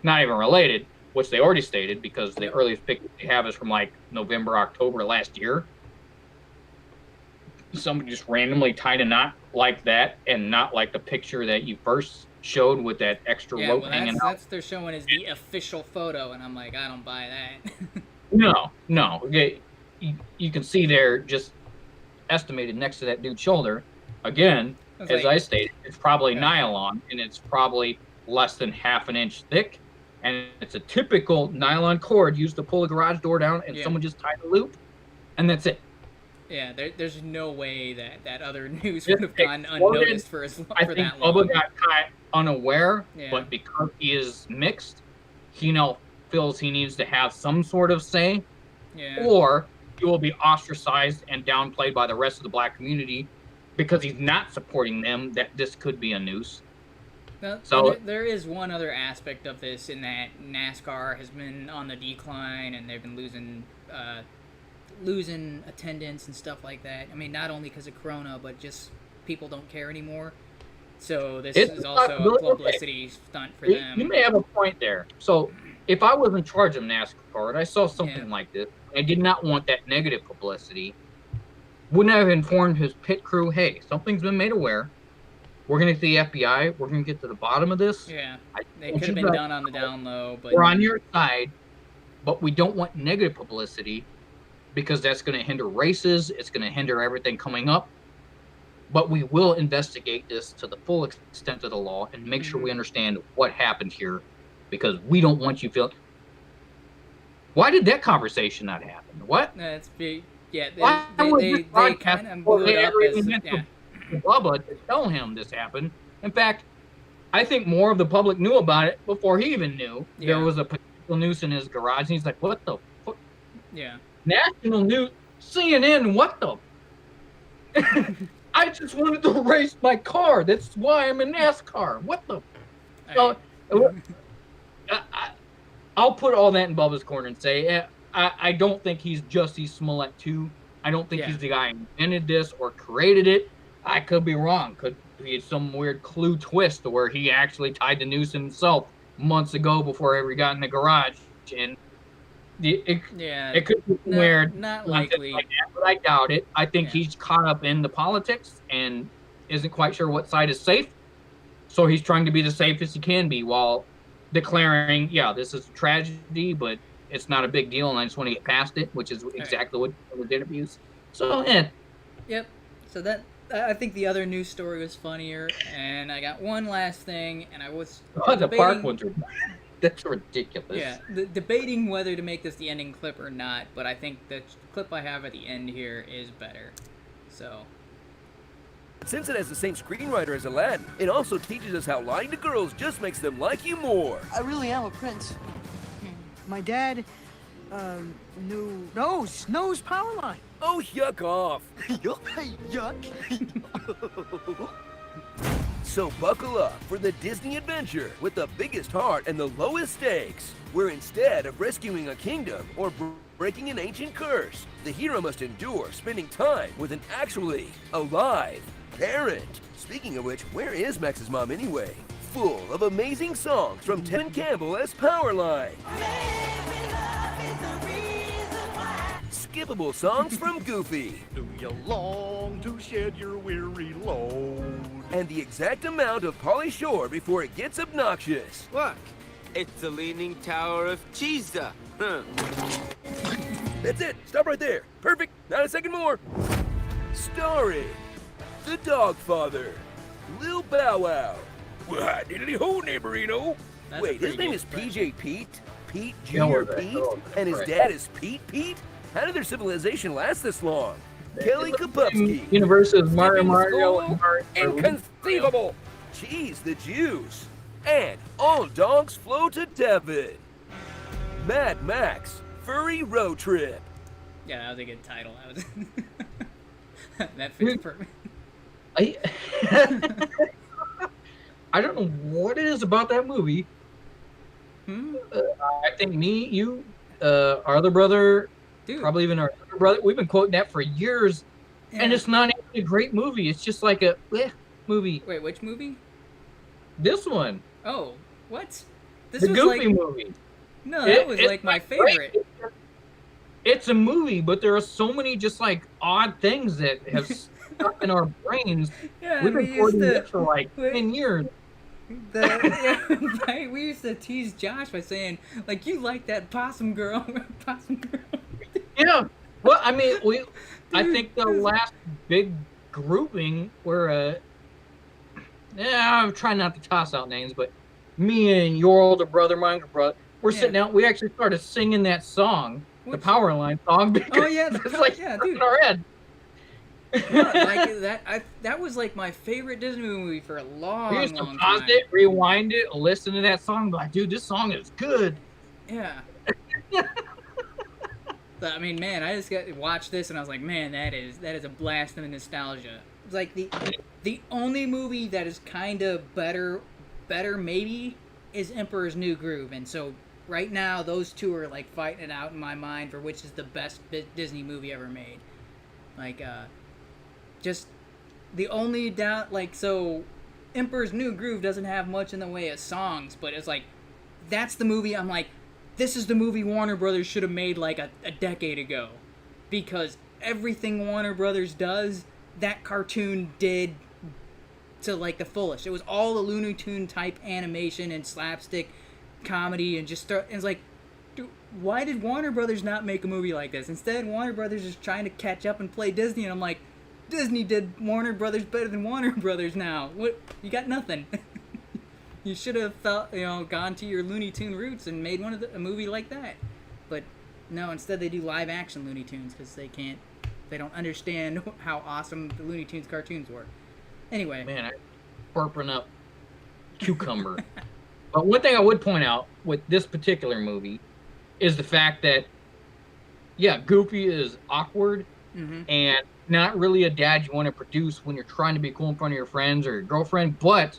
Not even related, which they already stated, because the earliest pic they have is from like November, October last year. Somebody just randomly tied a knot like that, and not like the picture that you first showed with that extra rope hanging out. That's they're showing is the official photo, and I'm like, I don't buy that. No. You can see there, just estimated next to that dude's shoulder. Again, as I stated, it's probably nylon, and it's probably less than half an inch thick, and it's a typical nylon cord used to pull a garage door down, and someone just tied a loop, and that's it. Yeah, there's no way that other Noose would have gone unnoticed for that long. I think Bubba got caught unaware, but because he is mixed, he now feels he needs to have some sort of say, or he will be ostracized and downplayed by the rest of the black community because he's not supporting them, that this could be a Noose. So there is one other aspect of this, in that NASCAR has been on the decline, and they've been losing attendance and stuff like that. I mean, not only because of Corona, but just people don't care anymore. So this is also a publicity stunt for them. You may have a point there. So if I was in charge of NASCAR and I saw something like this, I did not want that negative publicity, wouldn't I have informed his pit crew, hey, something's been made aware. We're going to the FBI. We're going to get to the bottom of this. Yeah, they could have been done on the down low. But we're on your side, but we don't want negative publicity because that's going to hinder races. It's going to hinder everything coming up. But we will investigate this to the full extent of the law and make sure we understand what happened here, because we don't want you feeling. Why did that conversation not happen? What? That's big. Yeah, they kind of blew it up as Bubba to tell him this happened. In fact, I think more of the public knew about it before he even knew there was a potential Noose in his garage. And he's like, what the fuck? Yeah. National News, CNN, what the? I just wanted to race my car. That's why I'm in NASCAR. What the? So, I'll put all that in Bubba's corner and say, I don't think he's Jussie Smollett 2. I don't think he's the guy who invented this or created it. I could be wrong. Could be some weird clue twist to where he actually tied the Noose himself months ago before he ever got in the garage. And it could be weird. Not likely. Like that, but I doubt it. I think he's caught up in the politics and isn't quite sure what side is safe. So he's trying to be the safest he can be while declaring, this is a tragedy, but it's not a big deal, and I just want to get past it, which is exactly what we did abuse. So, Yep. So that I think the other news story was funnier, and I got one last thing, and I was the park ones are that's ridiculous. Yeah, debating whether to make this the ending clip or not, but I think the clip I have at the end here is better. So. Since it has the same screenwriter as Aladdin, it also teaches us how lying to girls just makes them like you more. I really am a prince. My dad, knows Powerline. Oh, yuck off. Yuck. So buckle up for the Disney adventure with the biggest heart and the lowest stakes, where instead of rescuing a kingdom or breaking an ancient curse, the hero must endure spending time with an actually alive parent. Speaking of which, where is Max's mom anyway? Full of amazing songs from Tevin Campbell as Powerline. Skippable songs from Goofy. Do you long to shed your weary load? And the exact amount of Pauly Shore before it gets obnoxious. Look, it's the Leaning Tower of CHAZ. That's it. Stop right there. Perfect. Not a second more. Starring the Dogfather, Lil Bow Wow. Well, hi, diddly ho, neighborino. Wait, his name is PJ Pete? Pete Jr. Pete? And his dad is Pete? How did their civilization last this long? Kelly Kapupski. Universe of Mario and Mario. Inconceivable. Jeez, the Jews. And all dogs flow to Devon. Mad Max, Furry Road Trip. Yeah, that was a good title. That was that fits perfect. I don't know what it is about that movie. I think me, you, our other brother, probably even our other brother, we've been quoting that for years, and it's not even a great movie. It's just like a movie. Wait, which movie? This one. Oh, what? This The was Goofy like... movie. No, that was like my favorite. Great. It's a movie, but there are so many just like odd things that have stuck in our brains. Yeah, we've been quoting this for like 10 years. Right? We used to tease Josh by saying, like, you like that possum girl. Possum girl. Yeah. Well, I mean, I think the last big grouping were, I'm trying not to toss out names, but me and your older brother, my younger brother, we're sitting out. We actually started singing that song, the Power Line song, because it's like in our head. That was like my favorite Disney movie for a long, we used to long pause time. it, rewind it, listen to that song, be like, dude, this song is good. Yeah. But, I mean, man, I just got to watch this and I was like, man, that is a blast of nostalgia. It's like the only movie that is kind of better maybe is Emperor's New Groove, and so right now those two are like fighting it out in my mind for which is the best Disney movie ever made. Like, just the only doubt, like, so Emperor's New Groove doesn't have much in the way of songs, but it's like, that's the movie I'm like, this is the movie Warner Brothers should have made like a decade ago, because everything Warner Brothers does, that cartoon did to like the fullest. It was all the Looney Tune type animation and slapstick comedy, and just it's like, dude, why did Warner Brothers not make a movie like this? Instead, Warner Brothers is trying to catch up and play Disney, and I'm like, Disney did Warner Brothers better than Warner Brothers now. What? You got nothing. You should have gone to your Looney Tune roots and made a movie like that. But no, instead they do live action Looney Tunes because they don't understand how awesome the Looney Tunes cartoons were. Anyway. Man, I'm burping up cucumber. But one thing I would point out with this particular movie is the fact that, Goofy is awkward and not really a dad you want to produce when you're trying to be cool in front of your friends or your girlfriend, but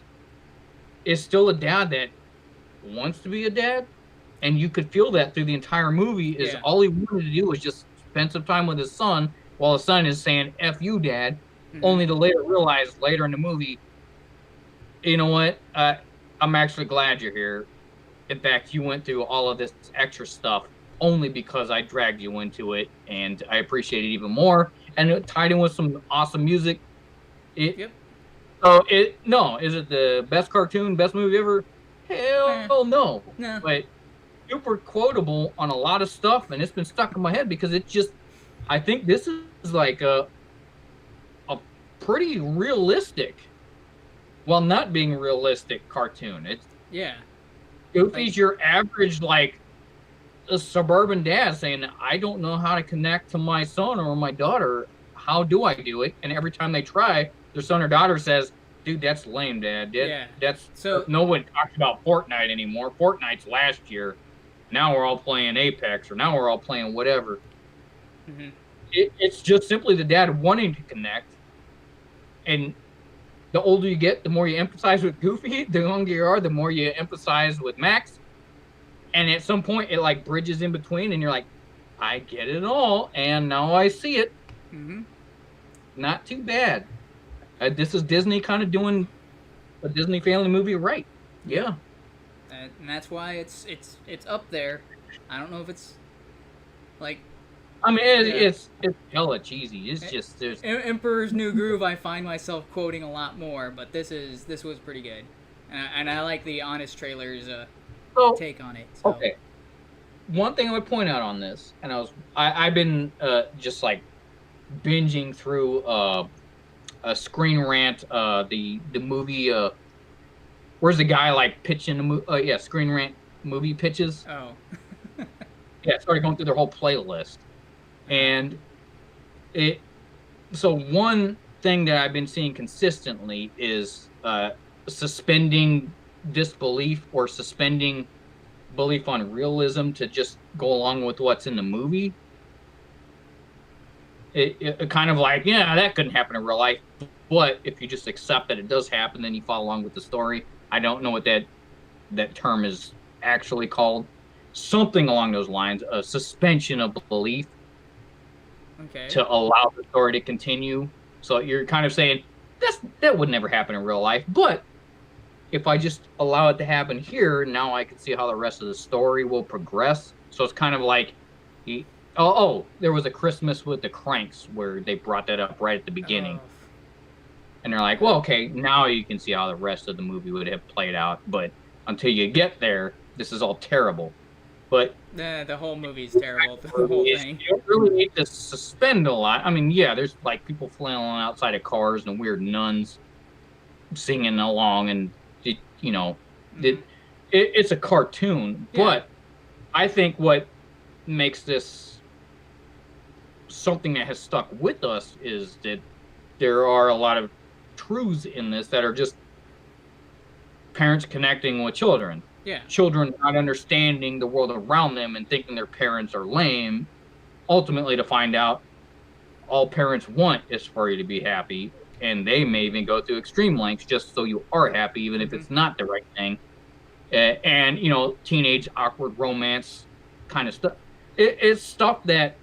is still a dad that wants to be a dad, and you could feel that through the entire movie. Is all he wanted to do was just spend some time with his son, while his son is saying "F you, Dad," only to later realize later in the movie, you know what? I'm actually glad you're here. In fact, you went through all of this extra stuff only because I dragged you into it, and I appreciate it even more. And it tied in with some awesome music. So is it the best cartoon, best movie ever? Hell no. But super quotable on a lot of stuff, and it's been stuck in my head because I think this is like a pretty realistic, while not being realistic, cartoon. Goofy's your average like a suburban dad saying, I don't know how to connect to my son or my daughter. How do I do it? And every time they try, their son or daughter says, dude, that's lame, Dad. No one talks about Fortnite anymore. Fortnite's last year. Now we're all playing Apex, or now we're all playing whatever. It's just simply the dad wanting to connect. And the older you get, the more you empathize with Goofy. The younger you are, the more you empathize with Max. And at some point, it like bridges in between, and you're like, I get it all, and now I see it. Not too bad. This is Disney kind of doing a Disney family movie right. Yeah. And that's why it's up there. I don't know if it's like. I mean, it's hella cheesy. It's just there's Emperor's New Groove. I find myself quoting a lot more, but this was pretty good, and I like the Honest Trailer's take on it. So. Okay. one thing I would point out on this, and I've been just like binging through a Screen Rant, the movie. Where's the guy like pitching the movie? Yeah, Screen Rant movie pitches. Oh. Yeah, started going through their whole playlist, and so one thing that I've been seeing consistently is suspending disbelief or suspending belief on realism to just go along with what's in the movie. It kind of like, yeah, that couldn't happen in real life, but if you just accept that it does happen, then you follow along with the story. I don't know what that term is actually called. Something along those lines, a suspension of belief. Okay. To allow the story to continue. So you're kind of saying that would never happen in real life, but if I just allow it to happen here, now I can see how the rest of the story will progress. So it's kind of like, there was a Christmas with the Cranks where they brought that up right at the beginning. And they're like, well, okay, now you can see how the rest of the movie would have played out. But until you get there, this is all terrible. But the whole movie's terrible. The whole thing. You don't really need to suspend a lot. I mean, yeah, there's like people flailing outside of cars and weird nuns singing along, and it's a cartoon. Yeah. But I think what makes this something that has stuck with us is that there are a lot of truths in this that are just parents connecting with children. Yeah. Children not understanding the world around them and thinking their parents are lame, ultimately to find out all parents want is for you to be happy, and they may even go through extreme lengths just so you are happy, even if it's not the right thing. And, teenage awkward romance kind of stuff. It's stuff that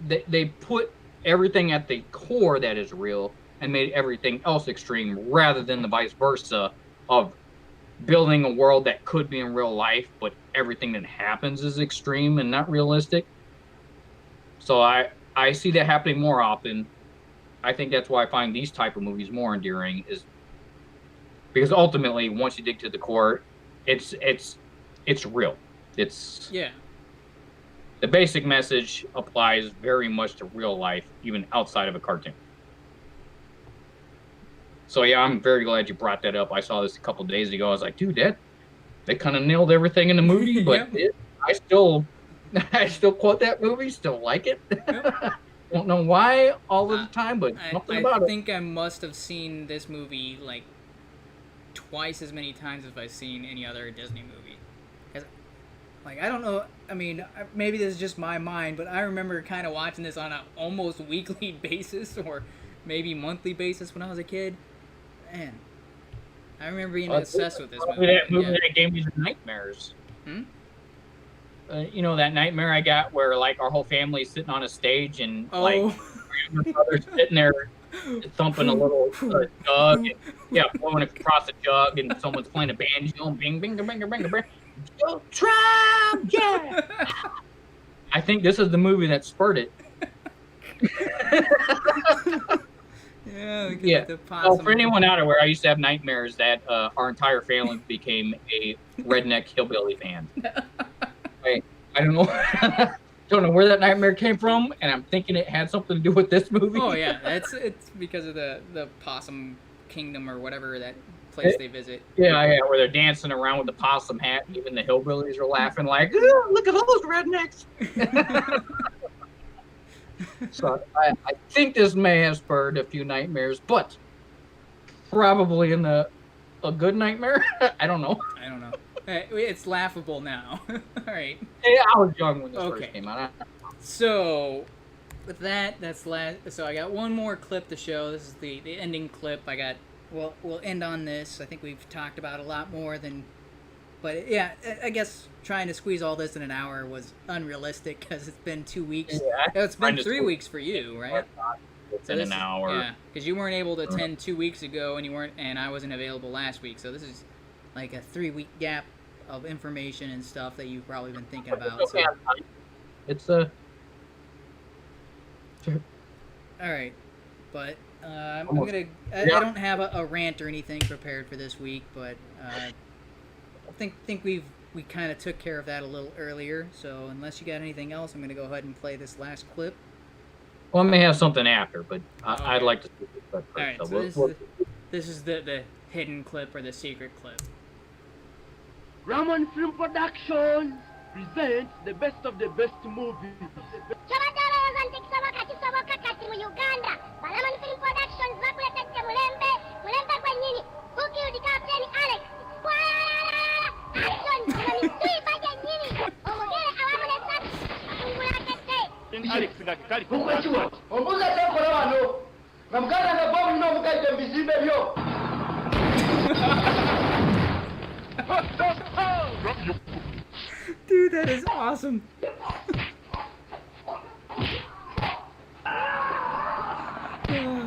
they put everything at the core that is real and made everything else extreme, rather than the vice versa of building a world that could be in real life, but everything that happens is extreme and not realistic. So I see that happening more often. I think that's why I find these type of movies more endearing, is because ultimately, once you dig to the core, it's real. The basic message applies very much to real life, even outside of a cartoon. So yeah, I'm very glad you brought that up. I saw this a couple of days ago. I was like, dude, they kind of nailed everything in the movie, but I still quote that movie, still like it. Don't know why all of the time, but something about it. I think I must have seen this movie like twice as many times as I've seen any other Disney movie. Because, I don't know. I mean, maybe this is just my mind, but I remember kind of watching this on an almost weekly basis or maybe monthly basis when I was a kid. Man, I remember being obsessed with this movie. That movie that gave me the nightmares. That nightmare I got where like our whole family's sitting on a stage and like my brother's sitting there thumping a little jug, and, blowing across a jug, and someone's playing a banjo, and bing, bing, bing, bing, bing, bing. Go Tribe, yeah. I think this is the movie that spurred it. Yeah. Well, for anyone out there, I used to have nightmares that our entire family became a redneck hillbilly band. I don't know where that nightmare came from, and I'm thinking it had something to do with this movie. Oh yeah, it's because of the Possum Kingdom or whatever that place they visit. Yeah, where they're dancing around with the possum hat. Even the hillbillies are laughing like, "Ooh, look at those rednecks." So I think this may have spurred a few nightmares, but probably in a good nightmare. I don't know. It's laughable now. All right. Yeah, I was young when this first came out. So, with that, so I got one more clip to show. This is the ending clip. We'll end on this. I think we've talked about a lot more than... But yeah, I guess trying to squeeze all this in an hour was unrealistic because it's been 2 weeks. Yeah, it's been 3 weeks for you, right? In an hour. Yeah, because you weren't able to attend 2 weeks ago, and I wasn't available last week. So this is like a 3-week gap of information and stuff that you've probably been thinking about. So. It's a... All right, but I don't have a rant or anything prepared for this week, but I think we've we kind of took care of that a little earlier. So unless you got anything else, I'm going to go ahead and play this last clip. Well, I may have something after, but I'd like to see this clip first. All right, so this is the hidden clip or the secret clip. Raman Film Productions presents the best of the best movies. Alex ngakikali kukwachua ombuza tokora wano ngamgana na bomu no mukaite mbizibe byo. Dude, that is awesome. Dude.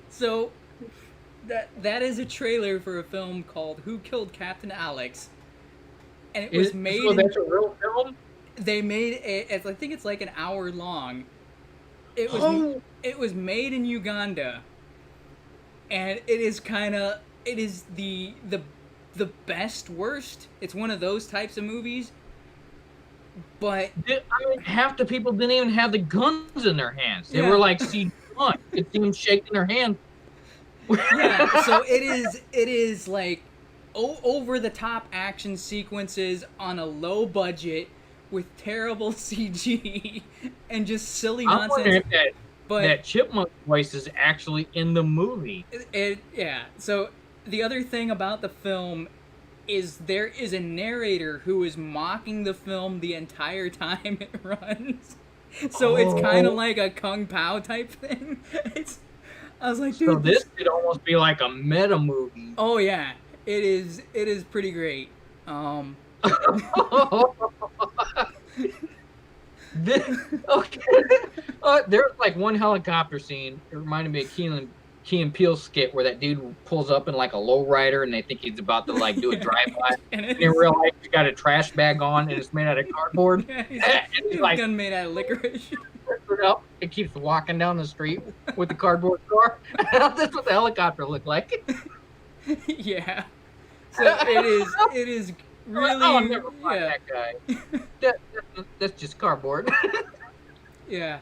So that is a trailer for a film called Who Killed Captain Alex, and it was made. So that's a real film? They made it. I think it's like an hour long. It was made in Uganda, and it is the best worst. It's one of those types of movies. But I mean, half the people didn't even have the guns in their hands. They were like CG1. You see them shaking their hand. Yeah, so it is like over the top action sequences on a low budget with terrible CG and just silly I'm nonsense. But that chipmunk voice is actually in the movie. Yeah. So the other thing about the film is there is a narrator who is mocking the film the entire time it runs. So it's kind of like a Kung Pao type thing. I was like, dude. So this could almost be like a meta movie. Oh yeah, it is. It is pretty great. There's like one helicopter scene. It reminded me of Key and Peele skit where that dude pulls up in like a lowrider and they think he's about to like do a drive-by, and in real life he's got a trash bag on and it's made out of cardboard. Yeah, and he's like gun made out of licorice. Up, it keeps walking down the street with the cardboard car. That's what the helicopter looked like. Yeah. So it is really. Oh, I'll never find that guy. That's just cardboard. Yeah.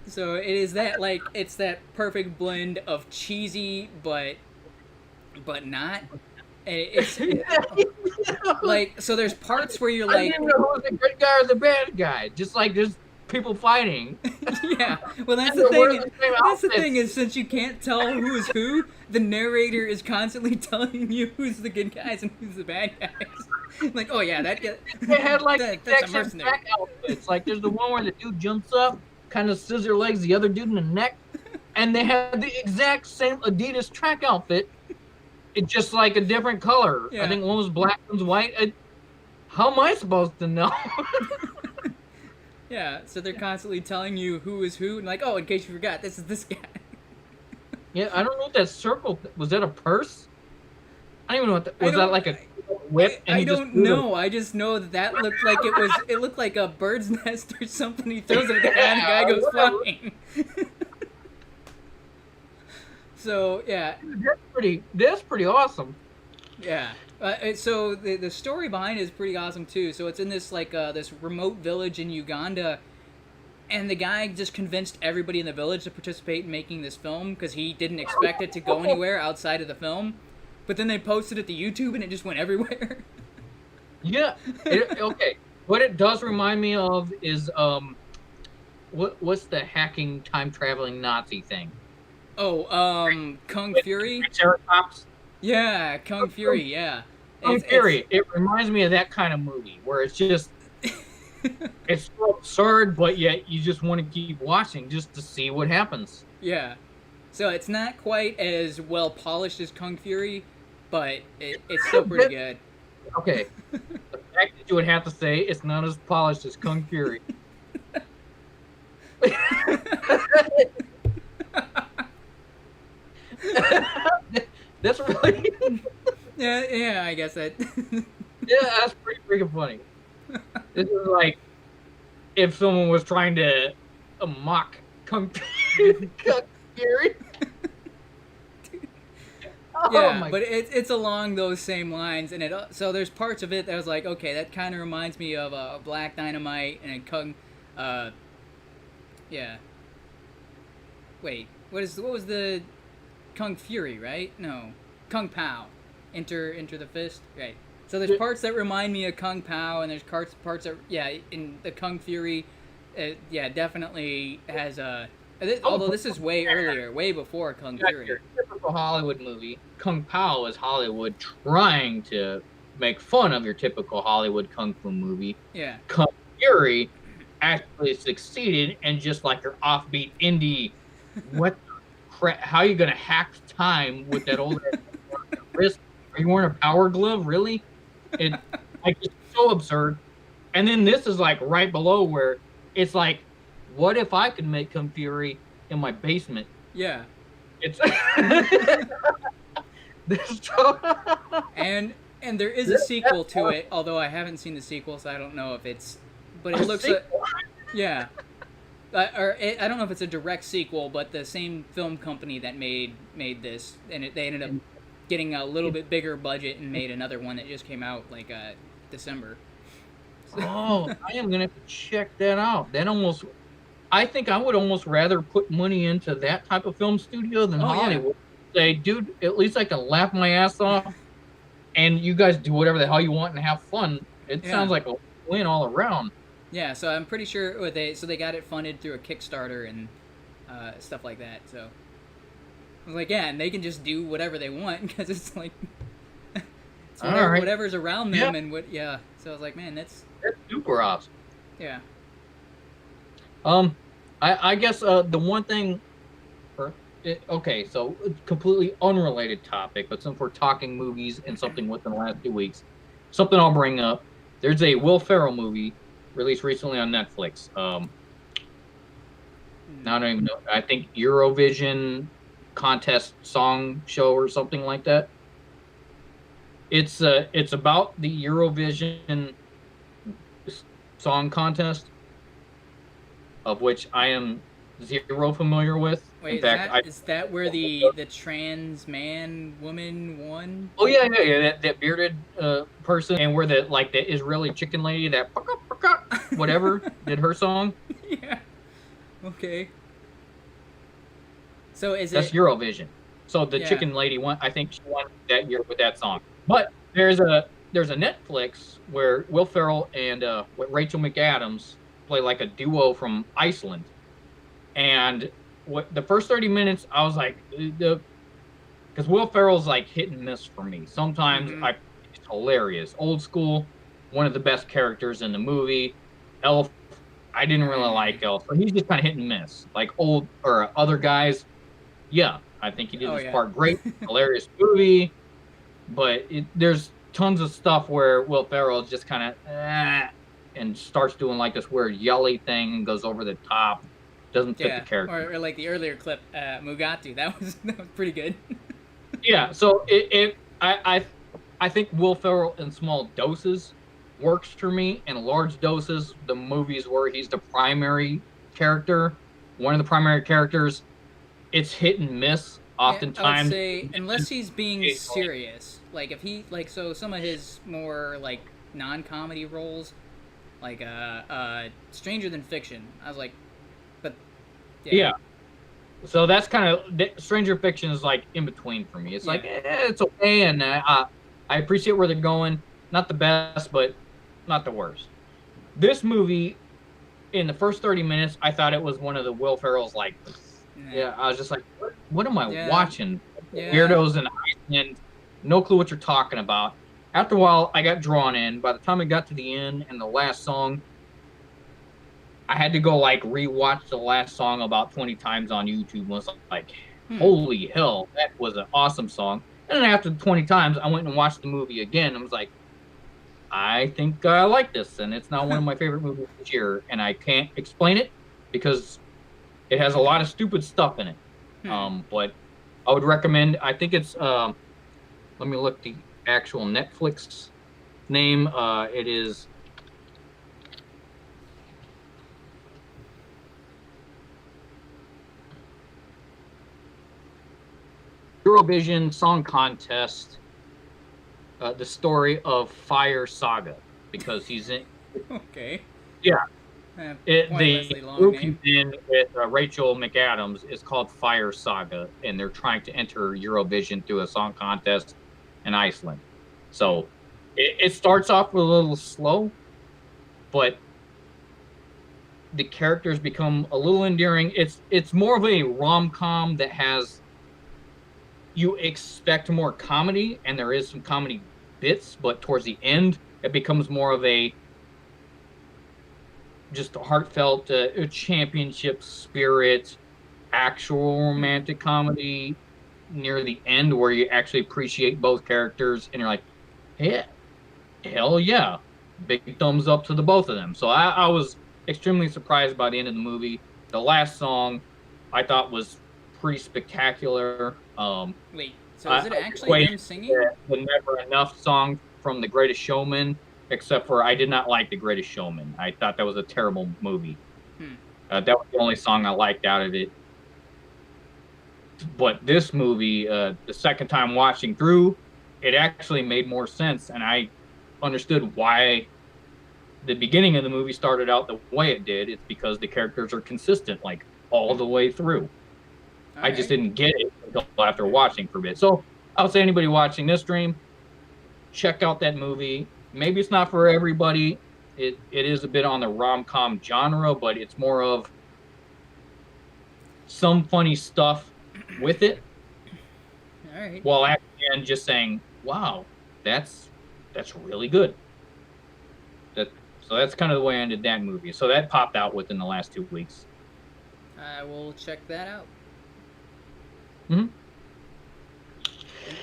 So it is that it's that perfect blend of cheesy but not. It's like, so there's parts where you're like, I didn't know who was the good guy or the bad guy. Just like there's people fighting. Yeah. Well, that's the thing. That's the thing is, since you can't tell who is who, the narrator is constantly telling you who's the good guys and who's the bad guys. Like, oh yeah, that guy. They had like that's a mercenary. track outfits. Like there's the one where the dude jumps up, kind of scissor legs the other dude in the neck, and they have the exact same Adidas track outfit. It's just like a different color. Yeah. I think one was black, one's white. How am I supposed to know? Yeah, so they're constantly telling you who is who, and like, oh, in case you forgot, this is this guy. Yeah, I don't know what that circle was. That a purse? I don't even know what that was. That like a whip? And I don't know. I just know that looked like it was. It looked like a bird's nest or something. He throws it at the guy, and the guy goes flying. So yeah, that's pretty awesome. Yeah. So the story behind it is pretty awesome too. So it's in this this remote village in Uganda, and the guy just convinced everybody in the village to participate in making this film because he didn't expect it to go anywhere outside of the film. But then they posted it to YouTube and it just went everywhere. Yeah. Okay. What it does remind me of is what's the hacking time traveling Nazi thing? Oh, Kung Fury. Triceratops. Yeah, Kung Fury. Yeah. Kung Fury. It reminds me of that kind of movie where it's just it's so absurd, but yet you just want to keep watching just to see what happens. Yeah. So it's not quite as well polished as Kung Fury, but it's still pretty good. Okay. The fact that you would have to say it's not as polished as Kung Fury. That's really. Yeah, I guess that. Yeah, that's pretty freaking funny. This is like if someone was trying to mock Kung Fury. Yeah, but it's along those same lines, and so there's parts of it that I was like, okay, that kind of reminds me of Black Dynamite and Kung, yeah. Wait, what was the Kung Fury, right? No, Kung Pao, Enter the Fist, right? So there's parts that remind me of Kung Pao, and there's parts that in the Kung Fury, definitely has although this is way earlier, way before Kung Fury. Typical Hollywood movie. Kung Pao is Hollywood trying to make fun of your typical Hollywood kung fu movie. Yeah. Kung Fury actually succeeded, and just like your offbeat indie, what the crap? How are you gonna hack time with that old wrist? Are you wearing a power glove? Really? It's so absurd. And then this is like right below where it's like, what if I could make Kung Fury in my basement? Yeah. It's and there is a sequel to it, although I haven't seen the sequel, so I don't know if it's. But it looks like, yeah. I don't know if it's a direct sequel, but the same film company that made this, and they ended up getting a little bit bigger budget and made another one that just came out like December. Oh, I am gonna have to check that out. I think I would almost rather put money into that type of film studio than Hollywood. Yeah. Say, dude, at least I can laugh my ass off, and you guys do whatever the hell you want and have fun. It sounds like a win all around. Yeah, so I'm pretty sure they got it funded through a Kickstarter and stuff like that. So I was like, yeah, and they can just do whatever they want because it's like it's whatever's around them and what. Yeah, so I was like, man, that's super awesome. Yeah. I guess the one thing. Okay, so completely unrelated topic, but since we're talking movies and something within the last 2 weeks, something I'll bring up. There's a Will Ferrell movie released recently on Netflix. I don't even know. I think Eurovision contest song show or something like that. It's about the Eurovision song contest, of which I am zero familiar with. Wait, in fact, is that where the trans woman won? Oh yeah. That bearded person, and where the Israeli chicken lady that whatever did her song. Yeah. Okay. So that's Eurovision. So the chicken lady won. I think she won that year with that song. But there's a Netflix where Will Ferrell and Rachel McAdams play like a duo from Iceland, and the first 30 minutes I was like, because Will Ferrell's like hit and miss for me. Sometimes it's hilarious, old school, one of the best characters in the movie. Elf, I didn't really like Elf, but he's just kind of hit and miss. Like old or other guys, yeah, I think he did his part great. Hilarious movie, but there's tons of stuff where Will Ferrell is just kind of and starts doing like this weird yelly thing and goes over the top. Doesn't fit the character. Or like the earlier clip, Mugatu. That was pretty good. Yeah, so I think Will Ferrell in small doses works for me. In large doses, the movies where he's the primary character, one of the primary characters, it's hit and miss oftentimes. I would say unless he's being serious, like if he so some of his more like non-comedy roles, like Stranger Than Fiction. I was like. Yeah. So that's kind of Stranger Fiction is like in between for me. It's like it's okay, and I appreciate where they're going. Not the best, but not the worst. This movie, in the first 30 minutes, I thought it was one of the Will Ferrell's like. Yeah, I was just like, what am I watching? Weirdos in Iceland, no clue what you're talking about. After a while, I got drawn in. By the time I got to the end and the last song, I had to go like rewatch the last song about 20 times on YouTube. Was like, holy hell, that was an awesome song. And then after 20 times, I went and watched the movie again. And was like, I think I like this, and it's not one of my favorite movies this year. And I can't explain it because it has a lot of stupid stuff in it. But I would recommend. I think it's. Let me look the actual Netflix name. It is. Eurovision Song Contest, the story of Fire Saga, because he's in. Okay. Yeah. The group he's in with Rachel McAdams is called Fire Saga, and they're trying to enter Eurovision through a song contest in Iceland. So it starts off a little slow, but the characters become a little endearing. It's more of a rom-com that has. You expect more comedy, and there is some comedy bits, but towards the end, it becomes more of a just heartfelt championship spirit, actual romantic comedy near the end where you actually appreciate both characters, and you're like, yeah, hell yeah, big thumbs up to the both of them. So I was extremely surprised by the end of the movie. The last song I thought was pretty spectacular. Wait, so is it actually him singing? The Never Enough song from The Greatest Showman, except for I did not like The Greatest Showman. I thought that was a terrible movie. That was the only song I liked out of it. But this movie, the second time watching through, it actually made more sense, and I understood why the beginning of the movie started out the way it did. It's because the characters are consistent, like, all the way through. I just didn't get it until after watching for a bit. So I would say anybody watching this stream, check out that movie. Maybe it's not for everybody. It is a bit on the rom-com genre, but it's more of some funny stuff with it. All right. While at the end just saying, wow, that's really good. So that's kind of the way I ended that movie. So that popped out within the last 2 weeks. I will check that out.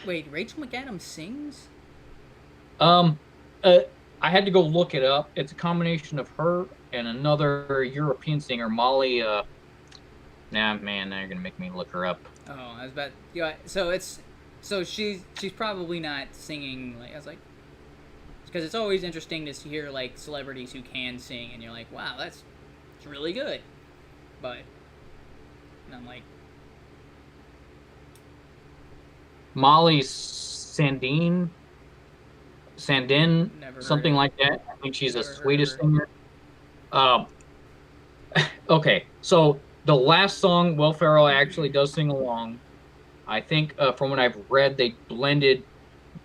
Wait, Rachel McAdams sings? I had to go look it up. It's a combination of her and another European singer, Molly. Now you're gonna make me look her up. Oh, I was about. So she's probably not singing. Like I was like, because it's always interesting to hear like celebrities who can sing, and you're like, wow, it's really good. But and I'm like. Molly Sandin, something like that. I think she's a Swedish singer. Okay, so the last song, Will Ferrell actually does sing along. I think from what I've read, they blended.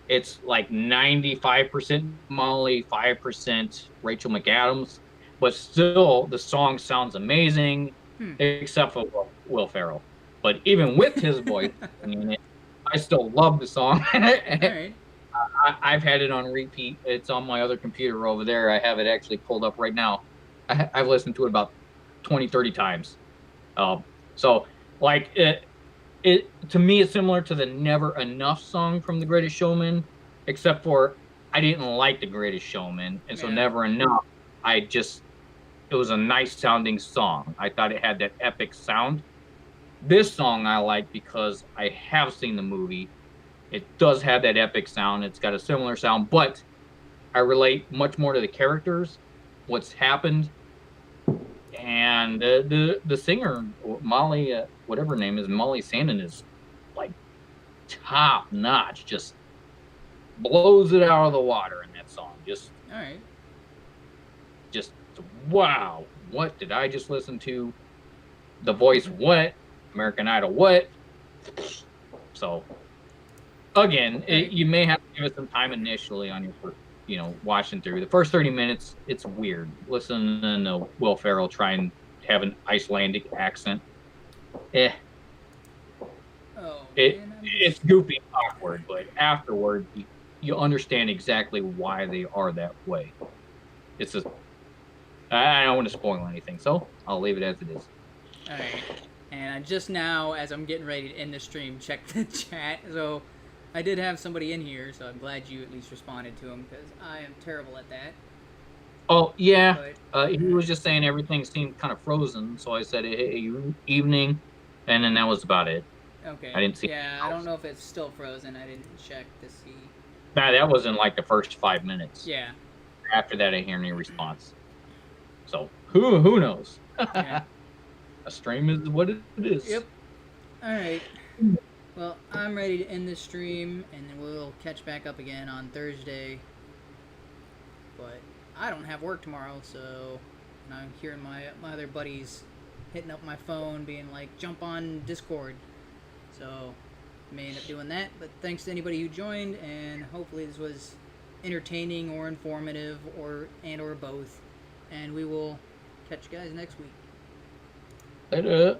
It's like 95% Molly, 5% Rachel McAdams, but still the song sounds amazing, except for Will Ferrell. But even with his voice in it, I still love the song. Right. I've had it on repeat. It's on my other computer over there. I have it actually pulled up right now. I've listened to it about 20, 30 times. So, like, it to me, it's similar to the Never Enough song from The Greatest Showman, except for I didn't like The Greatest Showman. And so Never Enough, it was a nice sounding song. I thought it had that epic sound. This song I like because I have seen the movie. It does have that epic sound. It's got a similar sound, but I relate much more to the characters, what's happened, and the singer, Molly, whatever her name is, Molly Sandin, is like top notch. Just blows it out of the water in that song. Just wow, what did I just listen to? The voice, what? American Idol what? So, again, you may have to give it some time initially on your first, watching through. The first 30 minutes, it's weird. Listening to Will Ferrell try and have an Icelandic accent. It's goofy and awkward, but afterward, you understand exactly why they are that way. It's just, I don't want to spoil anything, so I'll leave it as it is. All right. And I just now, as I'm getting ready to end the stream, checked the chat. So I did have somebody in here, so I'm glad you at least responded to him, because I am terrible at that. Oh, yeah. He was just saying everything seemed kind of frozen, so I said, hey, evening, and then that was about it. Okay. I didn't see. Yeah, I don't know if it's still frozen. I didn't check to see. Nah, that was in like the first 5 minutes. Yeah. After that, I didn't hear any response. So who knows? Yeah. A stream is what it is. Yep. All right. Well, I'm ready to end this stream, and then we'll catch back up again on Thursday. But I don't have work tomorrow, so I'm hearing my other buddies hitting up my phone, being like, "Jump on Discord." So I may end up doing that. But thanks to anybody who joined, and hopefully this was entertaining or informative or both. And we will catch you guys next week. Later.